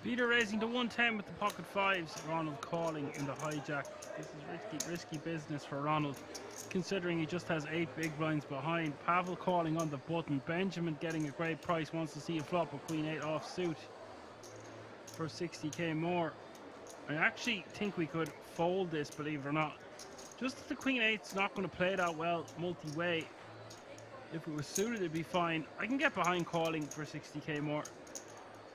Peter raising to 110 with the pocket fives. Ronald calling in the hijack. This is risky business for Ronald, considering he just has 8 big blinds behind. Pavel calling on the button. Benjamin getting a great price, wants to see a flop with Queen 8 offsuit for 60k more. I actually think we could fold this, believe it or not. Just that the Queen 8's not going to play that well multi-way. If it was suited, it'd be fine. I can get behind calling for 60k more.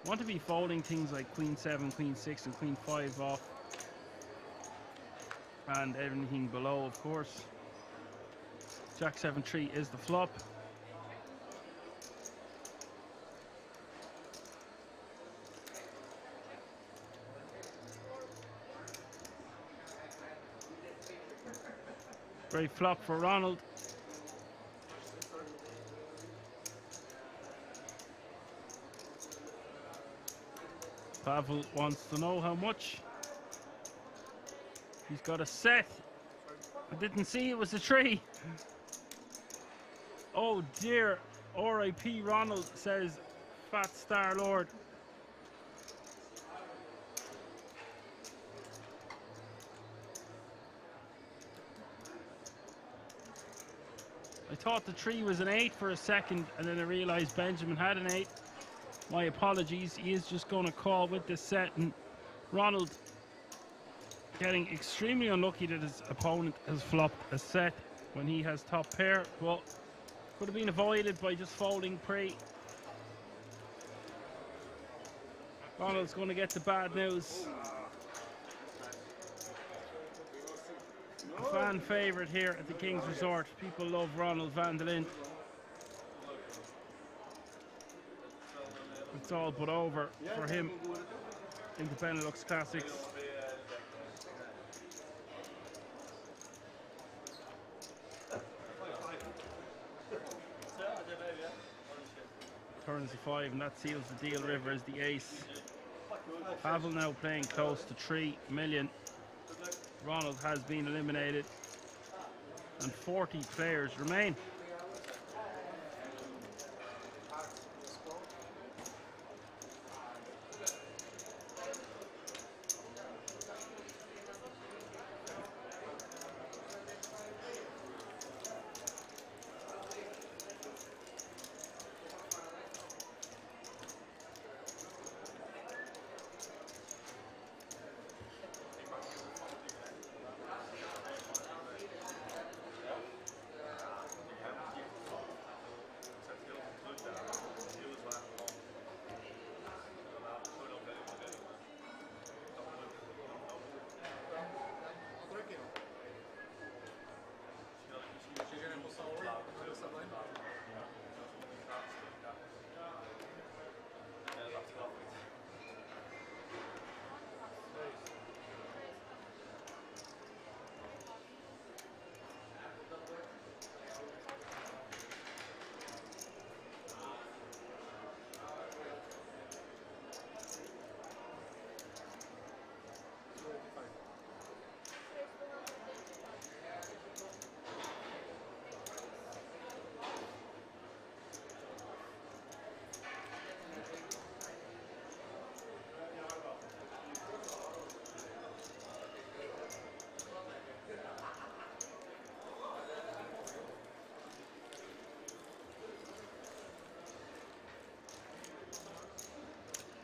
I want to be folding things like Queen 7, Queen 6 and Queen 5 off. And everything below, of course. Jack 7-3 is the flop. Great flop for Ronald. Pavel wants to know how much. He's got a set. I didn't see it was a 3. Oh dear. R.I.P. Ronald, says Fat Star Lord. I thought the 3 was an 8 for a second, and then I realized Benjamin had an 8. My apologies. He is just going to call with this set, and Ronald getting extremely unlucky that his opponent has flopped a set when he has top pair. Well, could have been avoided by just folding pre. Ronald's going to get the bad news. A fan favourite here at the King's Resort. People love Ronald van der Linde. It's all but over for him in the Benelux Classics. Turns the 5 and that seals the deal. River is the ace. Pavel now playing close to 3 million. Ronald has been eliminated and 40 players remain.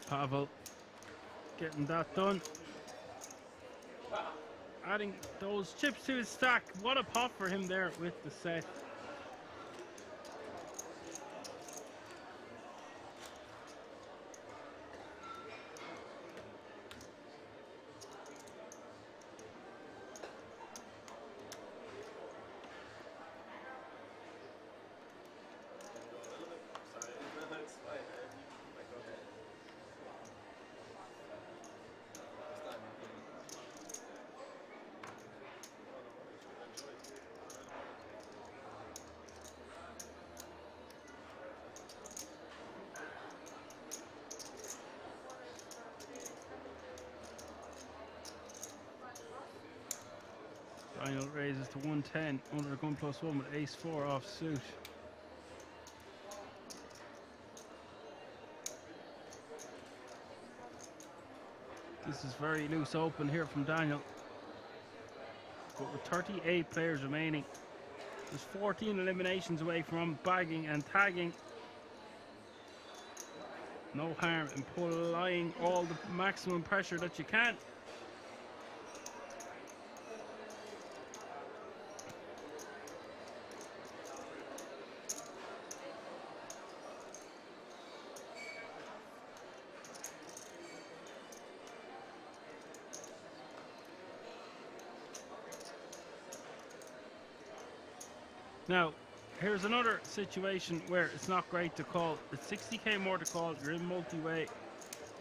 Pavel getting that done. Adding those chips to his stack. What a pop for him there with the set. Final raises to 110 under a gun +1 with ace 4 off suit. This is very loose open here from Daniel. But with 38 players remaining, there's 14 eliminations away from bagging and tagging. No harm in applying all the maximum pressure that you can. Now, here's another situation where it's not great to call. It's 60k more to call. You're in multi-way.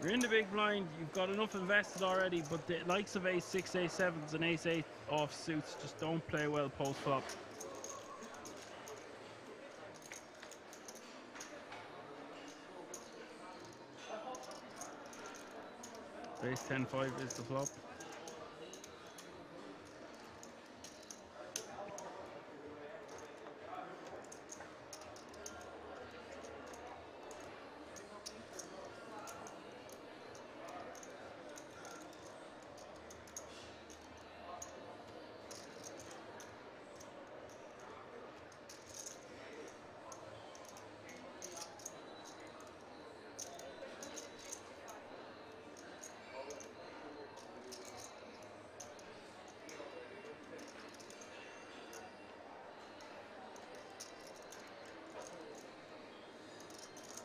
You're in the big blind. You've got enough invested already, but the likes of ace 6, ace 7s, and ace 8 offsuits just don't play well post flop. Ace 10-5 is the flop.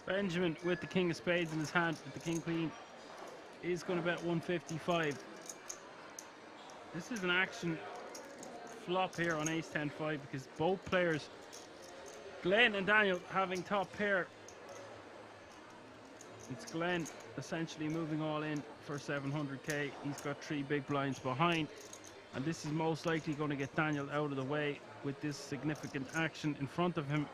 Benjamin with the king of spades in his hand with the king queen is going to bet 155. This is an action flop here on ace 10-5 because both players, Glenn and Daniel, having top pair. It's Glenn essentially moving all in for 700k. He's got 3 big blinds behind, and this is most likely going to get Daniel out of the way with this significant action in front of him.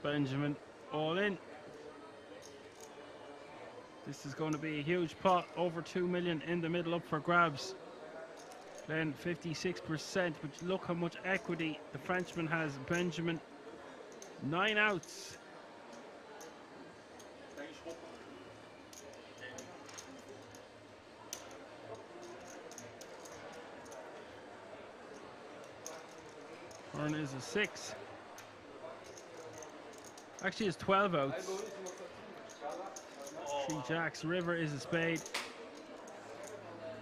Benjamin all in. This is going to be a huge pot, over 2 million in the middle up for grabs. Then 56%, but look how much equity the Frenchman has. Benjamin, 9 outs. Turn is a 6. Actually, it's 12 outs. 3 jacks. River is a spade.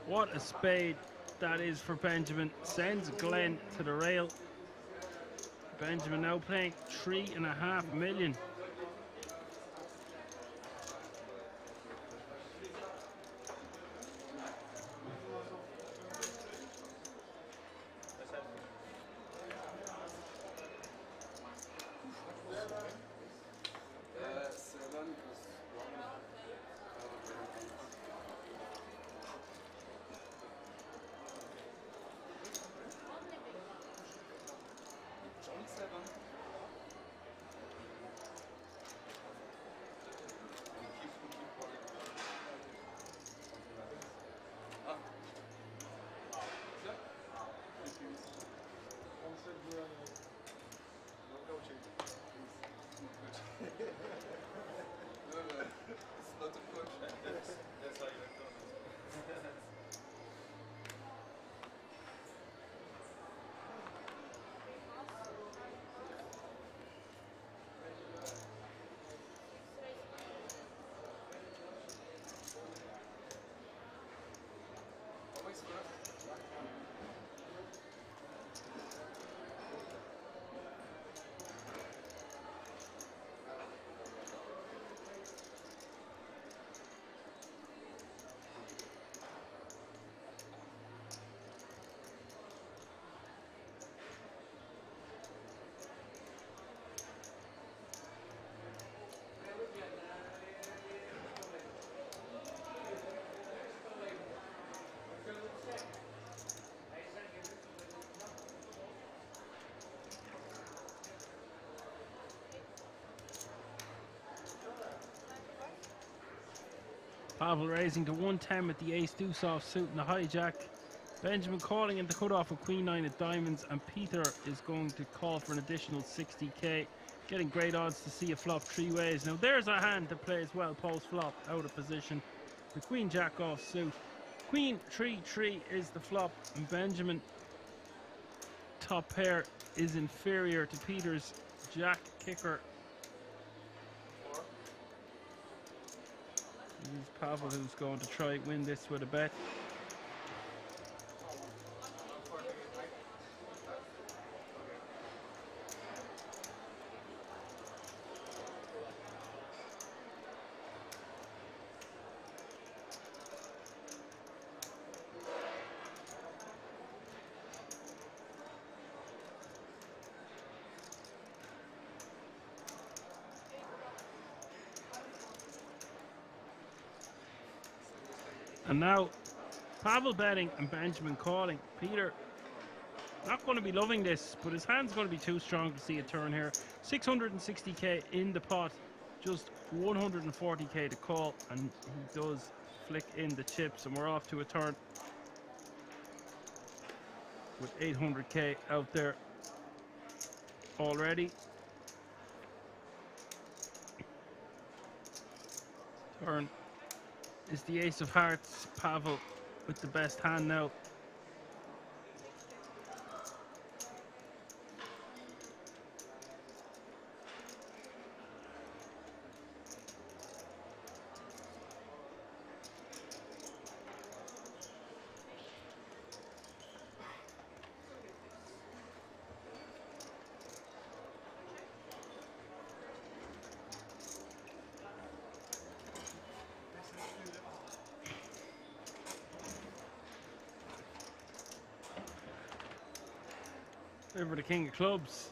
What a spade that is for Benjamin. Sends Glenn to the rail. Benjamin now playing 3.5 million. Pavel raising to 110 with the ace deuce offsuit and the hijack. Benjamin calling in the cutoff of queen 9 of diamonds, and Peter is going to call for an additional 60k. Getting great odds to see a flop 3 ways. Now there's a hand that plays well post flop out of position. The queen jack offsuit. Queen 3-3 is the flop, and Benjamin top pair is inferior to Peter's jack kicker. It's Pavel who's going to try win this with a bet. And now, Pavel betting and Benjamin calling. Peter not going to be loving this, but his hand's going to be too strong to see a turn here. 660k in the pot, just 140k to call, and he does flick in the chips, and we're off to a turn with 800k out there already. Turn is the ace of hearts. Pavel with the best hand now. Over the king of clubs.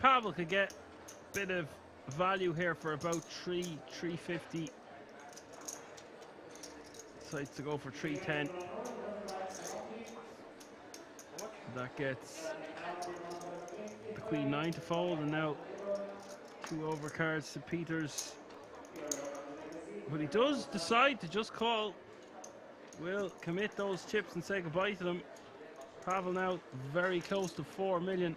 Pavel could get a bit of value here for about 350. Decides to go for 310. That gets the queen 9 to fold, and now 2 overcards to Peters. But he does decide to just call. Will commit those chips and say goodbye to them. Pavel now very close to 4 million.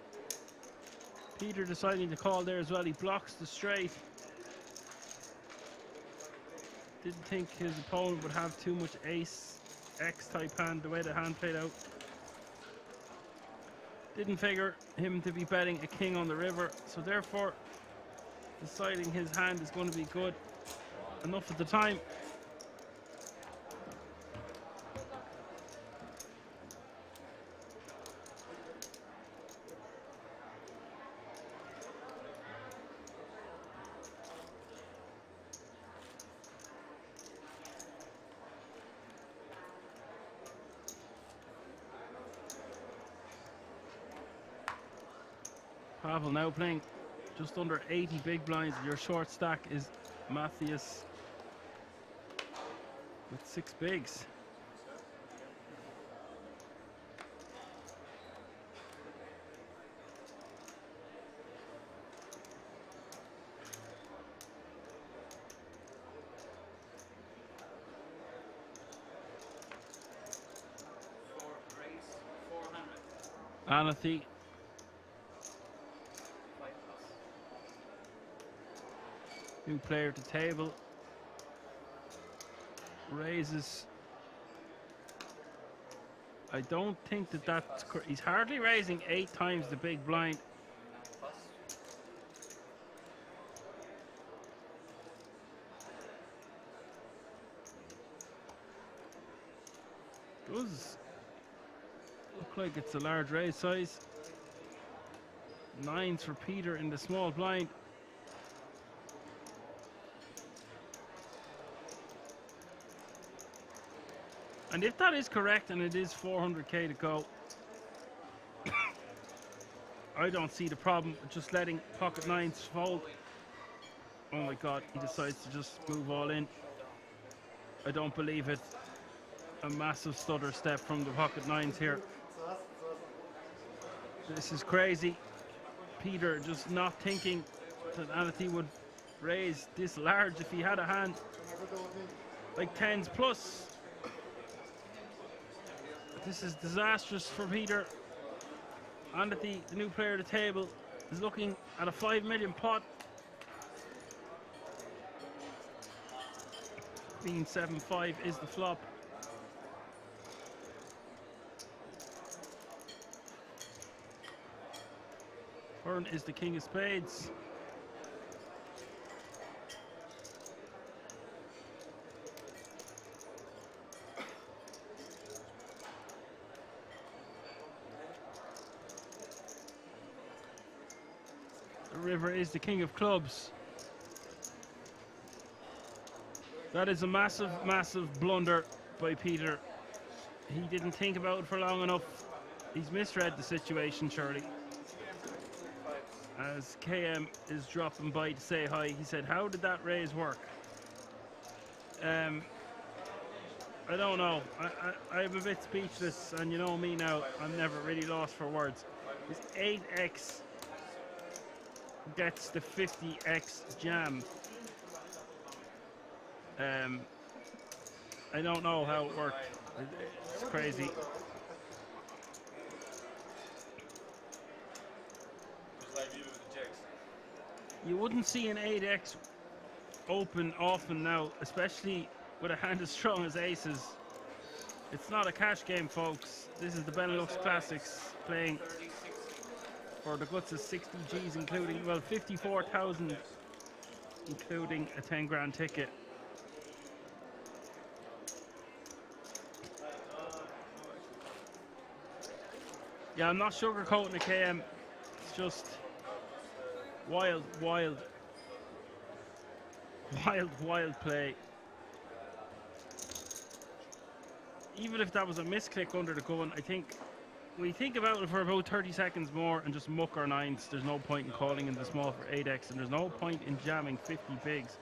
Peter deciding to call there as well. He blocks the straight. Didn't think his opponent would have too much ace X type hand the way the hand played out. Didn't figure him to be betting a king on the river, so therefore deciding his hand is going to be good enough at the time. Pavel now playing just under 80 big blinds. Your short stack is Matthias with 6 bigs. Anathi. New player to table. Raises. I don't think that's he's hardly raising 8 times the big blind. Does look like it's a large raise size. 9s for Peter in the small blind. And if that is correct, and it is 400k to go, I don't see the problem with just letting pocket 9s fold. Oh my god, he decides to just move all in. I don't believe it. A massive stutter step from the pocket 9s here. This is crazy. Peter just not thinking that Anthony would raise this large if he had a hand like 10s plus. This is disastrous for Peter. Anthony, the new player at the table, is looking at a 5 million pot. Being 7-5 is the flop. Turn is the king of spades. The river is the king of clubs. That is a massive, massive blunder by Peter. He didn't think about it for long enough. He's misread the situation, surely. As KM is dropping by to say hi, he said, how did that raise work? I don't know. I'm a bit speechless, and you know me now, I'm never really lost for words. This 8x gets the 50x jam. I don't know how it worked. It's crazy. You wouldn't see an 8x open often now, especially with a hand as strong as aces. It's not a cash game, folks. This is the Benelux Classics, playing for the guts of 60 G's, including, well, 54,000, including a 10 grand ticket. Yeah, I'm not sugarcoating the KM. It's just wild, wild, wild, wild play. Even if that was a misclick under the gun, I think we think about it for about 30 seconds more and just muck our nines. There's no point in calling in the small for 8x, and there's no point in jamming 50 bigs.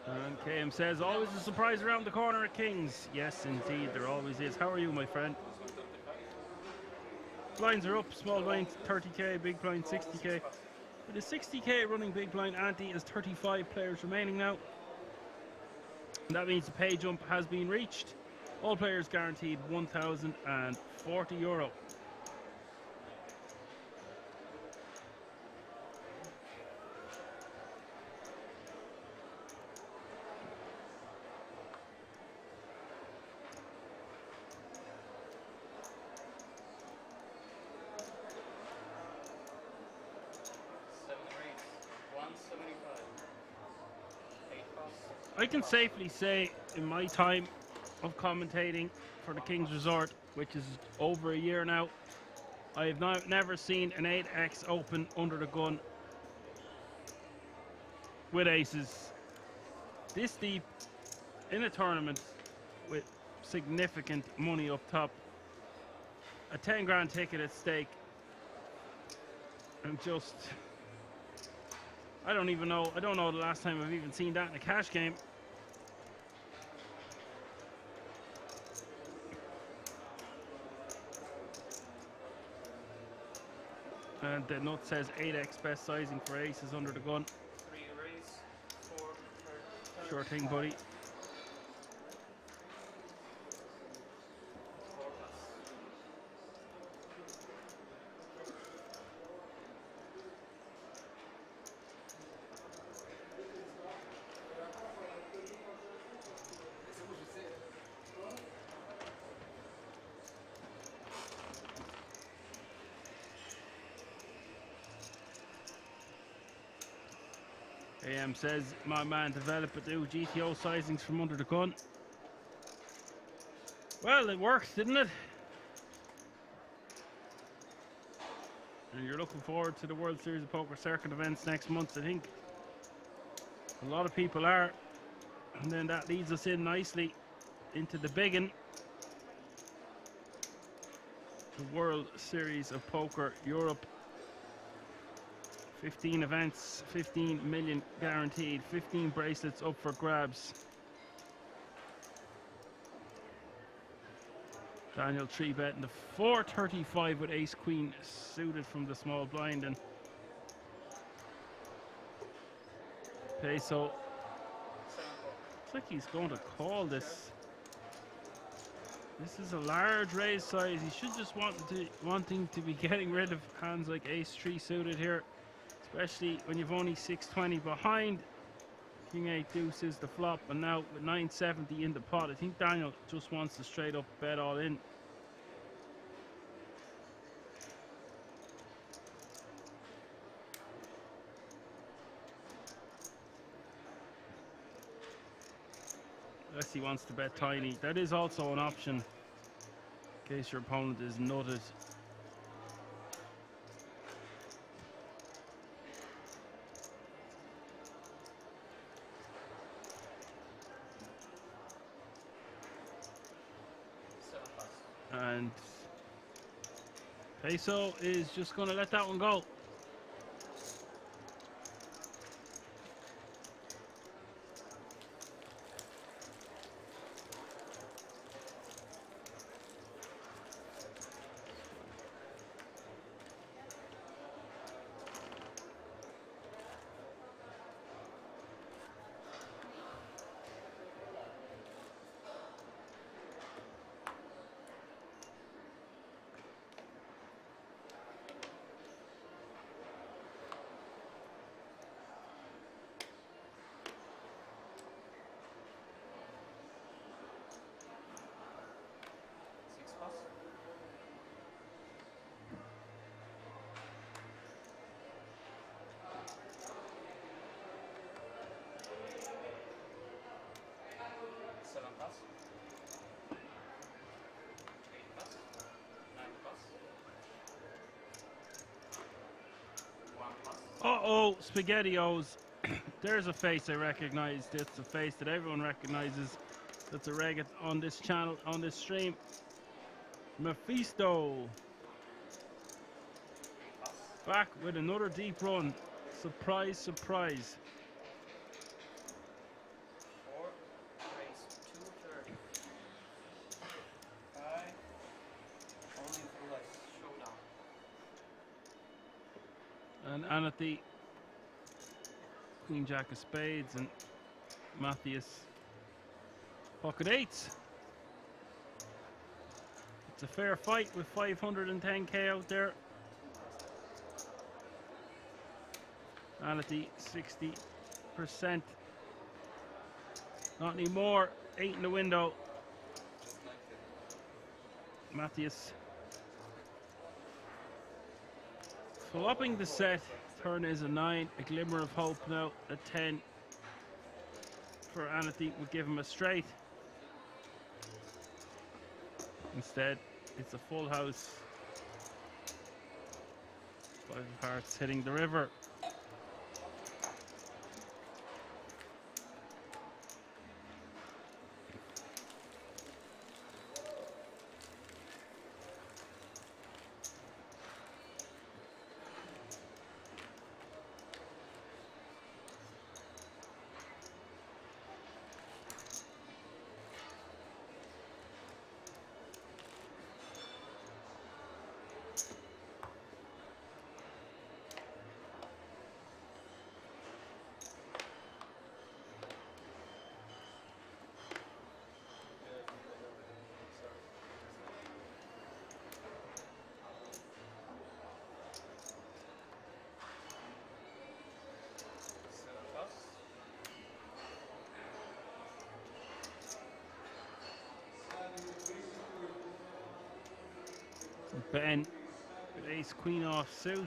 And KM says, always a surprise around the corner at Kings. Yes, indeed, there always is. How are you, my friend? Blinds are up, small blind 30k, big blind 60k. With a 60k running big blind ante is 35 players remaining now. And that means the pay jump has been reached. All players guaranteed €1,040. I can safely say, in my time of commentating for the King's Resort, which is over a year now, I have never seen an 8x open under the gun with aces this deep in a tournament with significant money up top, a 10 grand ticket at stake, and just, I don't know the last time I've even seen that in a cash game. And the nut says 8x best sizing for aces under the gun. 3 raise, 4, Sure thing, buddy. AM says, my man developed new GTO sizings from under the gun. Well, it worked, didn't it? And you're looking forward to the World Series of Poker Circuit events next month, I think. A lot of people are. And then that leads us in nicely into the biggin. the World Series of Poker Europe. 15 events, 15 million guaranteed, 15 bracelets up for grabs. Daniel 3-bet in the 435 with ace queen suited from the small blind, and Peso looks like he's going to call this. This is a large raise size. He should just wanting to be getting rid of hands like ace 3 suited here, especially when you've only 620 behind. King 8 deuce is the flop, and now with 970 in the pot, I think Daniel just wants to straight up bet all in. Unless he wants to bet tiny. That is also an option in case your opponent is nutted. And Peso is just going to let that one go. Uh-oh, SpaghettiOs. There's a face I recognize. That's a face that everyone recognizes. That's a reg on this channel, on this stream. Mephisto. Back with another deep run. Surprise, surprise. 4, raise 230. 5, only through a showdown. And at the Queen Jack of Spades and Matthias pocket eights. It's a fair fight with 510k out there. And at the 60%. Not anymore. 8 in the window. Matthias flopping the set. Turn is a 9. A glimmer of hope now. A 10 for Anathy would give him a straight. Instead, it's a full house. 5 of hearts hitting the river. Ben with ace queen off suit.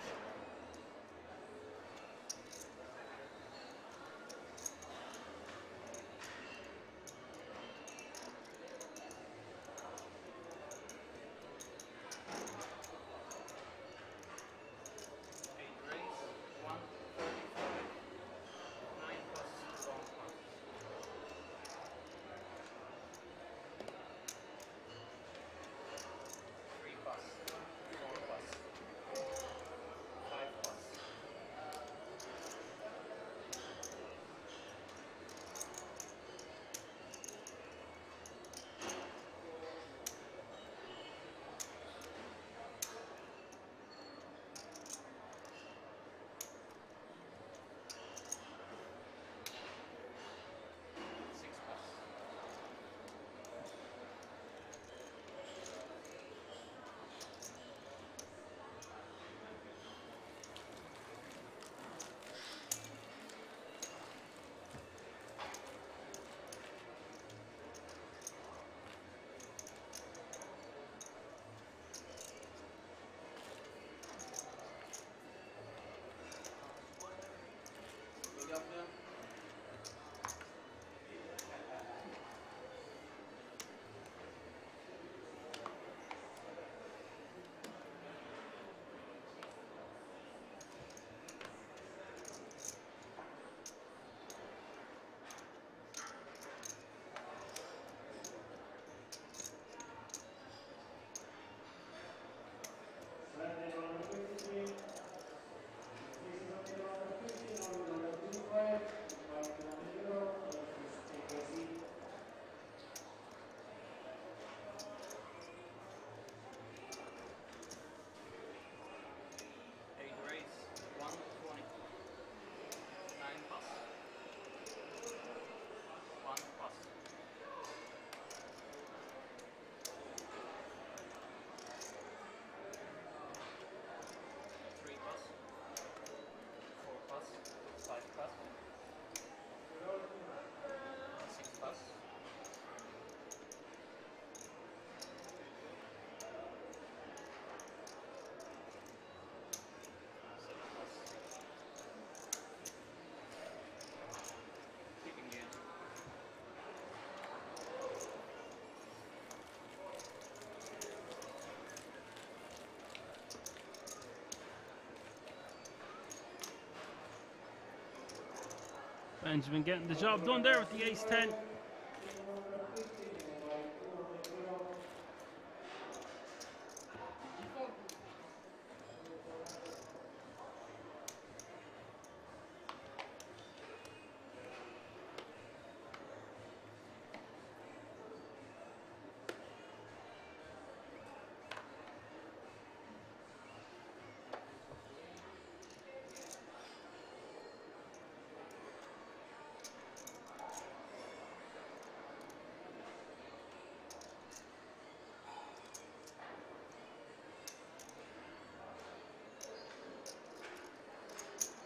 Benjamin getting the job done there with the ace-10.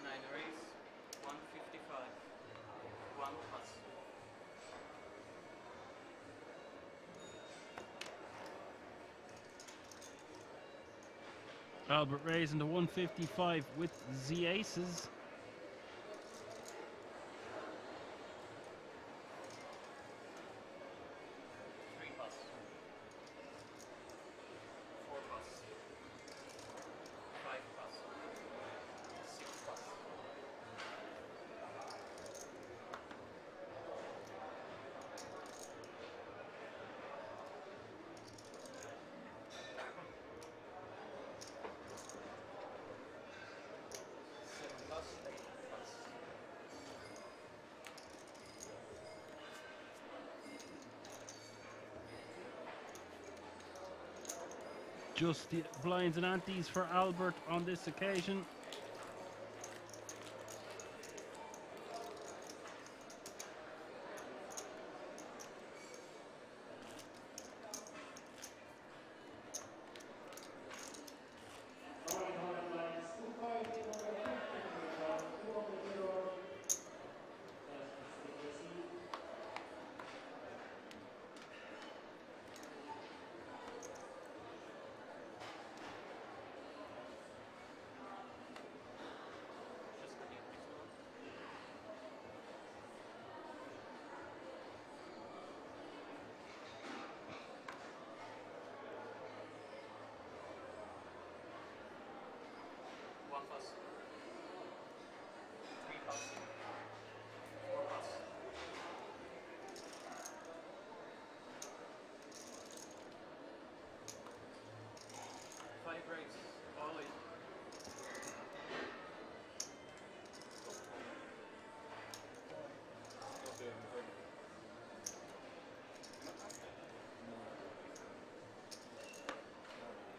Nine raise, 155. 1 plus. Albert raising to 155 with the aces. Three plus. 4 plus. 5 plus. 6 plus. Just the blinds and antes for Albert on this occasion.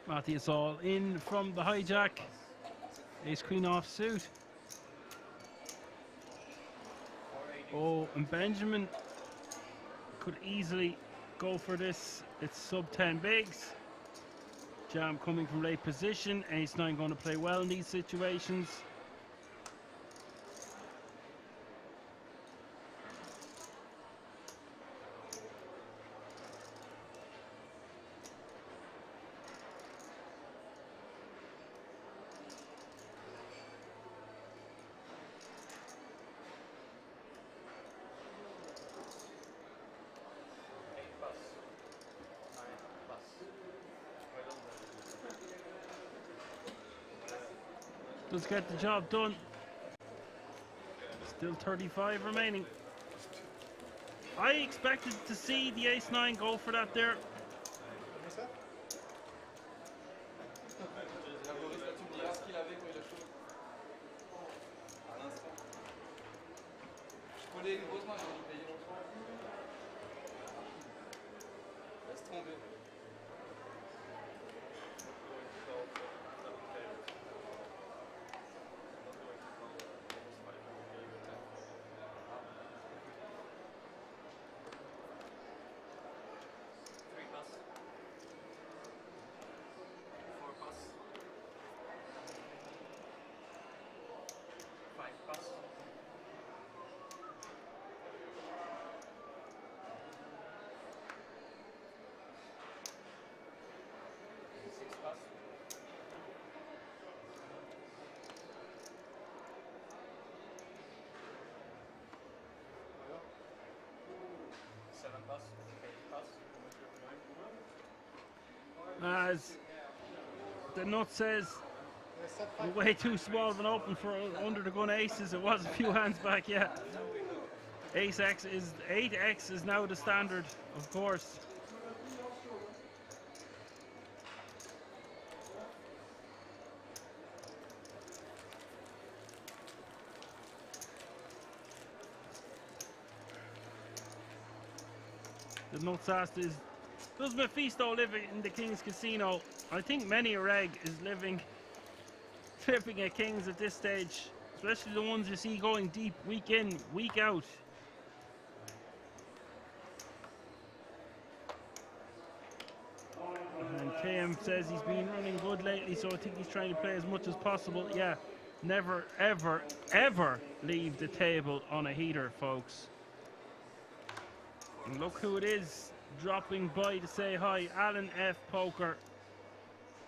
Matthias all in from the hijack. Ace queen off suit. Oh, and Benjamin could easily go for this. It's sub 10 bigs. Jam coming from late position. Ace 9 going to play well in these situations. Does get the job done. Still 35 remaining. I expected to see the ace 9 go for that there. As the nut says, way too small of an open for under the gun aces. It was a few hands back, yeah. Ace X is 8x is now the standard, of course. The nuts asked is, does Mephisto live in the King's Casino? I think many a reg is living at Kings at this stage, especially the ones you see going deep week in, week out. And KM says he's been running good lately, so I think he's trying to play as much as possible. Yeah, never, ever, ever leave the table on a heater, folks. And look who it is dropping by to say hi. Alan F. Poker.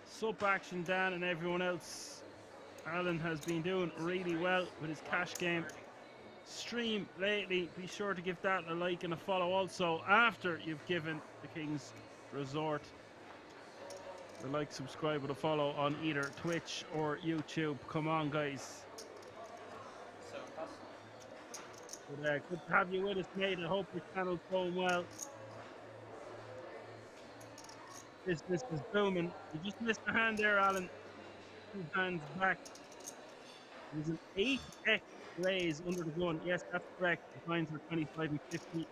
Sup Action Dan and everyone else. Alan has been doing really well with his cash game stream lately. Be sure to give that a like and a follow also after you've given the King's Resort a like, subscribe, and a follow on either Twitch or YouTube. Come on, guys. Good to have you with us, mate. I hope your channel's going well. This is booming. You just missed a hand there, Alan. 2 hands back. There's an 8x raise under the gun. Yes, that's correct. The blinds were 25 and 50.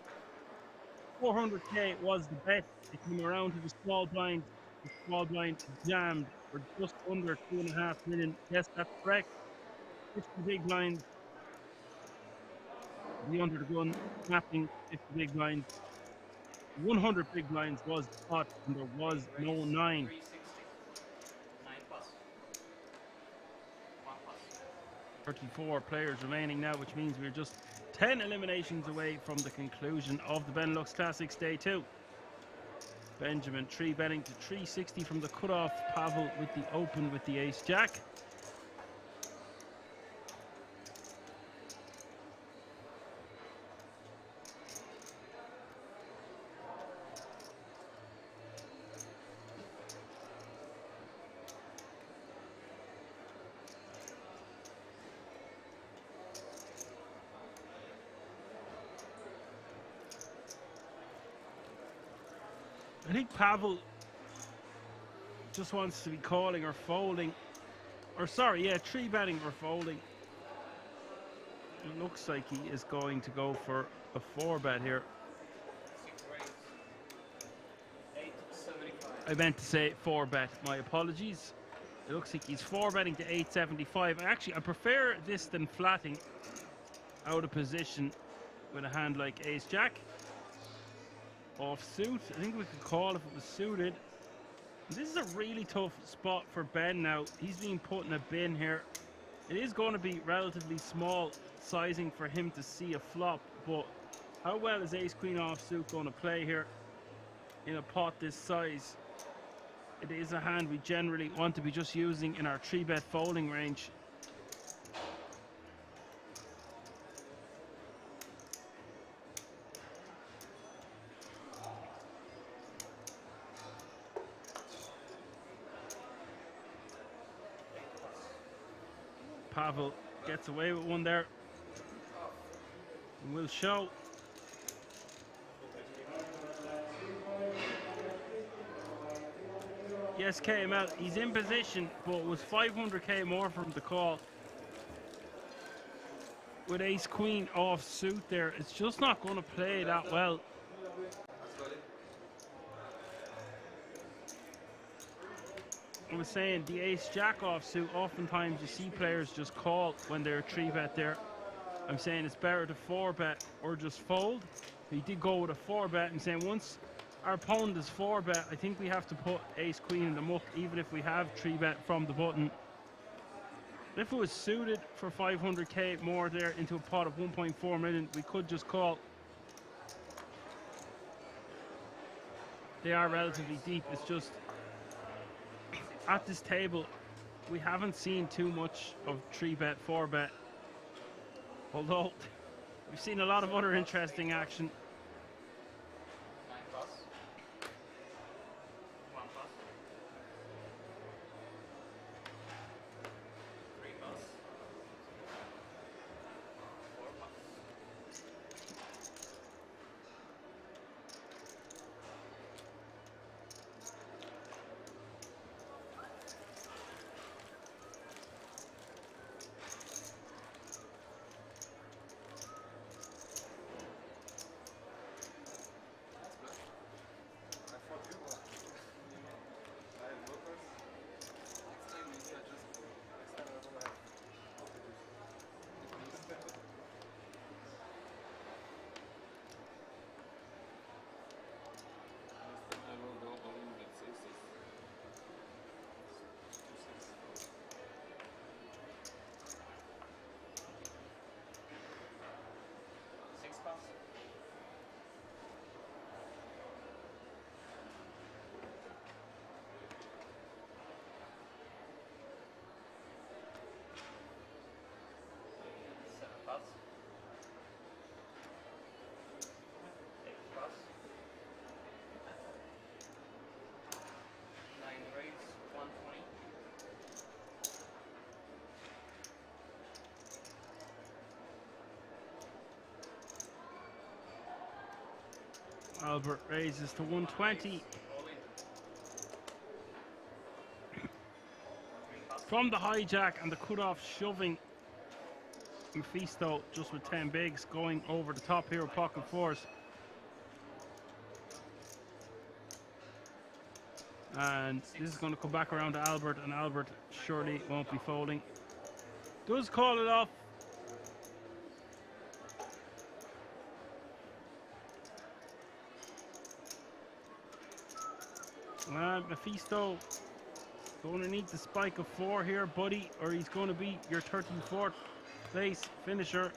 400k was the bet. It came around to the small blind. The small blind jammed for just under 2.5 million. Yes, that's correct. 50 big blinds. The under the gun, snapping 50 big blinds. 100 big blinds was the pot, and there was no 9. 9 plus. 1 plus. 34 players remaining now, which means we're just 10 eliminations away from the conclusion of the Benelux Classics Day 2. Benjamin 3-betting to 360 from the cutoff. Pavel with the open with the ace-jack. I think Pavel just wants to be calling or folding, or sorry, yeah, 3-betting or folding. It looks like he is going to go for a 4-bet here. 6 raise. 875. I meant to say 4-bet, my apologies. It looks like he's 4-betting to 875. Actually, I prefer this than flatting out of position with a hand like ace-jack. Off suit. I think we could call if it was suited. This is a really tough spot for Ben now. He's being put in a bin here. It is going to be relatively small sizing for him to see a flop, but how well is ace queen off suit going to play here in a pot this size? It is a hand we generally want to be just using in our 3-bet folding range. Pavel gets away with one there. And will show. Yes, KML, he's in position, but it was 500k more from the call. With ace queen off suit there, it's just not going to play that well. I was saying the ace-jack offsuit, oftentimes you see players just call when they're 3-bet there. I'm saying it's better to 4-bet or just fold. He did go with a 4-bet. I'm saying once our opponent is 4-bet, I think we have to put ace-queen in the muck, even if we have 3-bet from the button. If it was suited for 500k more there into a pot of 1.4 million, we could just call. They are relatively deep. It's just at this table, we haven't seen too much of 3-bet, 4-bet. Although, we've seen a lot of other interesting action. 9 plus. 1 plus. 3 plus. 4 plus. Albert raises to 120. From the hijack and the cut-off shoving, Mephisto just with 10 bigs going over the top here with pocket fours. And this is going to come back around to Albert, and Albert surely won't be folding. Does call it off. Mephisto going to need to spike a 4 here, buddy, or he's going to be your 34th place finisher.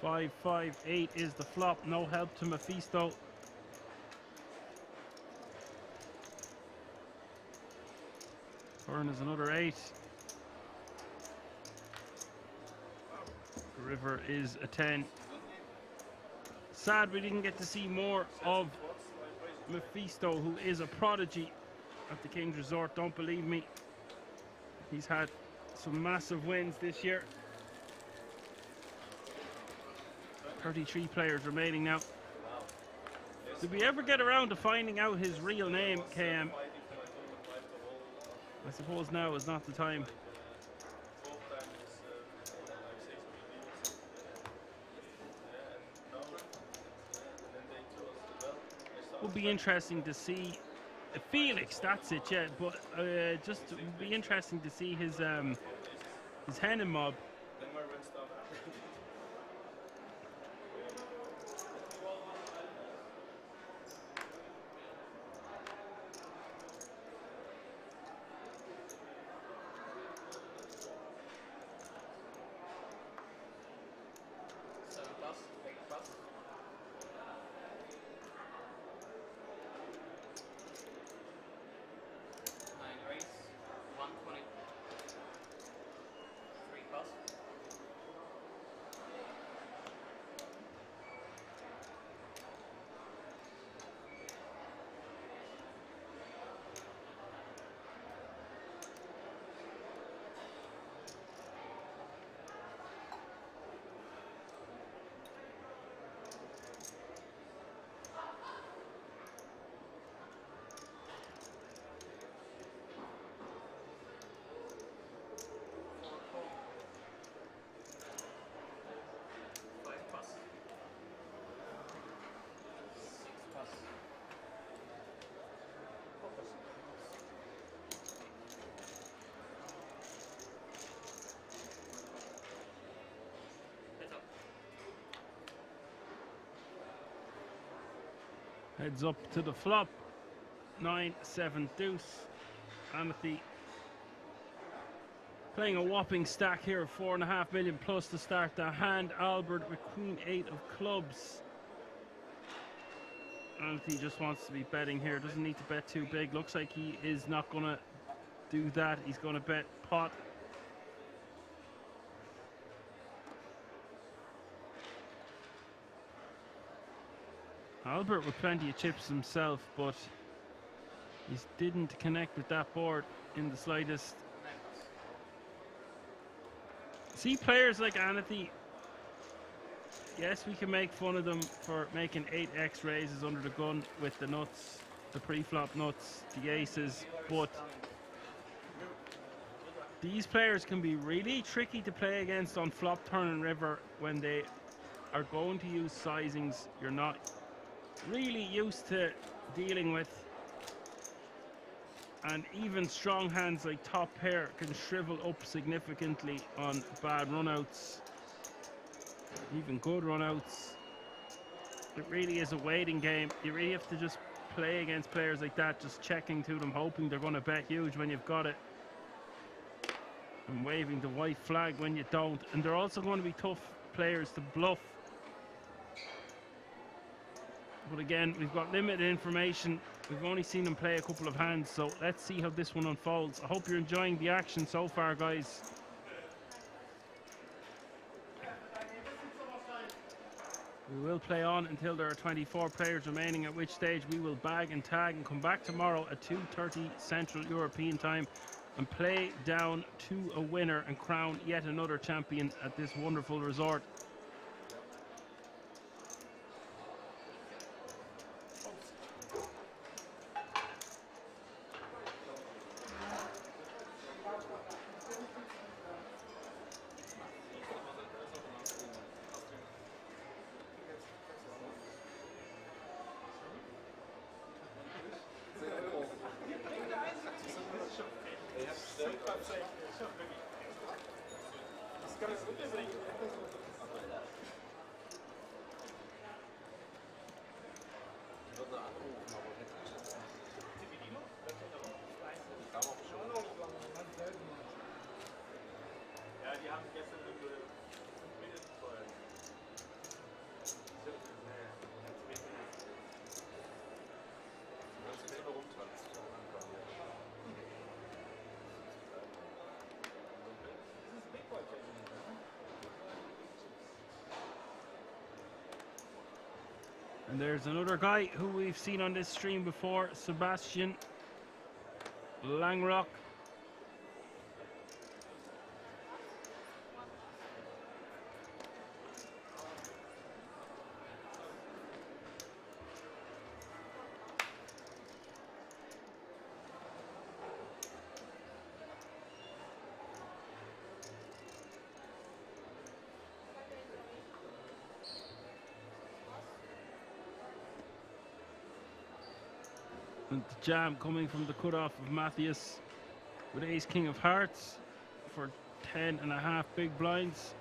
5-5-8 is the flop. No help to Mephisto. Turn is another 8. The river is a 10. Sad we didn't get to see more of Mephisto, who is a prodigy at the King's Resort. Don't believe me. He's had some massive wins this year. 33 players remaining now. Did we ever get around to finding out his real name, KM? I suppose now is not the time. Would be interesting to see Felix. That's it, yeah. But just would be interesting to see his Hennen mob. Heads up to the flop. 9-7 deuce. Amity playing a whopping stack here of 4.5 million plus to start the hand. Albert with Queen 8 of clubs. Amity just wants to be betting here. Doesn't need to bet too big. Looks like he is not going to do that. He's going to bet pot. Albert with plenty of chips himself, but he didn't connect with that board in the slightest. See players like Anathy, yes, we can make fun of them for making 8x raises under the gun with the nuts, the pre-flop nuts, the aces, but these players can be really tricky to play against on flop, turn and river when they are going to use sizings you're not really used to dealing with, and even strong hands like top pair can shrivel up significantly on bad runouts, even good runouts. It really is a waiting game. You really have to just play against players like that, just checking to them, hoping they're going to bet huge when you've got it, and waving the white flag when you don't. And they're also going to be tough players to bluff. But again, we've got limited information. We've only seen them play a couple of hands, so let's see how this one unfolds. I hope you're enjoying the action so far, guys. We will play on until there are 24 players remaining, at which stage we will bag and tag and come back tomorrow at 2:30 Central European time and play down to a winner and crown yet another champion at this wonderful resort. Ja, die haben gestern irgendwie voll. And there's another guy who we've seen on this stream before, Sebastian Langrock. And the jam coming from the cutoff of Matthias with ace king of hearts for 10.5 big blinds.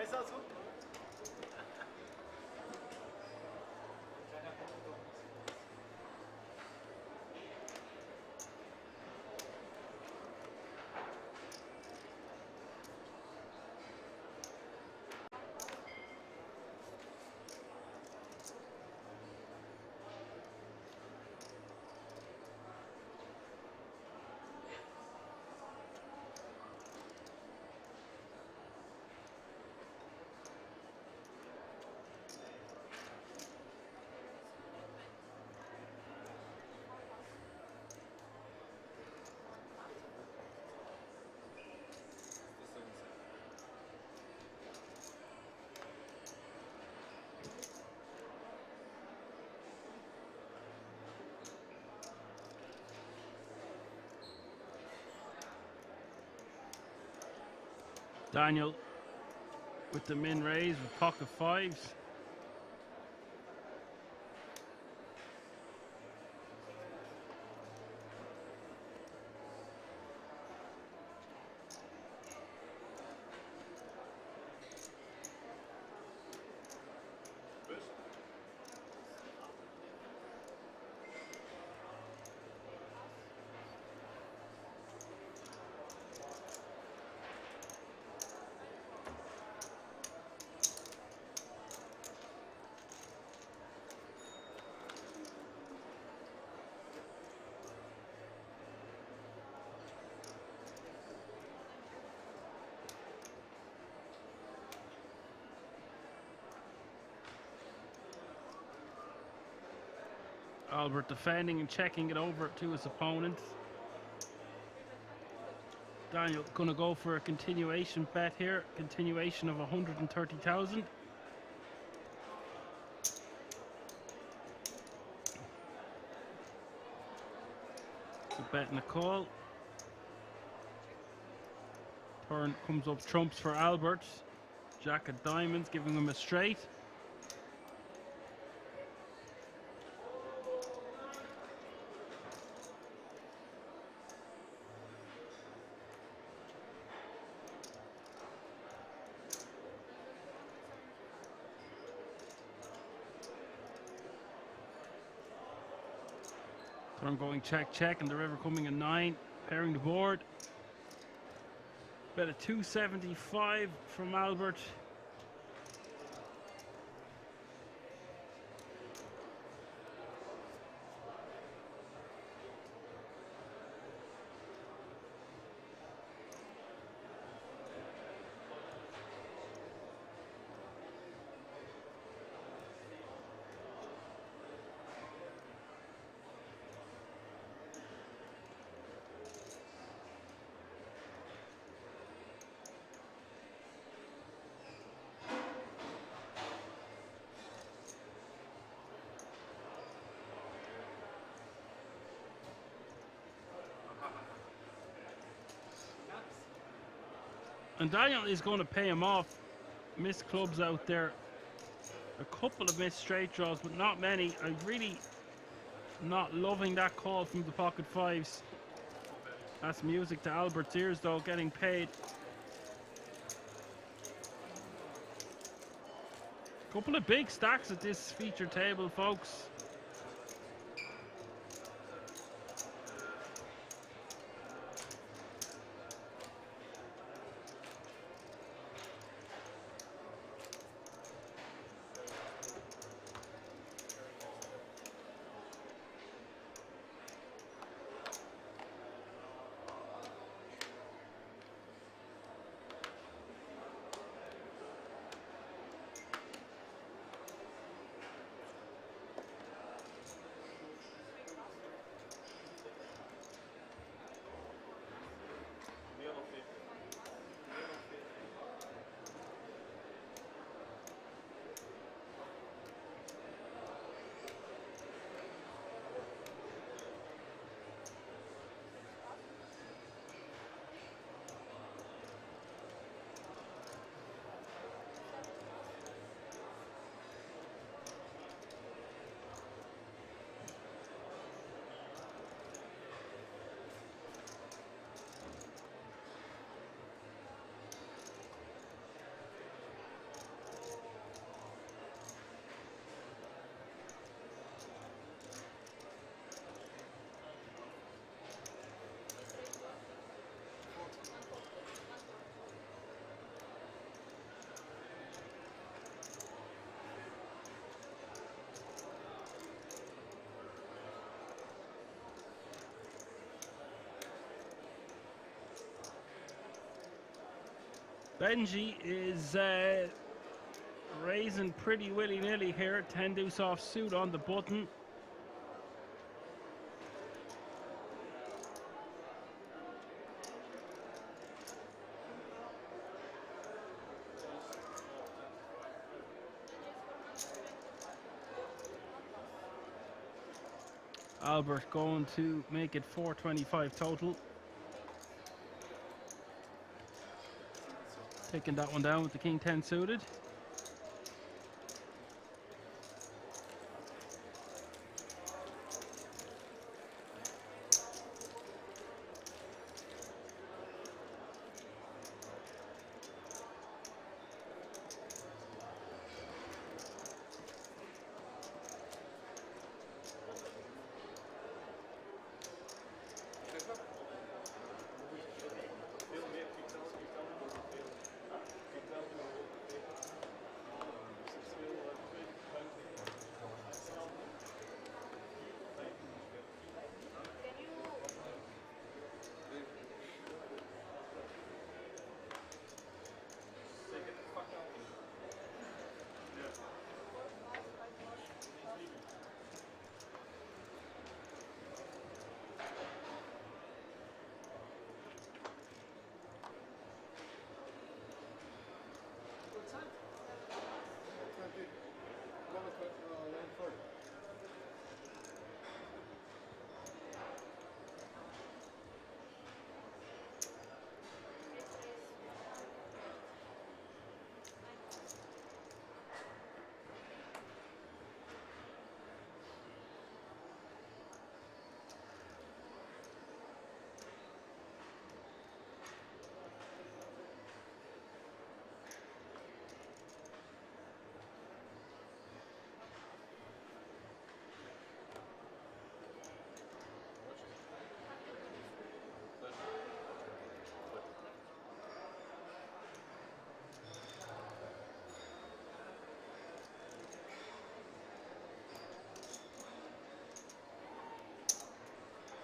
Ist das so? Daniel with the min raise with pocket fives. Albert defending and checking it over to his opponent. Daniel gonna go for a continuation bet here, continuation of 130,000. It's a bet and a call. Turn comes up trumps for Albert. Jack of diamonds giving him a straight. Turn going check, check, and the river coming a 9, pairing the board. Bet a 275 from Albert. And Daniel is going to pay him off. Missed clubs out there. A couple of missed straight draws, but not many. I'm really not loving that call from the pocket fives. That's music to Albert's ears, though, getting paid. Couple of big stacks at this feature table, folks. Benji is raising pretty willy-nilly here. 10 deuce offsuit on the button. Albert going to make it 425 total. Taking that one down with the king 10 suited.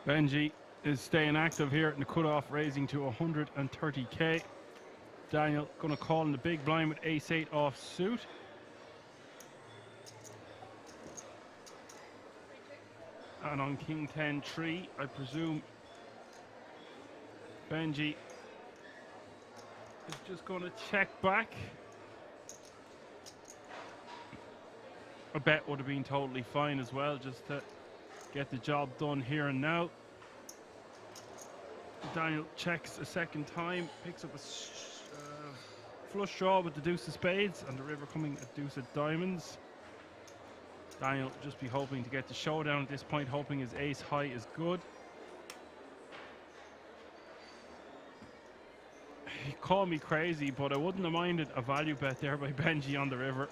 Benji is staying active here in the cutoff, raising to 130k. Daniel going to call in the big blind with ace-8 off suit. And on king 10-3, I presume Benji is just going to check back. A bet would have been totally fine as well, just to get the job done here and now. Daniel checks a second time, picks up a flush draw with the deuce of spades and the river coming at deuce of diamonds. Daniel just be hoping to get the showdown at this point, hoping his ace high is good. He called me crazy, but I wouldn't have minded a value bet there by Benji on the river.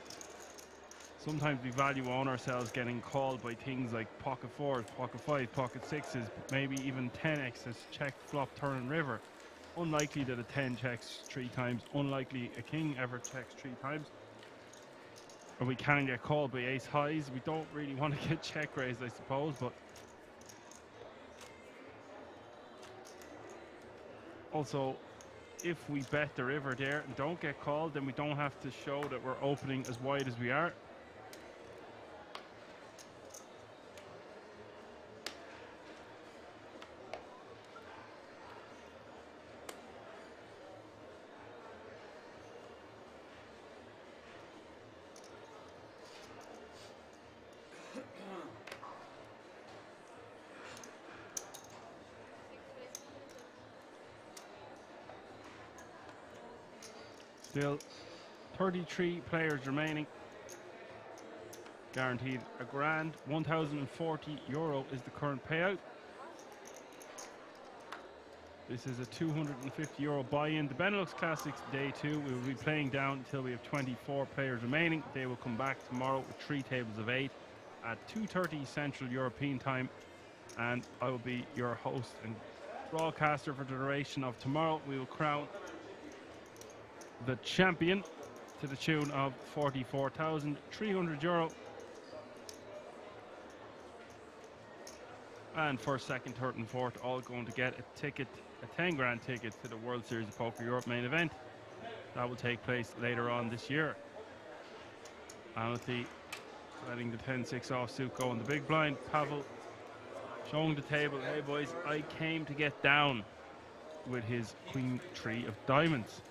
Sometimes we value on ourselves getting called by things like pocket fours, pocket fives, pocket sixes, maybe even 10x's, check, flop, turn and river. Unlikely that a 10 checks 3 times, unlikely a king ever checks 3 times. Or we can get called by ace highs. We don't really want to get check raised, I suppose, but also if we bet the river there and don't get called, then we don't have to show that we're opening as wide as we are. Still 33 players remaining. Guaranteed a grand. €1,040 is the current payout. This is a €250 buy-in. The Benelux Classics Day 2, we will be playing down until we have 24 players remaining. They will come back tomorrow with 3 tables of 8 at 2:30 Central European Time. And I will be your host and broadcaster for the duration of tomorrow. We will crown the champion to the tune of €44,300. And first, second, third and fourth all going to get a ticket, a 10 grand ticket to the World Series of Poker Europe main event. That will take place later on this year. Anathy letting the 10-6 offsuit go on the big blind. Pavel showing the table, hey boys, I came to get down, with his queen 3 of diamonds.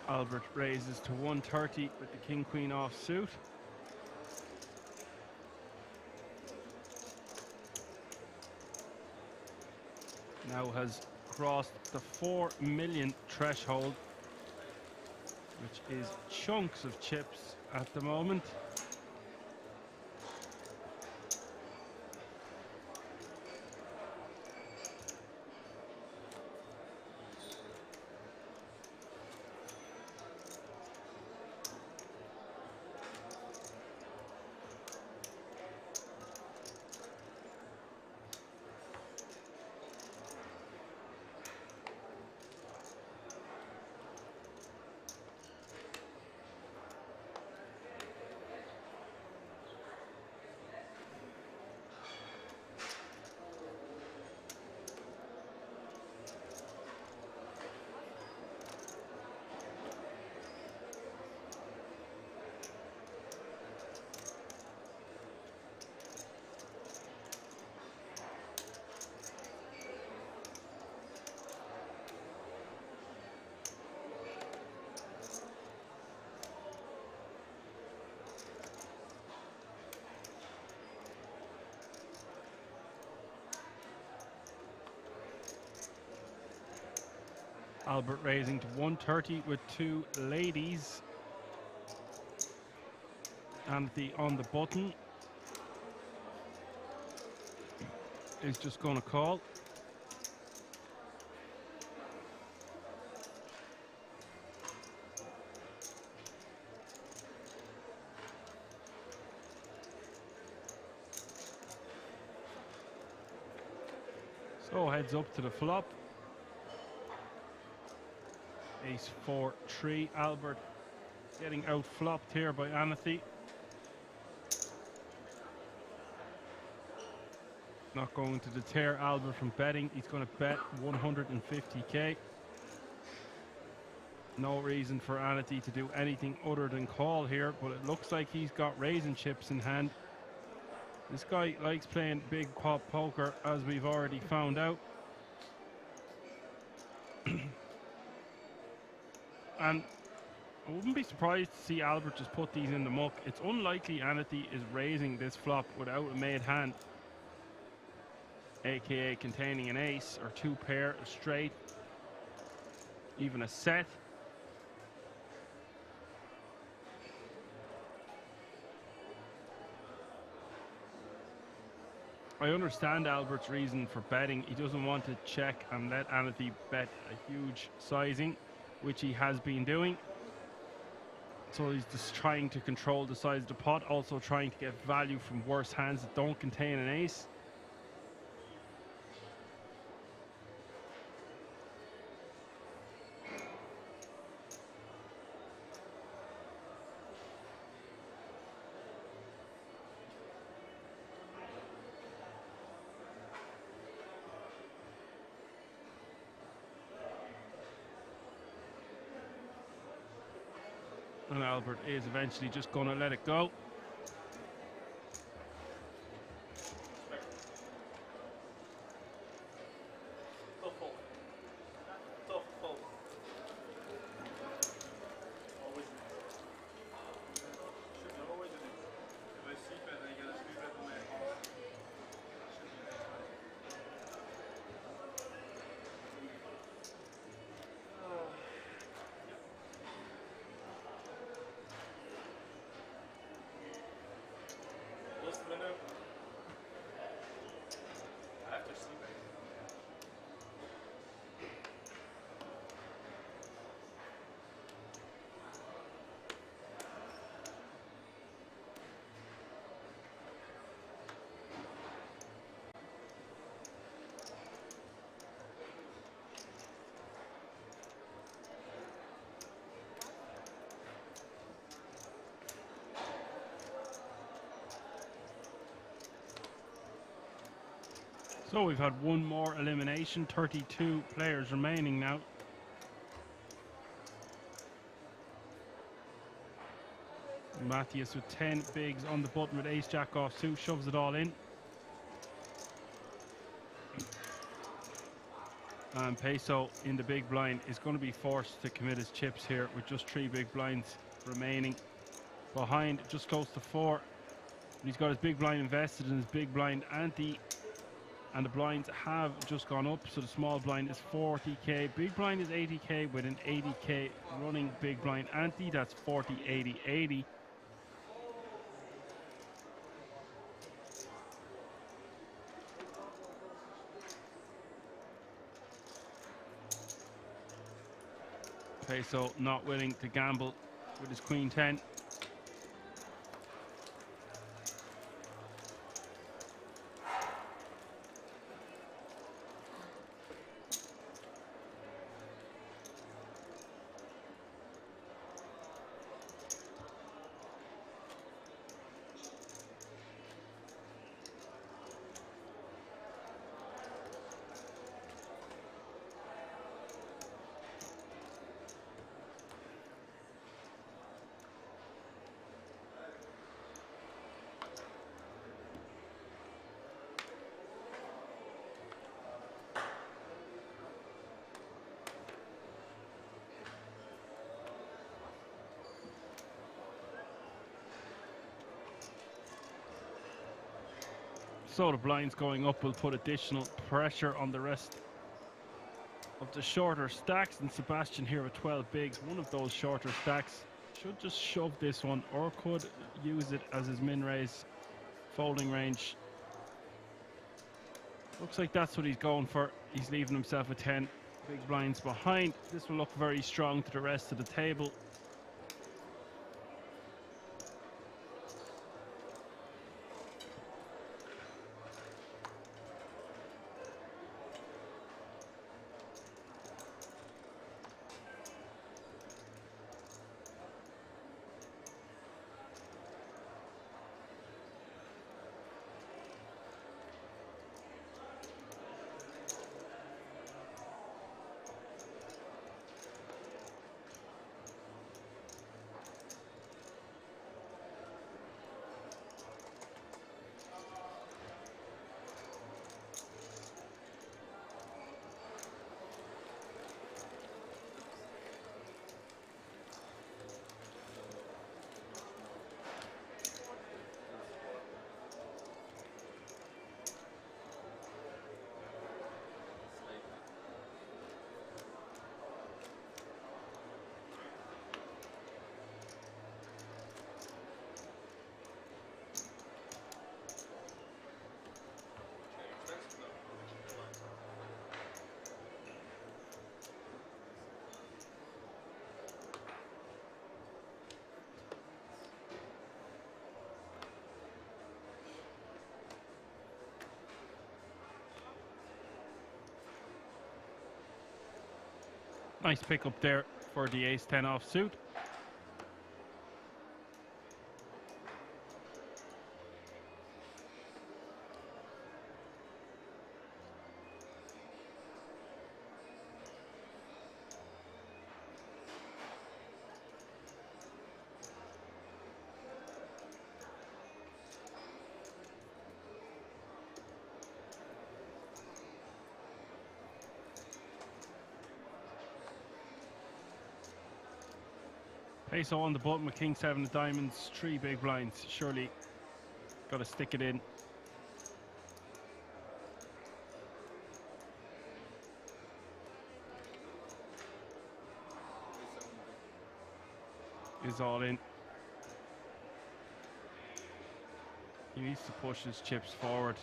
Albert raises to 130 with the king-queen offsuit. Now has crossed the 4 million threshold, which is chunks of chips at the moment. Albert raising to 130 with 2 ladies. Anthony on the button is just going to call. So heads up to the flop. Ace 4-3. Albert getting out flopped here by Anathy. Not going to deter Albert from betting. He's going to bet 150k. No reason for Anathy to do anything other than call here, but it looks like he's got raising chips in hand. This guy likes playing big pot poker, as we've already found out. And I wouldn't be surprised to see Albert just put these in the muck. It's unlikely Anathy is raising this flop without a made hand, aka containing an ace or two pair, a straight, even a set. I understand Albert's reason for betting. He doesn't want to check and let Anathy bet a huge sizing, which he has been doing. So he's just trying to control the size of the pot, also trying to get value from worse hands that don't contain an ace. And Albert is eventually just going to let it go. So we've had one more elimination, 32 players remaining now. Matthias with 10 bigs on the button with ace jack off 2, shoves it all in. And Peso in the big blind is going to be forced to commit his chips here with just 3 big blinds remaining. Behind, just close to 4. He's got his big blind invested in his big blind ante. And the blinds have just gone up, so the small blind is 40k, big blind is 80k with an 80k running big blind ante. That's 40, 80, 80. Peso not willing to gamble with his queen 10. So the blinds going up will put additional pressure on the rest of the shorter stacks, and Sebastian here with 12 bigs, one of those shorter stacks, Should just shove this one, or could use it as his min raise folding range. Looks like that's what he's going for. He's leaving himself with 10 big blinds behind. This will look very strong to the rest of the table. Nice pick up there for the ace-10 offsuit. Peso on the button with king 7 of diamonds, 3 big blinds. Surely got to stick it in. Is all in. He needs to push his chips forward.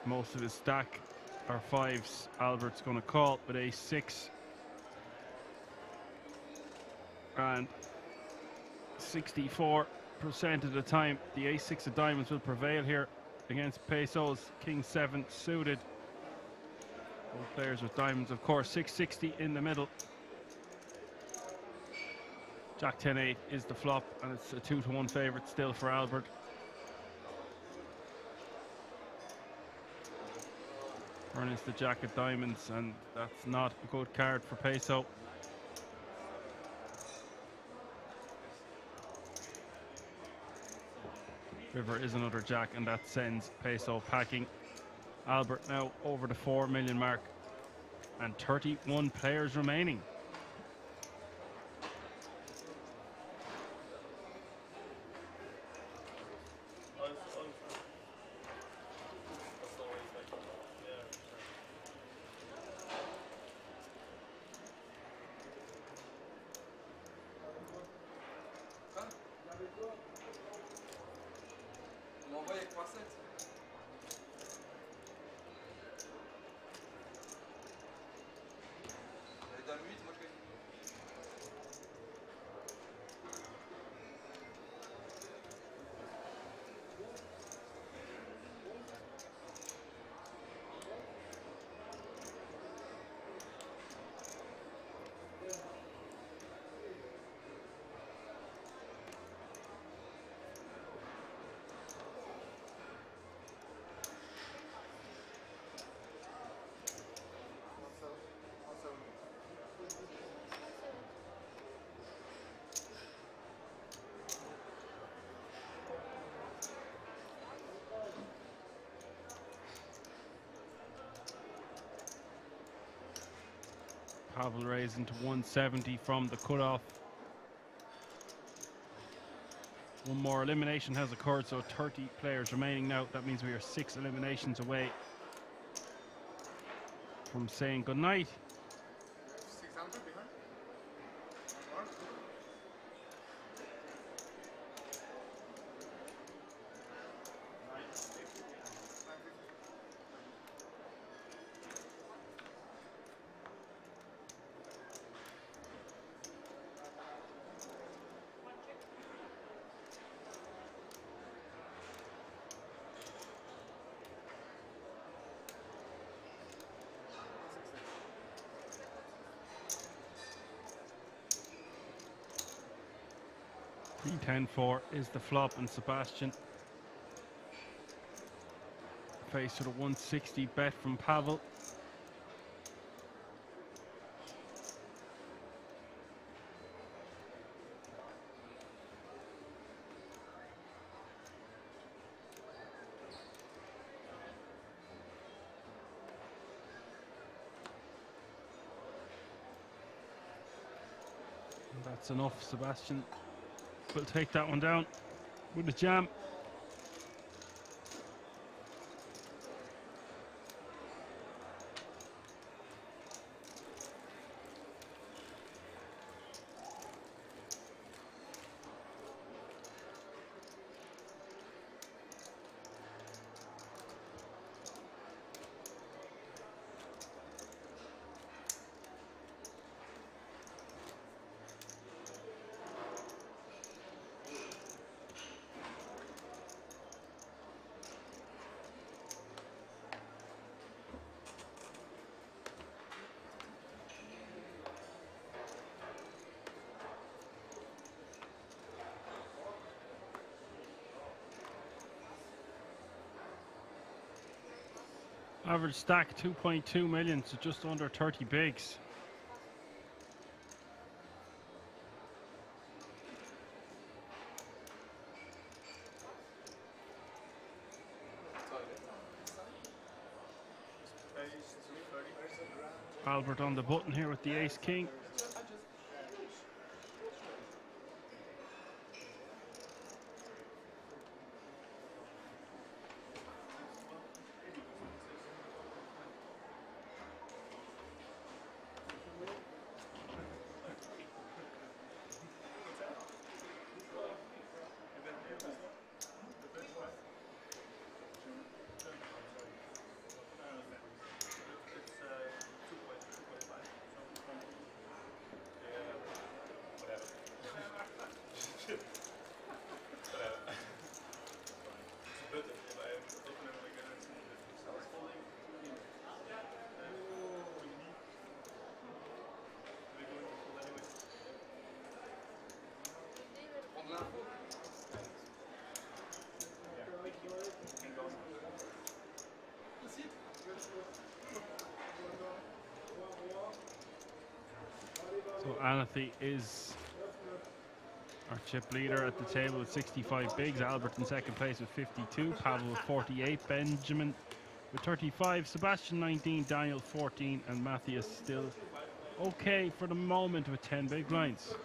Most of his stack are 5s. Albert's going to call with ace-6. And 64% of the time, the ace-6 of diamonds will prevail here against Peso's king 7 suited. Both players with diamonds, of course. 660 in the middle. Jack 10-8 is the flop, and it's a 2-to-1 favorite still for Albert. Turn is the jack of diamonds, and that's not a good card for Peso. River is another jack, and that sends Peso packing. Albert now over the 4 million mark, and 31 players remaining. Pavel raising to 170 from the cutoff. One more elimination has occurred, so 30 players remaining now. That means we are 6 eliminations away from saying goodnight. 600 behind? D10-4 is the flop, and Sebastian faced with a 160 bet from Pavel. And that's enough. Sebastian will take that one down with a jam. Average stack 2.2 million, so just under 30 bigs. Albert on the button here with the ace king. So Anathy is our chip leader at the table with 65 bigs. Albert in second place with 52. Pavel with 48. Benjamin with 35. Sebastian 19. Daniel 14. And Matthias still okay for the moment with 10 big blinds.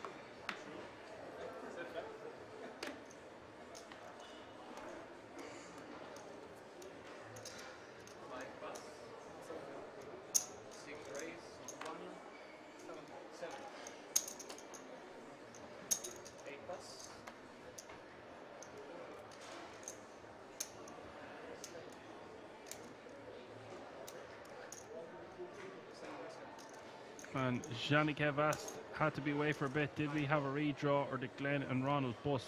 And Yannick asked, had to be away for a bit. Did we have a redraw or did Glenn and Ronald bust?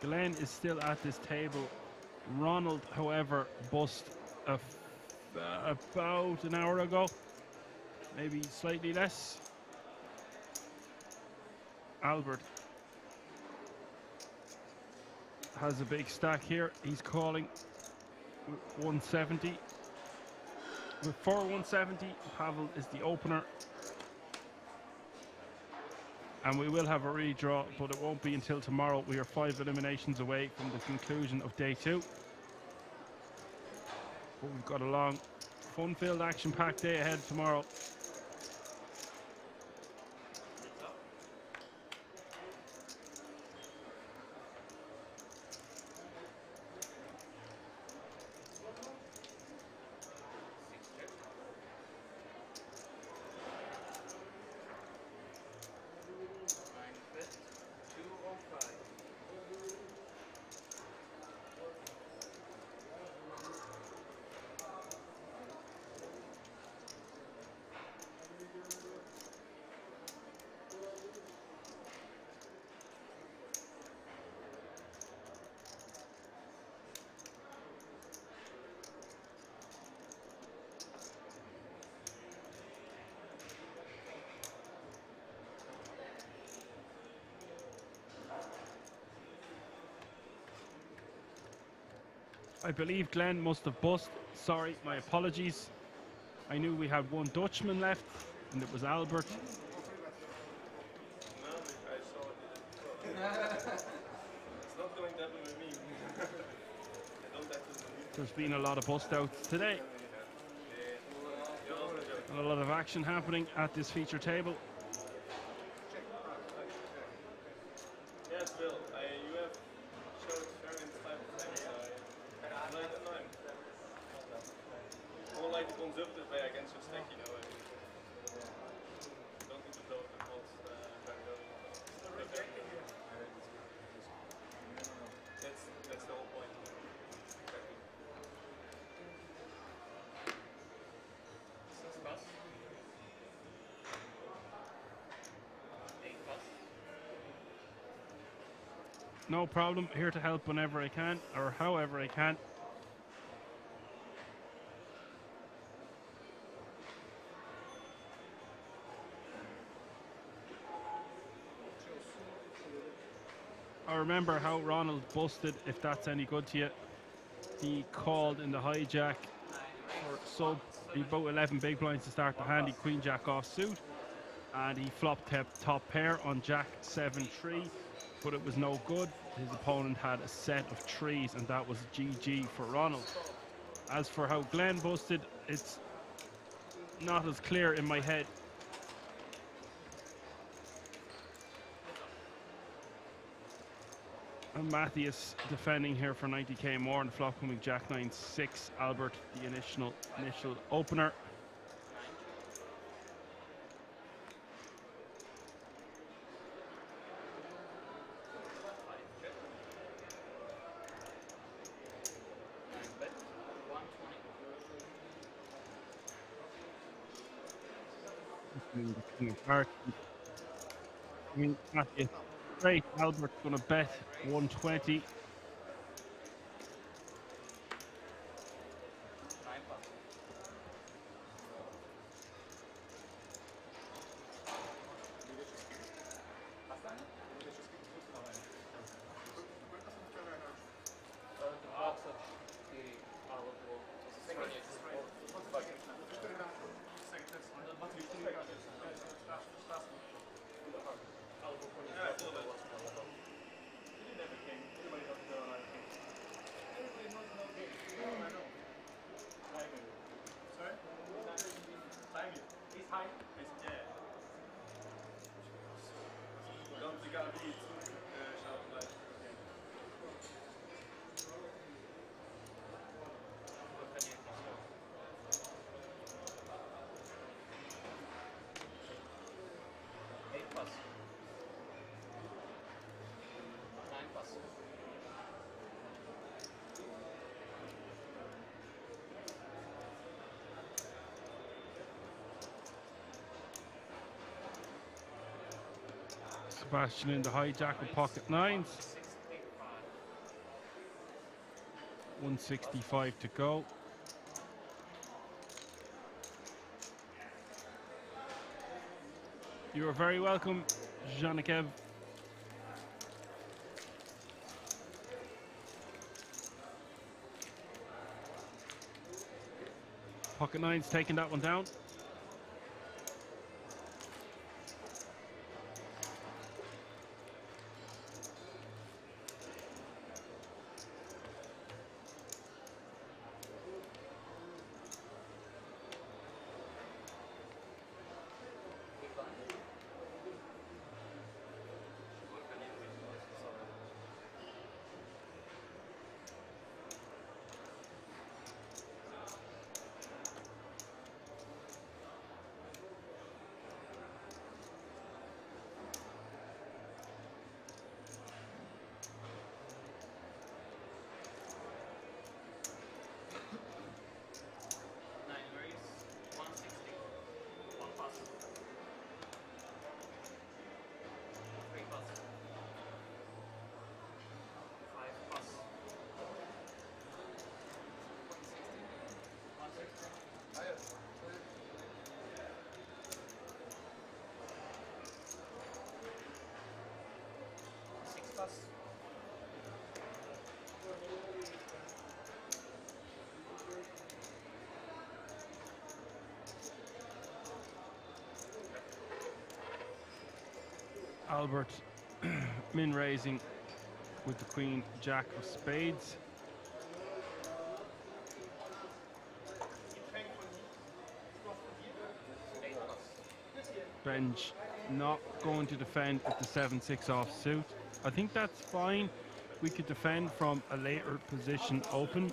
Glenn is still at this table. Ronald, however, bust about an hour ago, maybe slightly less. Albert has a big stack here. He's calling with 170. With 170, Pavel is the opener. And we will have a redraw, but it won't be until tomorrow. We are 5 eliminations away from the conclusion of day 2. But we've got a long, fun-filled, action-packed day ahead tomorrow. I believe Glenn must have bust. Sorry, my apologies. I knew we had one Dutchman left, and it was Albert. No, I saw it. It's not going that way with me. I don't have to. There's been a lot of bust outs today. And a lot of action happening at this feature table. Yes, Bill. You have showed various type of things. I like the nine. More like the conservative way against your stack, you know. Don't need to blow up the pots very early. That's the whole point. Exactly. No problem. Here to help whenever I can, or however I can. I remember how Ronald busted, if that's any good to you. He called in the hijack for sub. He about 11 big blinds to start the hand. He queen jack off suit, and he flopped top pair on jack 7-3, but it was no good. His opponent had a set of threes, and that was GG for Ronald. As for how Glenn busted, it's not as clear in my head. And Matthias defending here for 90k more, and the flop coming jack 9-6. Albert, the initial opener. I mean, Matthias, great. Albert's going to bet 120. Sebastian in the hijack with pocket nines. 165 to go. You are very welcome, Janekev. Pocket nines taking that one down. Albert min raising with the Queen Jack of Spades. Benj not going to defend with the 7-6 offsuit. I think that's fine. We could defend from a later position open.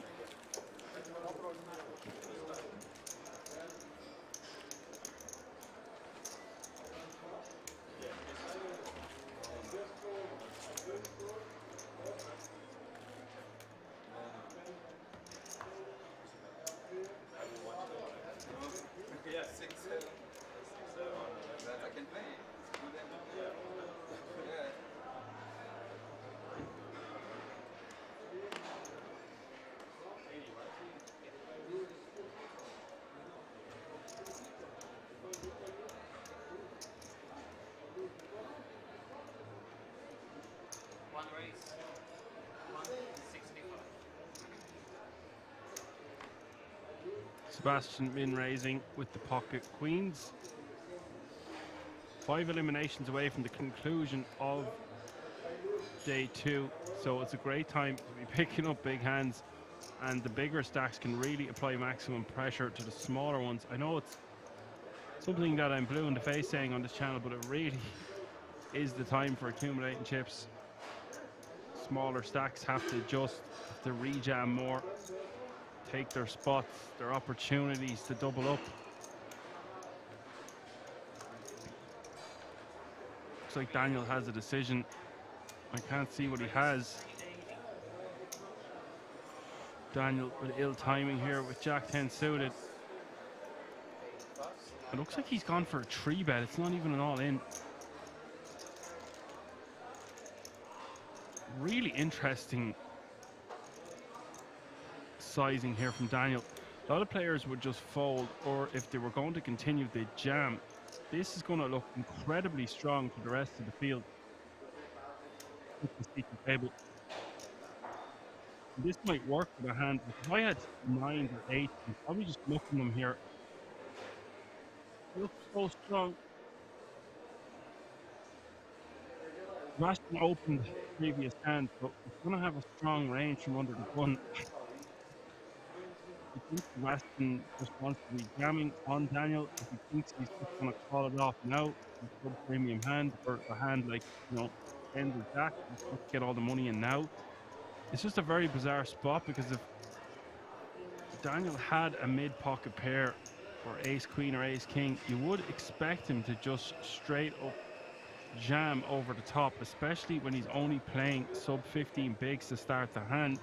Yeah, 6-7. That I can play. It's good. Yeah. One raise. 165. Sebastian min raising with the pocket queens. 5 eliminations away from the conclusion of day 2, so it's a great time to be picking up big hands, and the bigger stacks can really apply maximum pressure to the smaller ones. I know it's something that I'm blue in the face saying on this channel, but it really is the time for accumulating chips. Smaller stacks have to adjust, have to rejam more, take their spots, their opportunities to double up. Looks like Daniel has a decision. I can't see what he has. Daniel with ill timing here with Jack 10 suited. It looks like he's gone for a 3-bet. It's not even an all-in. Really interesting sizing here from Daniel. A lot of players would just fold, or if they were going to continue, they'd jam. This is going to look incredibly strong for the rest of the field. Table. This might work with a hand. If I had 9 or 8, I'm probably just looking them here. It looks so strong. Sebastian opened the previous hand, but it's going to have a strong range from under the gun. I think Sebastian just wants to be jamming on Daniel. If he thinks he's just going to call it off now, he's got a premium hand, or a hand like, you know, end of Jack, let's get all the money in now. It's just a very bizarre spot, because if Daniel had a mid-pocket pair, or ace-queen or ace-king, you would expect him to just straight up jam over the top, especially when he's only playing sub 15 bigs to start the hand.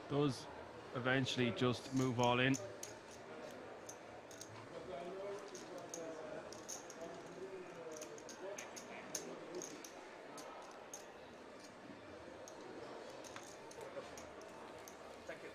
Does eventually just move all in. Thank you.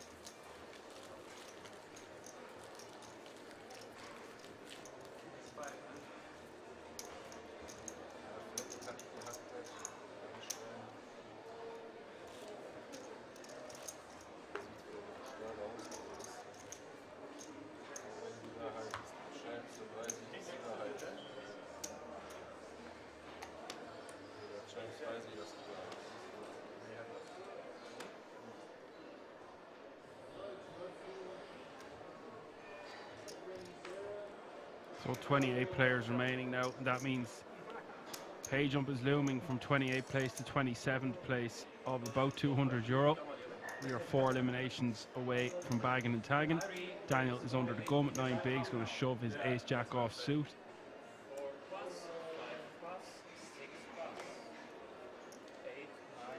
So 28 players remaining now, and that means pay jump is looming from 28th place to 27th place of about €200. We are 4 eliminations away from bagging and tagging. Daniel is under the gun at 9 bigs, going to shove his ace-jack off suit. 4+, 5+, 6+, 8, 9+.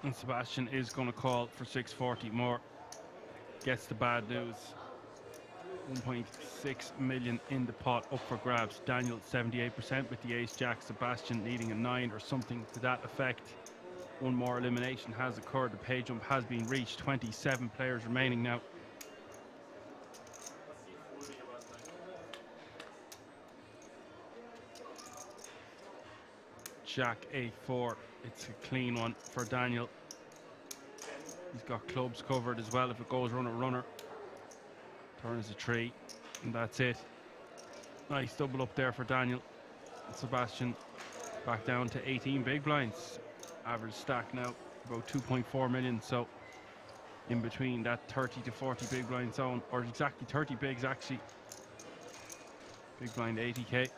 And Sebastian is going to call for 640 more. Gets the bad news. 1.6 6 million in the pot up for grabs. Daniel 78% with the ace jack. Sebastian needing a 9 or something to that effect. One more elimination has occurred. The pay jump has been reached. 27 players remaining now. Jack A4. It's a clean one for Daniel. He's got clubs covered as well if it goes runner runner. Turn is a 3, and that's it. Nice double up there for Daniel. And Sebastian back down to 18 big blinds. Average stack now about 2.4 million. So in between that 30 to 40 big blind zone, or exactly 30 bigs actually. Big blind 80k.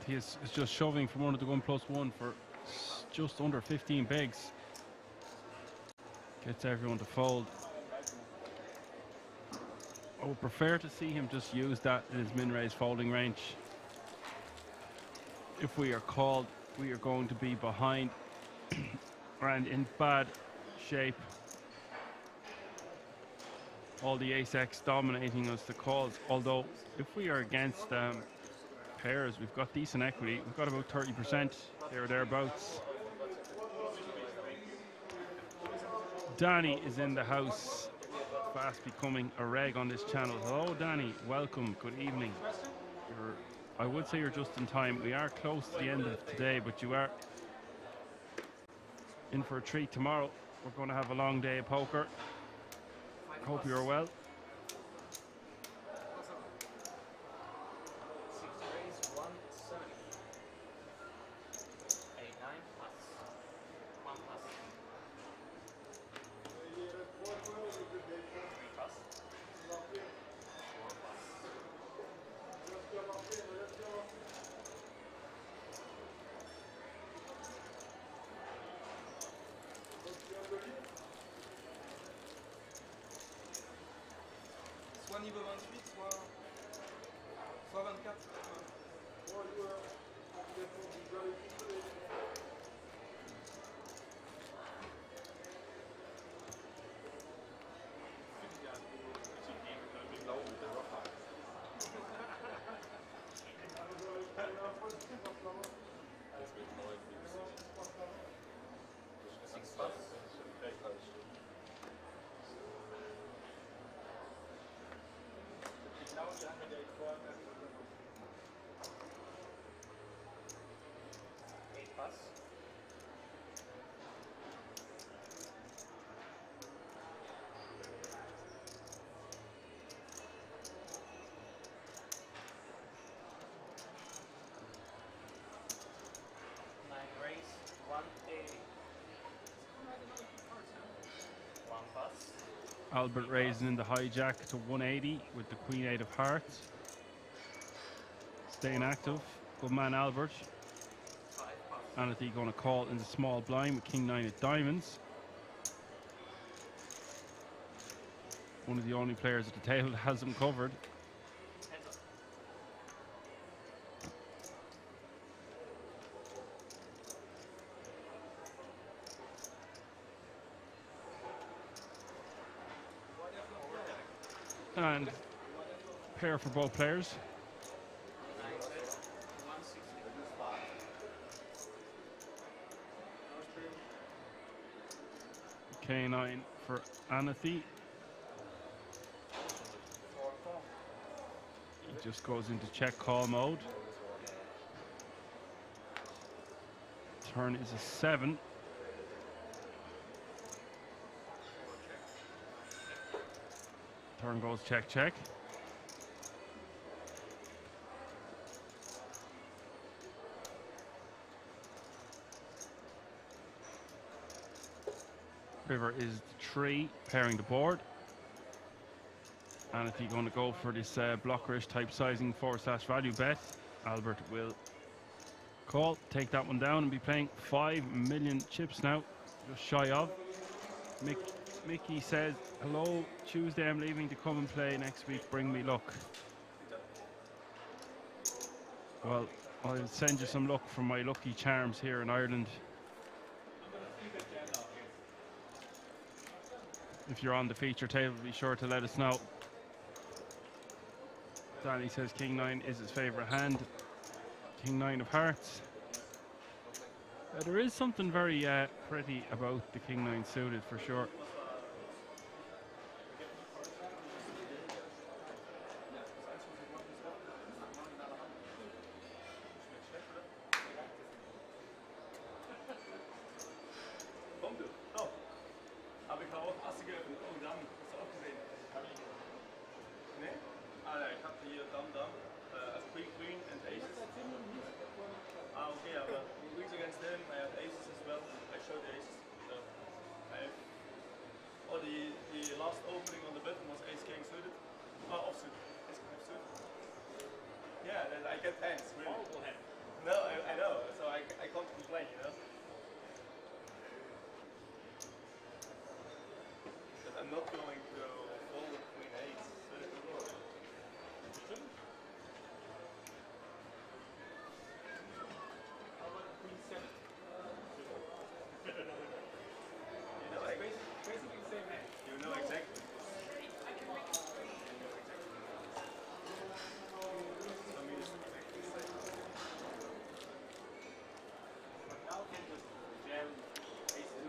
He is just shoving from under the 1+1 for just under 15 bigs. Gets everyone to fold. I would prefer to see him just use that in his min-raise folding range. If we are called, we are going to be behind and in bad shape. All the ace-x dominating us, the calls. Although, if we are against pairs, we've got decent equity. We've got about 30% there or thereabouts. Danny is in the house, fast becoming a reg on this channel. Hello Danny, welcome, good evening. I would say you're just in time. We are close to the end of today, but you are in for a treat tomorrow. We're going to have a long day of poker. Hope you're well. Soit niveau 28, soit 24. Albert raising in the hijack to 180 with the Queen 8 of hearts. Staying active. Good man Albert. Anthony going to call in the small blind with King 9 of diamonds. One of the only players at the table that has them covered. And pair for both players. K9 for Anathy. just goes into check call mode. Turn is a 7. Turn goes check, check. River is the 3, pairing the board. And if you're going to go for this blockerish type sizing /value bet, Albert will call, take that one down, and be playing 5 million chips now, just shy of. Mickey says, hello, Tuesday I'm leaving to come and play next week, bring me luck. Well, I'll send you some luck from my lucky charms here in Ireland. If you're on the feature table, be sure to let us know. Danny says King 9 is his favourite hand. King 9 of hearts. There is something very pretty about the King 9 suited for sure.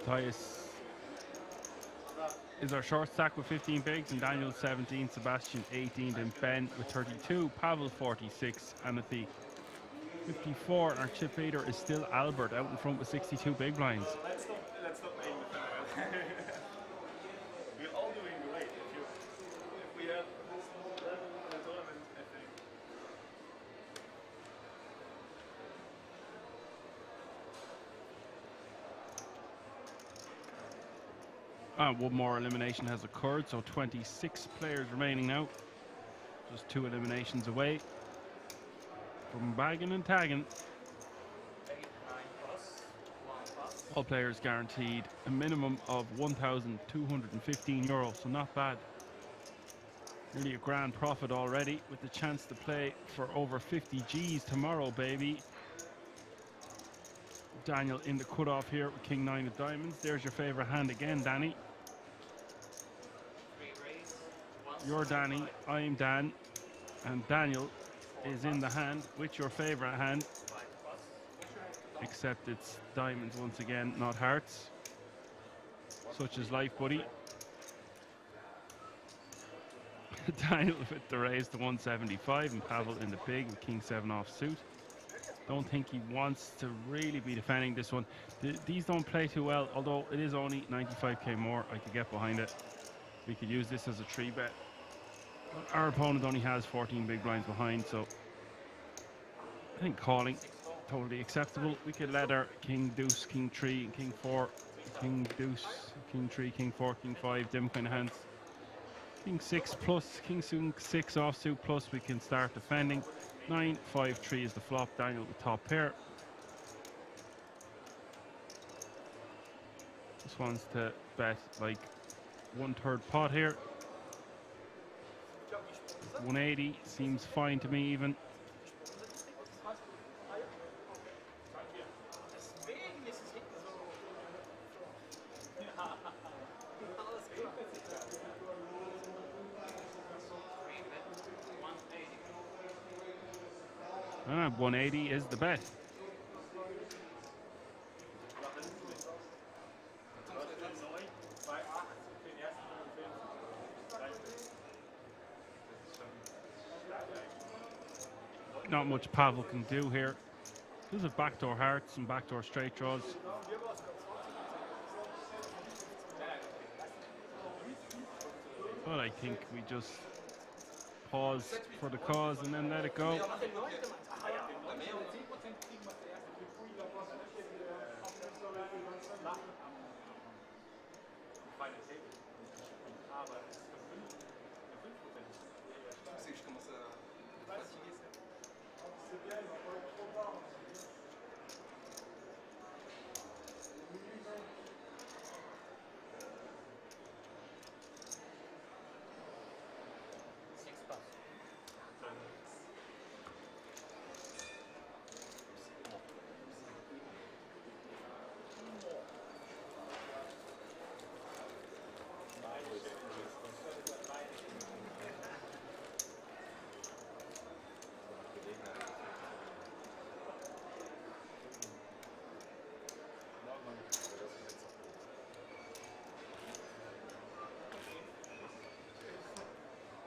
Tyus is our short stack with 15 bigs, and Daniel 17, Sebastian 18, and Ben with 32, Pavel 46, and at the 54, our chip leader is still Albert out in front with 62 big blinds. Let's stop making the fun of it. We're all doing great. If we have this level in the tournament, I think. One more elimination has occurred, so 26 players remaining now. Just 2 eliminations away from bagging and tagging. 8, 9 plus, 1 plus. All players guaranteed a minimum of €1,215, so not bad. Nearly a grand profit already, with the chance to play for over 50 G's tomorrow, baby. Daniel in the cutoff here with King 9 of diamonds. There's your favorite hand again, Danny. You're Danny, I'm Dan, and Daniel is in the hand with your favorite hand, except it's diamonds once again, not hearts. Such is life, buddy. Daniel with the raise to 175, and Pavel in the big with King 7 off suit. Don't think he wants to really be defending this one. These don't play too well, although it is only 95k more. I could get behind it. We could use this as a 3-bet. Our opponent only has 14 big blinds behind, so I think calling totally acceptable. We could let our King Deuce, King 3, and King 4, King Deuce, King 3, King 4, King 5, them kind of hands. King 6 plus, King 6 offsuit plus, we can start defending. 9, 5, 3 is the flop. Daniel the top pair. Just wants to bet like 1/3 pot here. 180 seems fine to me even. Ah, 180 is the bet. not much Pavel can do here. Does have backdoor hearts and backdoor straight draws. But I think we just pause for the cause and then let it go.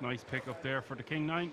Nice pick up there for the King 9.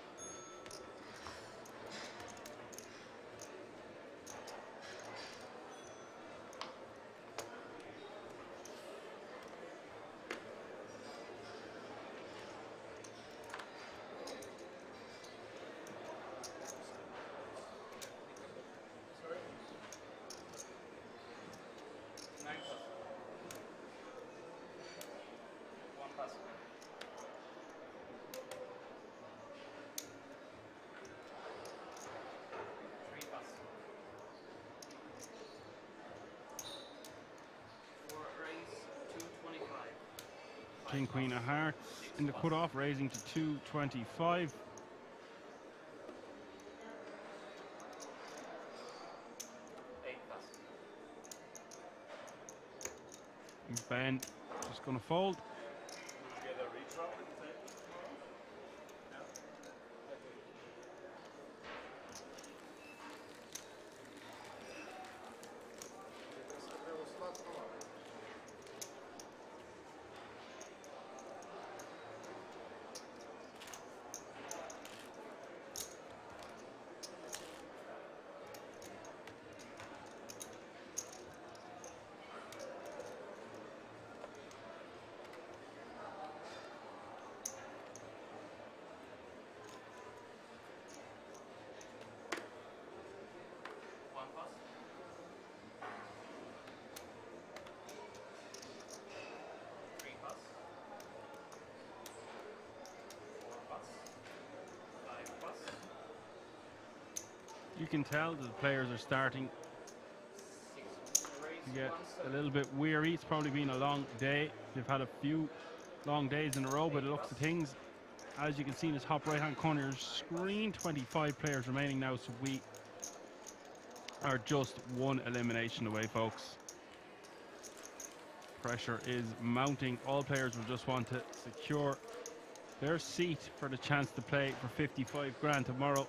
King Queen of Hearts in the cutoff, raising to 225. Ben just going to fold. You can tell that the players are starting to get a little bit weary. It's probably been a long day. They've had a few long days in a row, but it looks of things. As you can see in the top right-hand corner screen, 25 players remaining now, so we are just one elimination away, folks. Pressure is mounting. All players will just want to secure their seat for the chance to play for 55 grand tomorrow.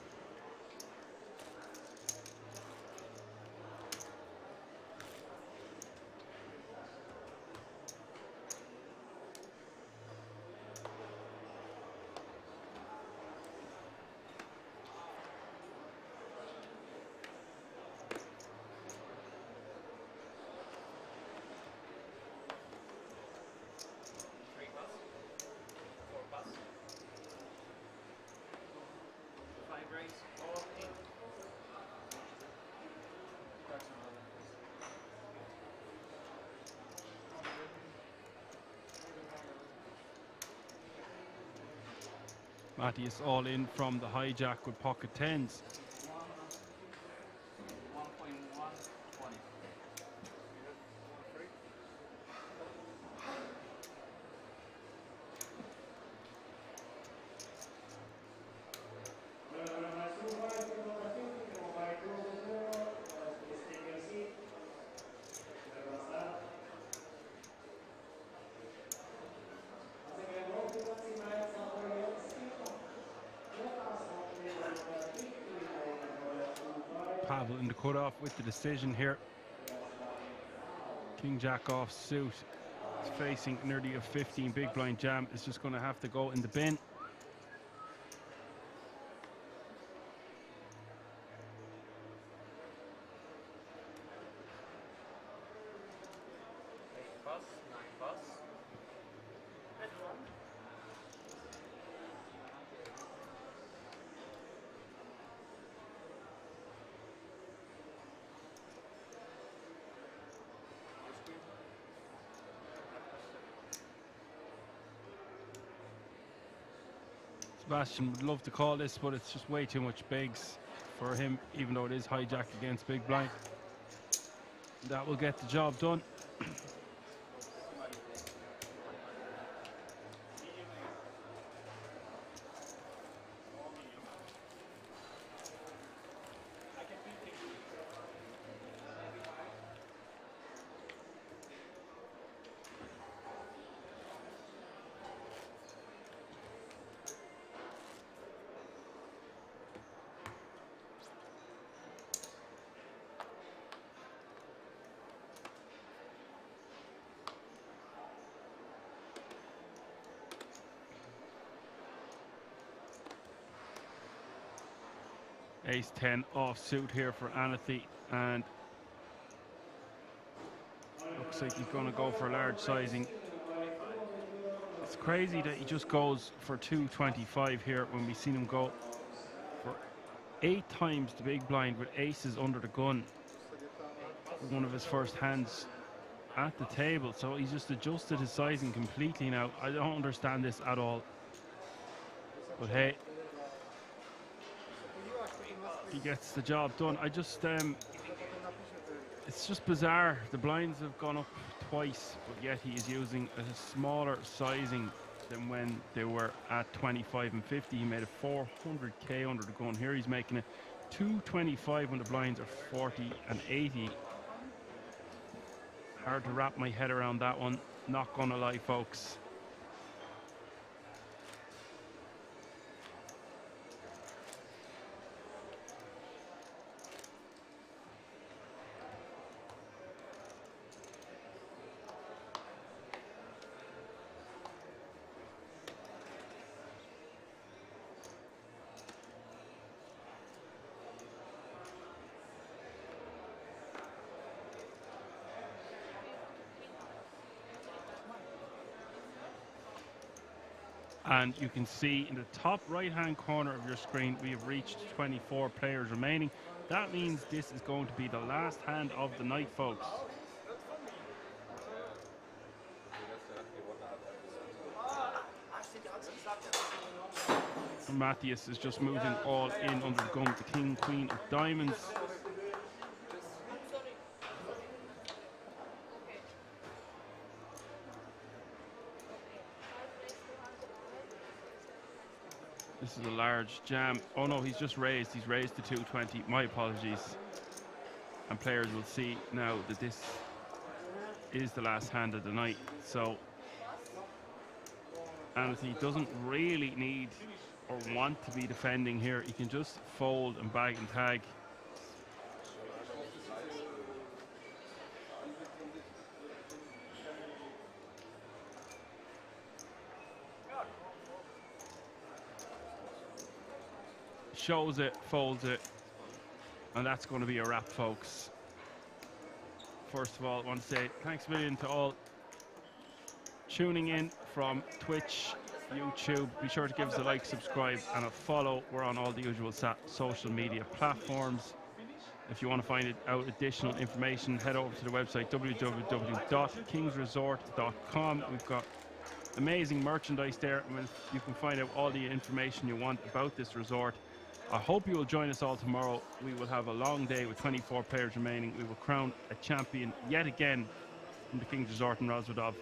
Matthias all in from the hijack with pocket tens. Pavel in the cutoff with the decision here. King Jack off suit. It's facing nearly a 15 big blind jam. It's just going to have to go in the bin. pass, 9 pass. Sebastian would love to call this, but it's just way too much bigs for him, even though it is hijack against big blind. That will get the job done. Ace 10 offsuit here for Anathy, and looks like he's going to go for a large sizing. It's crazy that he just goes for 225 here when we've seen him go for 8 times the big blind with aces under the gun. One of his first hands at the table, so he's just adjusted his sizing completely now. I don't understand this at all, but hey, he gets the job done. I just it's just bizarre. The blinds have gone up twice, but yet he is using a smaller sizing than when they were at 25 and 50. He made a 400k under the gun. Here he's making a 225 when the blinds are 40 and 80. Hard to wrap my head around that one, not gonna lie, folks. And you can see in the top right hand corner of your screen we have reached 24 players remaining. That means this is going to be the last hand of the night, folks. And Matthias is just moving all in under the gun with the king, queen of diamonds. This is a large jam. Oh no, he's just raised. He's raised to 220. My apologies. And players will see now that this is the last hand of the night. So Anthony doesn't really need or want to be defending here. He can just fold and bag and tag. Shows it, folds it, and that's going to be a wrap, folks. First of all, I want to say thanks a million to all tuning in from Twitch, YouTube. Be sure to give us a like, subscribe, and a follow. We're on all the usual social media platforms. If you want to find out additional information, head over to the website www.kingsresort.com. We've got amazing merchandise there, and you can find out all the information you want about this resort. I hope you will join us all tomorrow. We will have a long day with 24 players remaining. We will crown a champion yet again from the King's Resort in Rosvedov.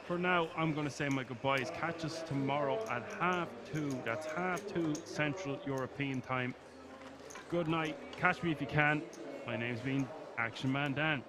For now, I'm going to say my goodbyes. Catch us tomorrow at 2:30. That's 2:30 Central European time. Good night. Catch me if you can. My name's been Action Man Dan.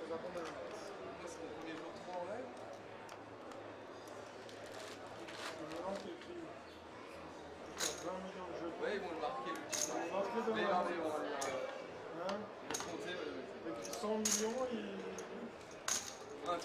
vous attendez. Moi, c'est mon premier jour 3 en live. Maintenant, t'es pris. 20 millions de jeux. Ouais, ils vont le marquer le titre. Ils vont rentrer dans Mais la- regardez, on va le Hein compter. Avec 100 millions, il... Ah,